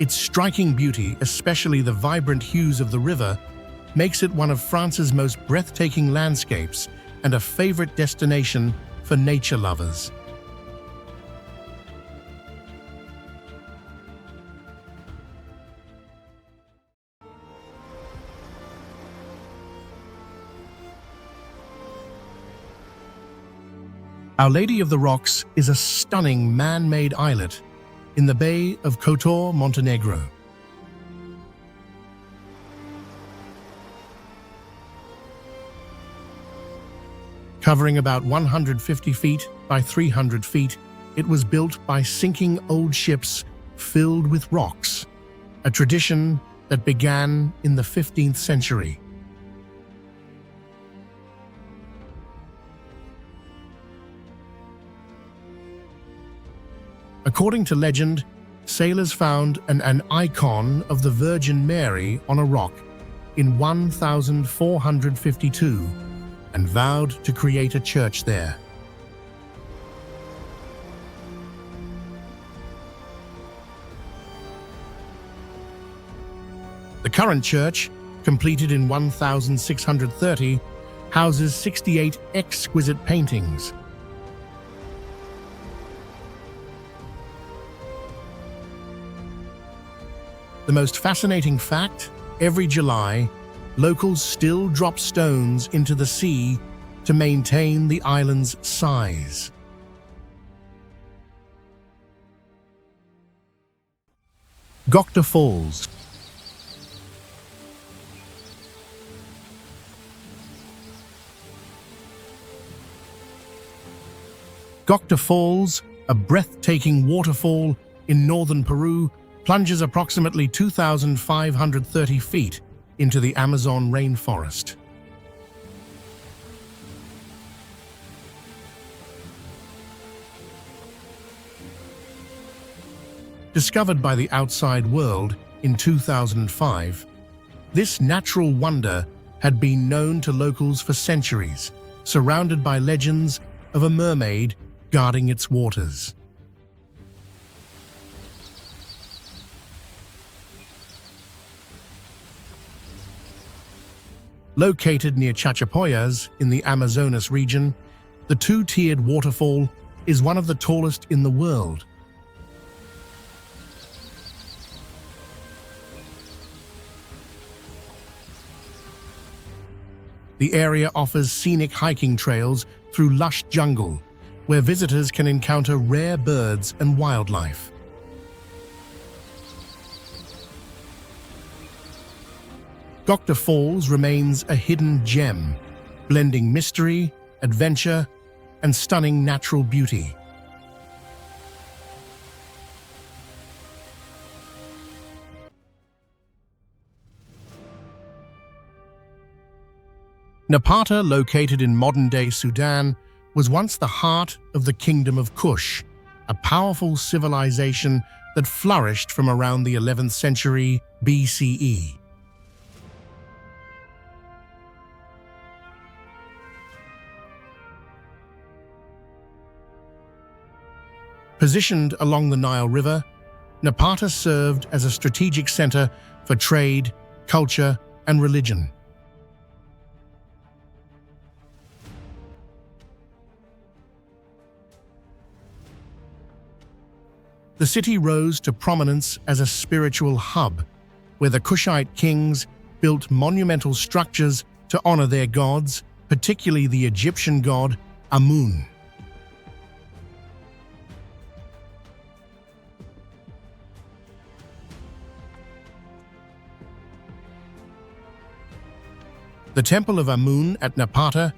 Its striking beauty, especially the vibrant hues of the river, makes it one of France's most breathtaking landscapes and a favorite destination for nature lovers. Our Lady of the Rocks is a stunning man-made islet in the Bay of Kotor, Montenegro. Covering about 150 feet by 300 feet, it was built by sinking old ships filled with rocks, a tradition that began in the 15th century. According to legend, sailors found an icon of the Virgin Mary on a rock in 1452 and vowed to create a church there. The current church, completed in 1630, houses 68 exquisite paintings. The most fascinating fact, every July, locals still drop stones into the sea to maintain the island's size. Gokta Falls. Gokta Falls, a breathtaking waterfall in northern Peru, plunges approximately 2,530 feet into the Amazon rainforest. Discovered by the outside world in 2005, this natural wonder had been known to locals for centuries, surrounded by legends of a mermaid guarding its waters. Located near Chachapoyas in the Amazonas region, the two-tiered waterfall is one of the tallest in the world. The area offers scenic hiking trails through lush jungle, where visitors can encounter rare birds and wildlife. Gokta Falls remains a hidden gem, blending mystery, adventure, and stunning natural beauty. Napata, located in modern-day Sudan, was once the heart of the Kingdom of Kush, a powerful civilization that flourished from around the 11th century BCE. Positioned along the Nile River, Napata served as a strategic center for trade, culture, and religion. The city rose to prominence as a spiritual hub, where the Kushite kings built monumental structures to honor their gods, particularly the Egyptian god Amun. The Temple of Amun at Napata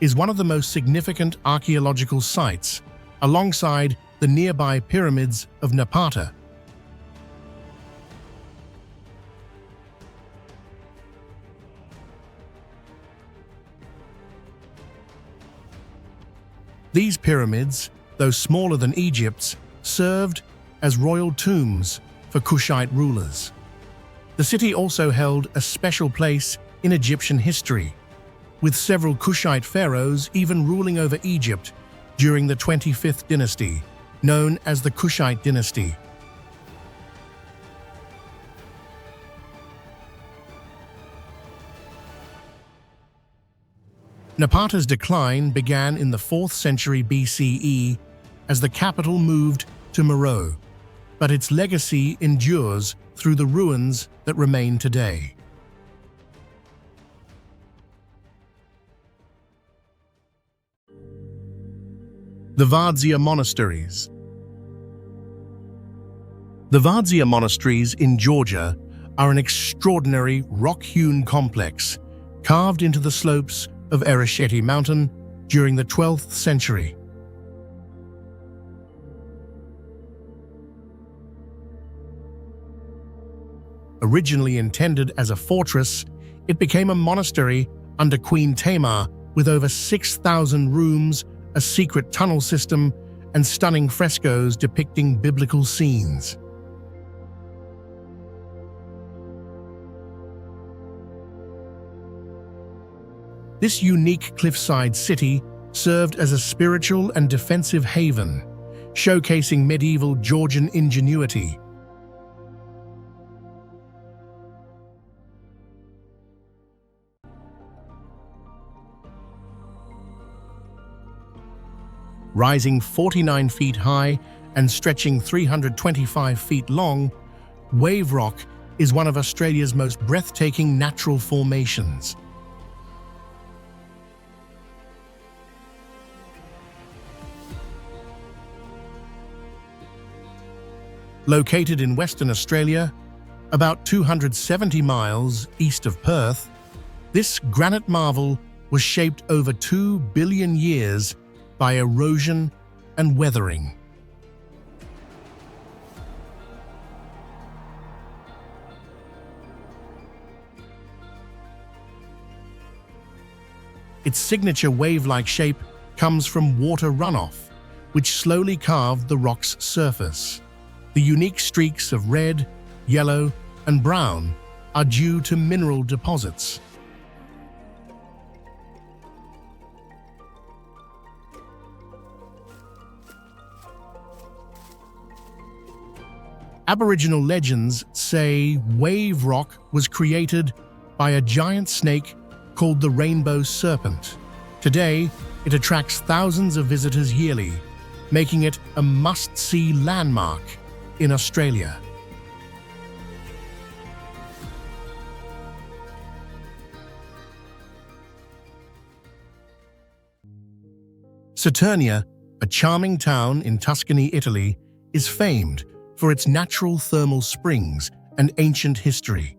is one of the most significant archaeological sites, alongside the nearby pyramids of Napata. These pyramids, though smaller than Egypt's, served as royal tombs for Kushite rulers. The city also held a special place in Egyptian history, with several Kushite pharaohs even ruling over Egypt during the 25th dynasty, known as the Kushite dynasty. Napata's decline began in the 4th century BCE as the capital moved to Meroe, but its legacy endures through the ruins that remain today. The Vardsia Monasteries. The Vardsia Monasteries in Georgia are an extraordinary rock-hewn complex carved into the slopes of Eresheti Mountain during the 12th century. Originally intended as a fortress, it became a monastery under Queen Tamar with over 6,000 rooms, a secret tunnel system, and stunning frescoes depicting biblical scenes. This unique cliffside city served as a spiritual and defensive haven, showcasing medieval Georgian ingenuity. Rising 49 feet high and stretching 325 feet long, Wave Rock is one of Australia's most breathtaking natural formations. Located in Western Australia, about 270 miles east of Perth, this granite marvel was shaped over 2 billion years by erosion and weathering. Its signature wave-like shape comes from water runoff, which slowly carved the rock's surface. The unique streaks of red, yellow, and brown are due to mineral deposits. Aboriginal legends say Wave Rock was created by a giant snake called the Rainbow Serpent. Today, it attracts thousands of visitors yearly, making it a must-see landmark in Australia. Saturnia, a charming town in Tuscany, Italy, is famed for its natural thermal springs and ancient history.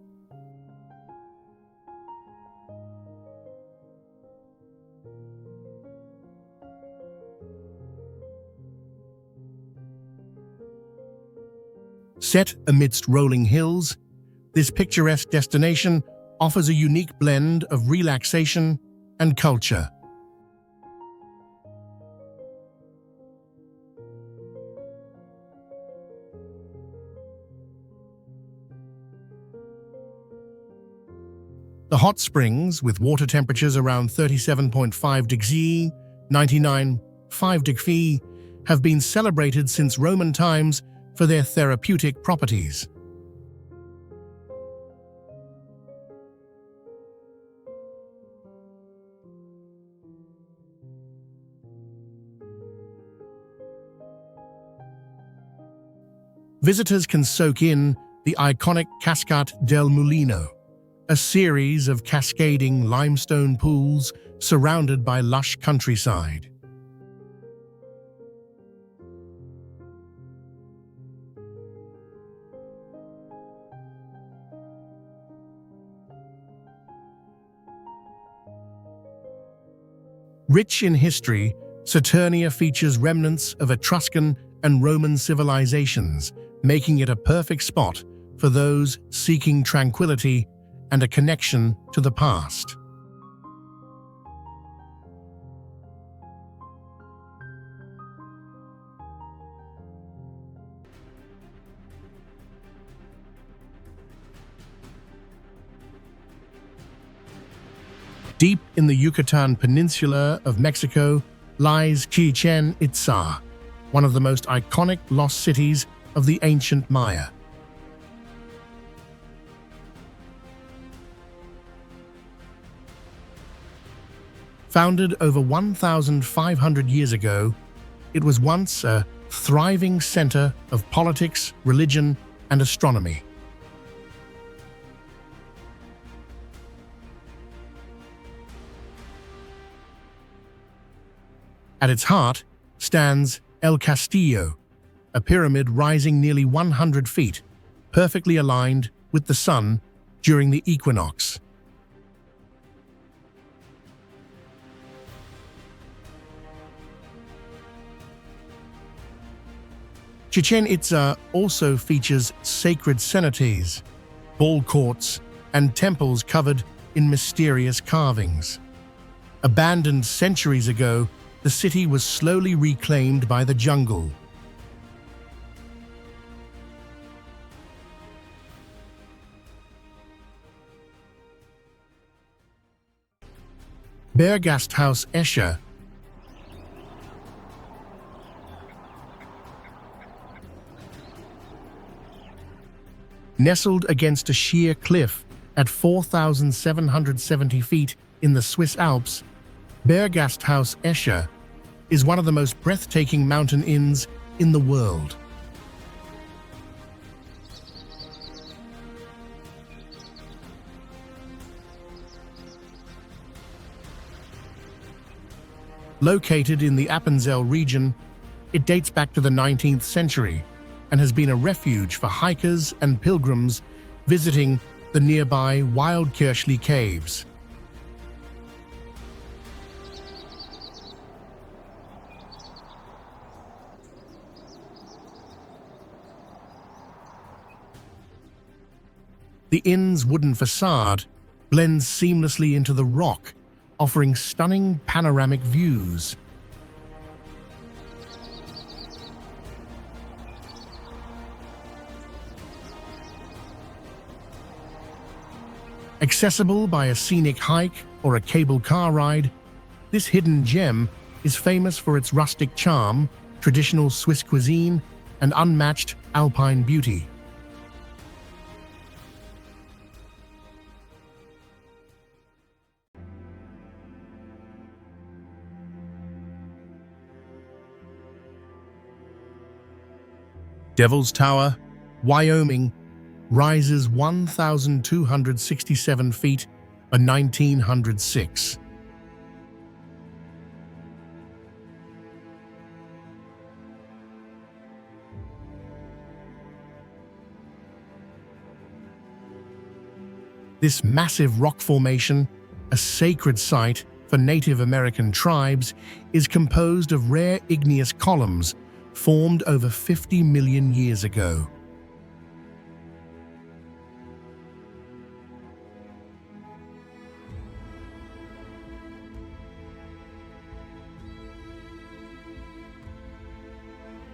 Set amidst rolling hills, this picturesque destination offers a unique blend of relaxation and culture. The hot springs, with water temperatures around 37.5 degrees, 99.5 degrees, have been celebrated since Roman times for their therapeutic properties. Visitors can soak in the iconic Cascata del Mulino, a series of cascading limestone pools surrounded by lush countryside. Rich in history, Saturnia features remnants of Etruscan and Roman civilizations, making it a perfect spot for those seeking tranquility and a connection to the past. Deep in the Yucatan Peninsula of Mexico lies Chichén Itzá, one of the most iconic lost cities of the ancient Maya. Founded over 1,500 years ago, it was once a thriving center of politics, religion, and astronomy. At its heart stands El Castillo, a pyramid rising nearly 100 feet, perfectly aligned with the sun during the equinox. Chichén Itzá also features sacred cenotes, ball courts, and temples covered in mysterious carvings. Abandoned centuries ago, the city was slowly reclaimed by the jungle. Bergasthaus Escher, nestled against a sheer cliff at 4,770 feet in the Swiss Alps, Bergasthaus Escher is one of the most breathtaking mountain inns in the world. Located in the Appenzell region, it dates back to the 19th century and has been a refuge for hikers and pilgrims visiting the nearby Wildkirchli Caves. The inn's wooden facade blends seamlessly into the rock, offering stunning panoramic views. Accessible by a scenic hike or a cable car ride, this hidden gem is famous for its rustic charm, traditional Swiss cuisine, and unmatched alpine beauty. Devil's Tower, Wyoming, rises 1,267 feet by 1,906. This massive rock formation, a sacred site for Native American tribes, is composed of rare igneous columns formed over 50 million years ago.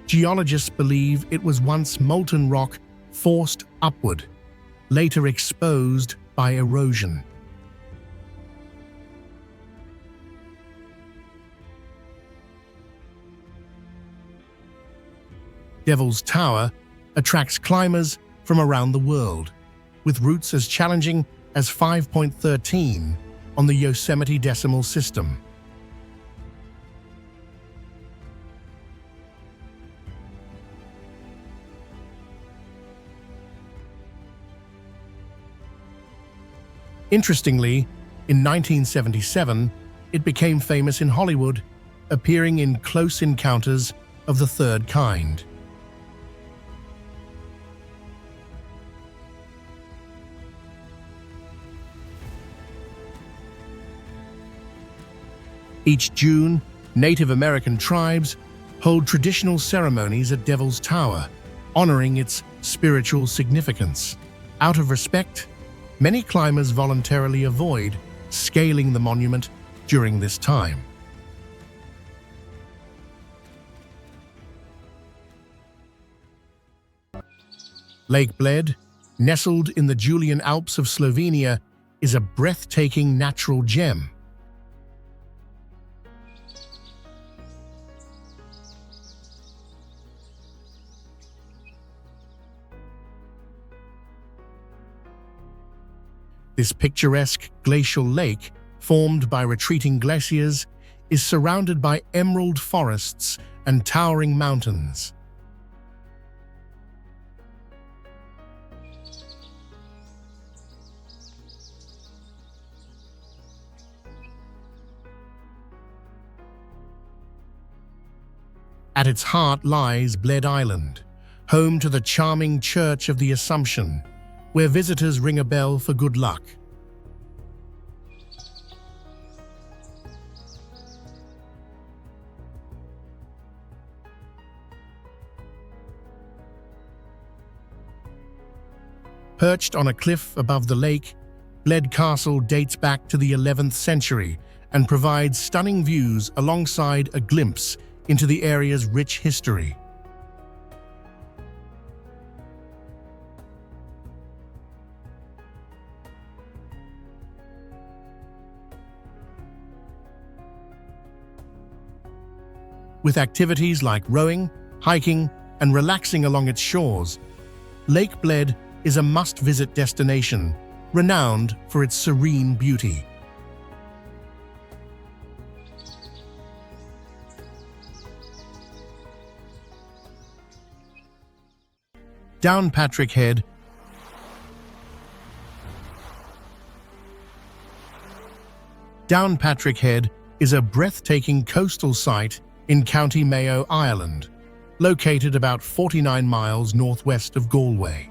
Geologists believe it was once molten rock forced upward, later exposed by erosion. Devil's Tower attracts climbers from around the world, with routes as challenging as 5.13 on the Yosemite decimal system. Interestingly, in 1977, it became famous in Hollywood, appearing in Close Encounters of the Third Kind. Each June, Native American tribes hold traditional ceremonies at Devil's Tower, honoring its spiritual significance. Out of respect, many climbers voluntarily avoid scaling the monument during this time. Lake Bled, nestled in the Julian Alps of Slovenia, is a breathtaking natural gem. This picturesque glacial lake, formed by retreating glaciers, is surrounded by emerald forests and towering mountains. At its heart lies Bled Island, home to the charming Church of the Assumption, where visitors ring a bell for good luck. Perched on a cliff above the lake, Bled Castle dates back to the 11th century and provides stunning views alongside a glimpse into the area's rich history. With activities like rowing, hiking, and relaxing along its shores, Lake Bled is a must-visit destination, renowned for its serene beauty. Downpatrick Head. Downpatrick Head is a breathtaking coastal site in County Mayo, Ireland, located about 49 miles northwest of Galway.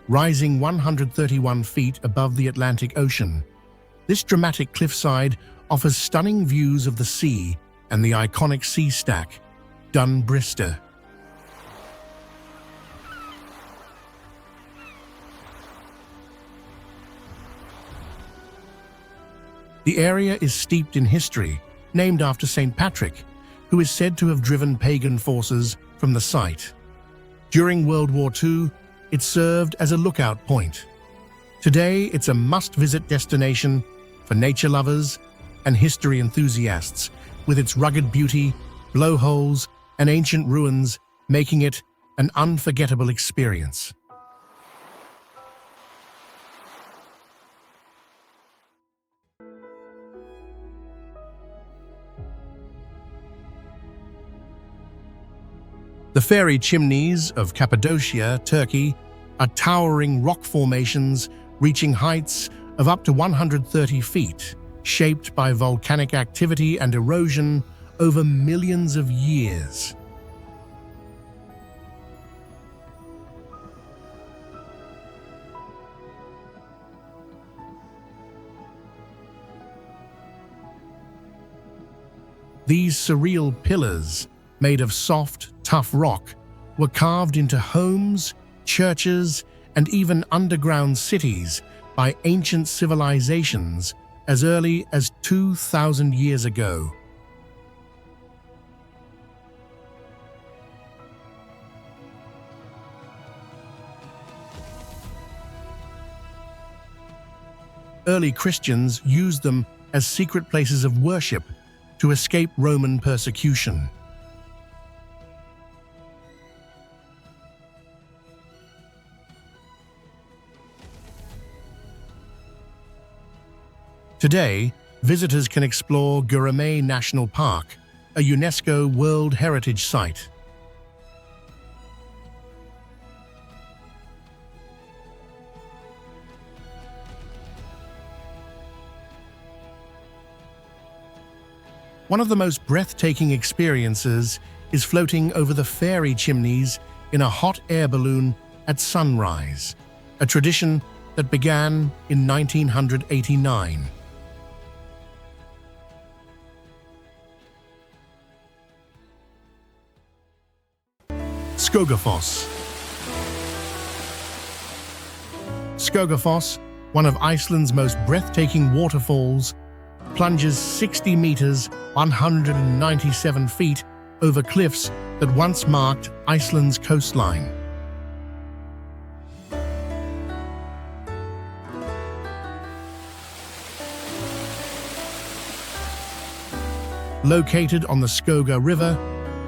Rising 131 feet above the Atlantic Ocean, this dramatic cliffside offers stunning views of the sea and the iconic sea stack, Dun Brister. The area is steeped in history, named after St. Patrick, who is said to have driven pagan forces from the site. During World War II, it served as a lookout point. Today, it's a must-visit destination for nature lovers and history enthusiasts, with its rugged beauty, blowholes, and ancient ruins, making it an unforgettable experience. The fairy chimneys of Cappadocia, Turkey, are towering rock formations reaching heights of up to 130 feet, shaped by volcanic activity and erosion over millions of years. These surreal pillars, made of soft, tough rock, were carved into homes, churches, and even underground cities by ancient civilizations as early as 2,000 years ago. Early Christians used them as secret places of worship to escape Roman persecution. Today, visitors can explore Gurumay National Park, a UNESCO World Heritage Site. One of the most breathtaking experiences is floating over the fairy chimneys in a hot air balloon at sunrise, a tradition that began in 1989. Skogafoss. Skogafoss, one of Iceland's most breathtaking waterfalls, plunges 60 meters, 197 feet, over cliffs that once marked Iceland's coastline. Located on the Skoga River,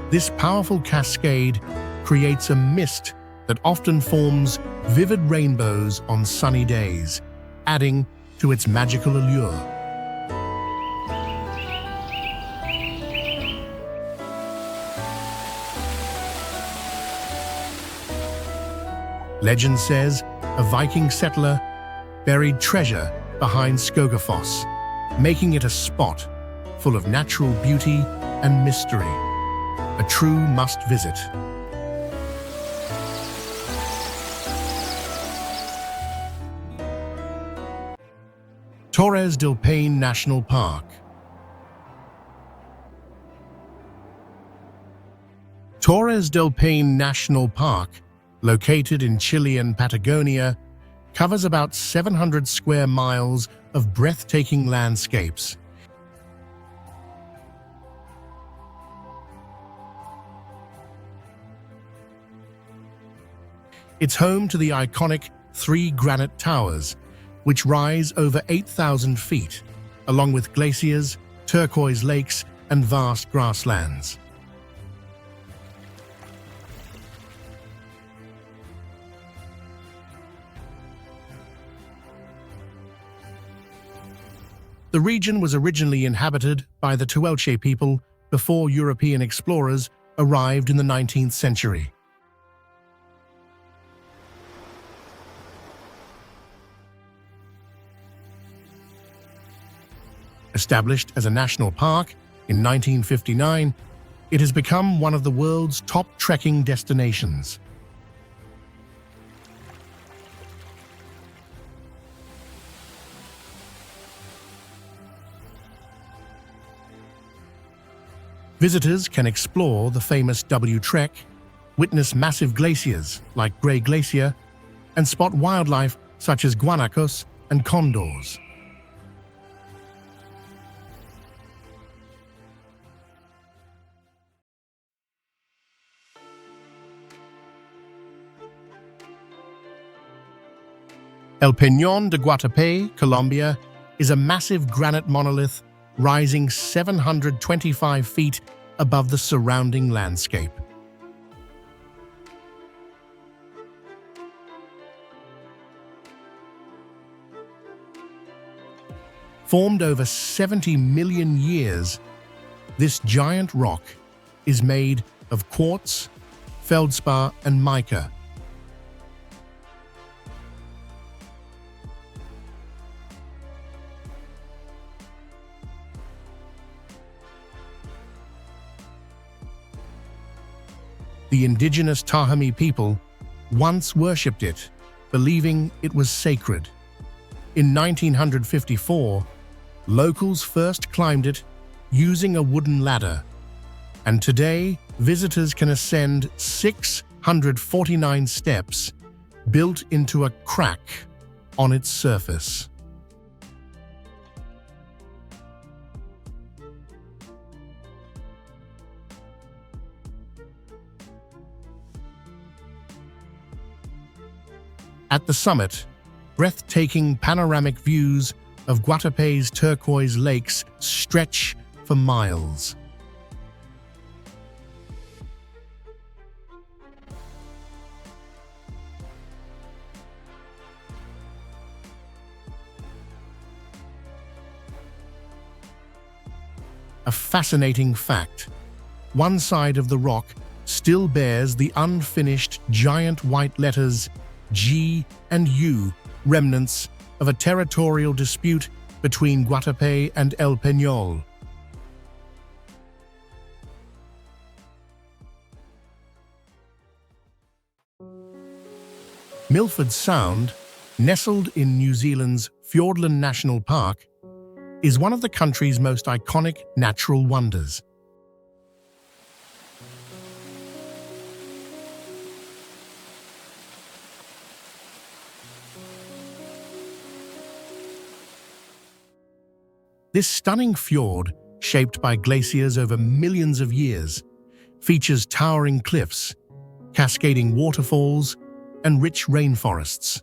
this powerful cascade creates a mist that often forms vivid rainbows on sunny days, adding to its magical allure. Legend says a Viking settler buried treasure behind Skogafoss, making it a spot full of natural beauty and mystery, a true must-visit. Torres del Paine National Park. Torres del Paine National Park, located in Chilean Patagonia, covers about 700 square miles of breathtaking landscapes. It's home to the iconic 3 granite towers, which rise over 8,000 feet, along with glaciers, turquoise lakes, and vast grasslands. The region was originally inhabited by the Tuelche people before European explorers arrived in the 19th century. Established as a national park in 1959, it has become one of the world's top trekking destinations. Visitors can explore the famous W Trek, witness massive glaciers like Grey Glacier, and spot wildlife such as guanacos and condors. El Peñón de Guatapé, Colombia, is a massive granite monolith rising 725 feet above the surrounding landscape. Formed over 70 million years, this giant rock is made of quartz, feldspar, and mica. The indigenous Tahami people once worshipped it, believing it was sacred. In 1954, locals first climbed it using a wooden ladder, and today visitors can ascend 649 steps built into a crack on its surface. At the summit, breathtaking panoramic views of Guatapé's turquoise lakes stretch for miles. A fascinating fact: one side of the rock still bears the unfinished giant white letters G and U, remnants of a territorial dispute between Guatapé and El Peñol. Milford Sound, nestled in New Zealand's Fiordland National Park, is one of the country's most iconic natural wonders. This stunning fjord, shaped by glaciers over millions of years, features towering cliffs, cascading waterfalls, and rich rainforests.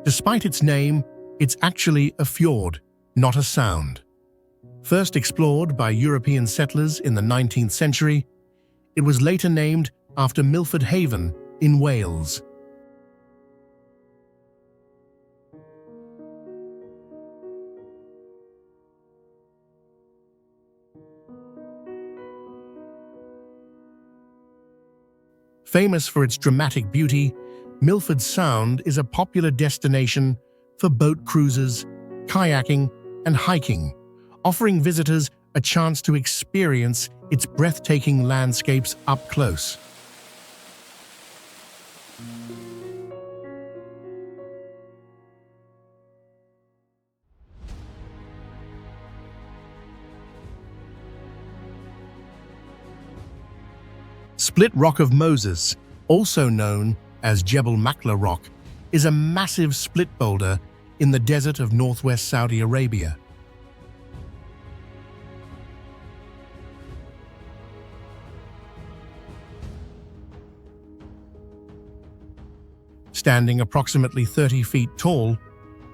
Despite its name, it's actually a fjord, not a sound. First explored by European settlers in the 19th century, it was later named after Milford Haven in Wales. Famous for its dramatic beauty, Milford Sound is a popular destination for boat cruises, kayaking, and hiking, offering visitors a chance to experience its breathtaking landscapes up close. Split Rock of Moses, also known as Jebel Makla Rock, is a massive split boulder in the desert of northwest Saudi Arabia. Standing approximately 30 feet tall,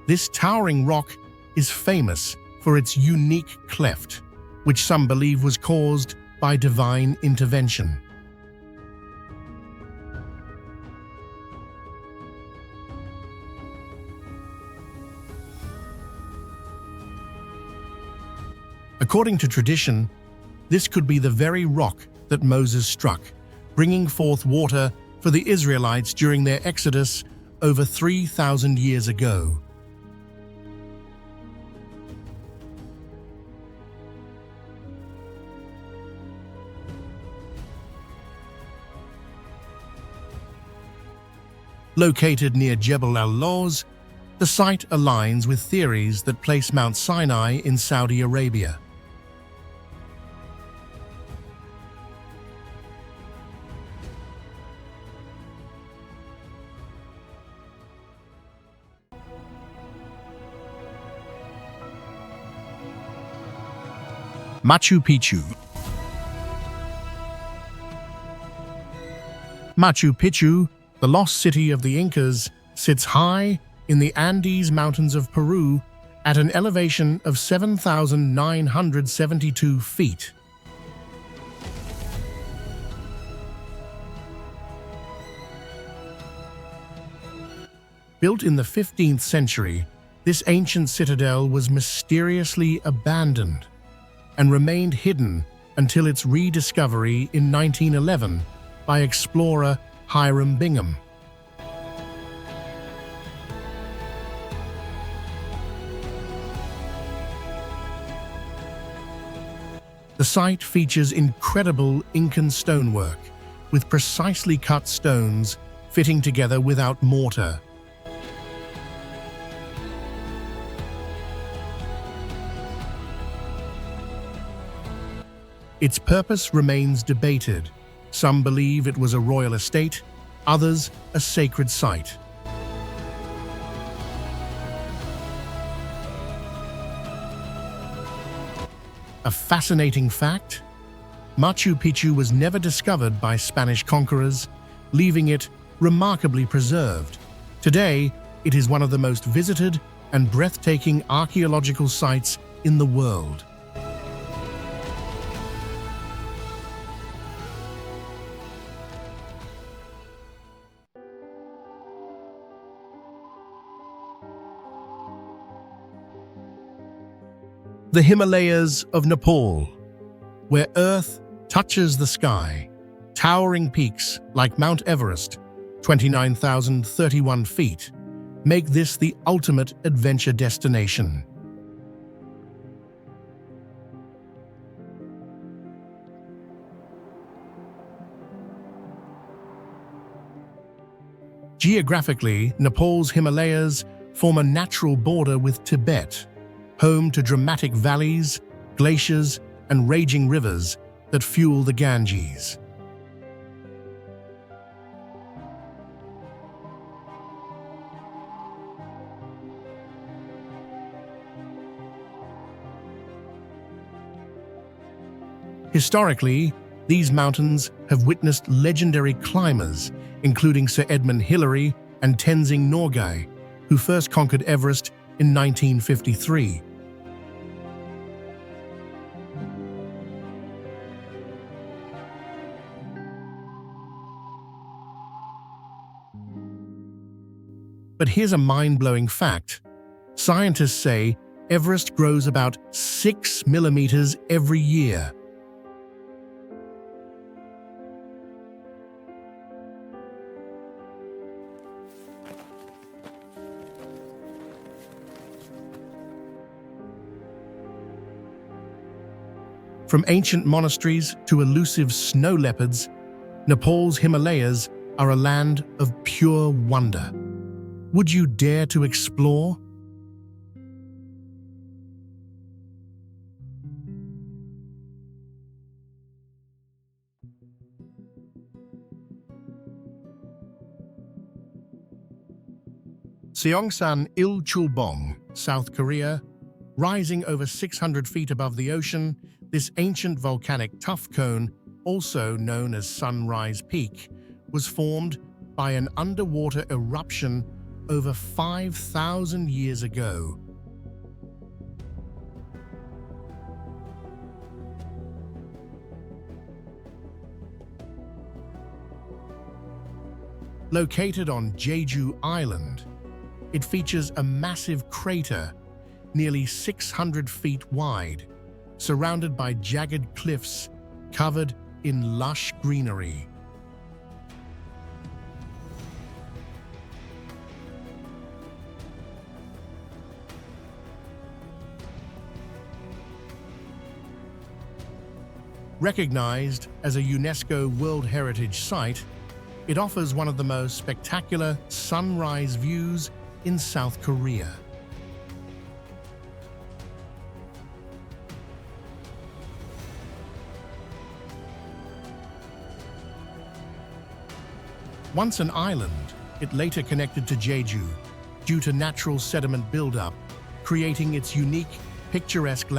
this towering rock is famous for its unique cleft, which some believe was caused by divine intervention. According to tradition, this could be the very rock that Moses struck, bringing forth water for the Israelites during their exodus over 3,000 years ago. Located near Jebel al-Lawz, the site aligns with theories that place Mount Sinai in Saudi Arabia. Machu Picchu. Machu Picchu, the lost city of the Incas, sits high in the Andes Mountains of Peru at an elevation of 7,972 feet. Built in the 15th century, this ancient citadel was mysteriously abandoned and remained hidden until its rediscovery in 1911 by explorer Hiram Bingham. The site features incredible Incan stonework, with precisely cut stones fitting together without mortar. Its purpose remains debated. Some believe it was a royal estate, others a sacred site. A fascinating fact: Machu Picchu was never discovered by Spanish conquerors, leaving it remarkably preserved. Today, it is one of the most visited and breathtaking archaeological sites in the world. The Himalayas of Nepal, where Earth touches the sky. Towering peaks like Mount Everest, 29,031 feet, make this the ultimate adventure destination. Geographically, Nepal's Himalayas form a natural border with Tibet, home to dramatic valleys, glaciers, and raging rivers that fuel the Ganges. Historically, these mountains have witnessed legendary climbers, including Sir Edmund Hillary and Tenzing Norgay, who first conquered Everest in 1953. But here's a mind-blowing fact. Scientists say Everest grows about 6 millimeters every year. From ancient monasteries to elusive snow leopards, Nepal's Himalayas are a land of pure wonder. Would you dare to explore? Seongsan Il-chulbong, South Korea. Rising over 600 feet above the ocean, this ancient volcanic tuff cone, also known as Sunrise Peak, was formed by an underwater eruption over 5,000 years ago. Located on Jeju Island, it features a massive crater nearly 600 feet wide, surrounded by jagged cliffs covered in lush greenery. Recognized as a UNESCO World Heritage Site, it offers one of the most spectacular sunrise views in South Korea. Once an island, it later connected to Jeju due to natural sediment buildup, creating its unique, picturesque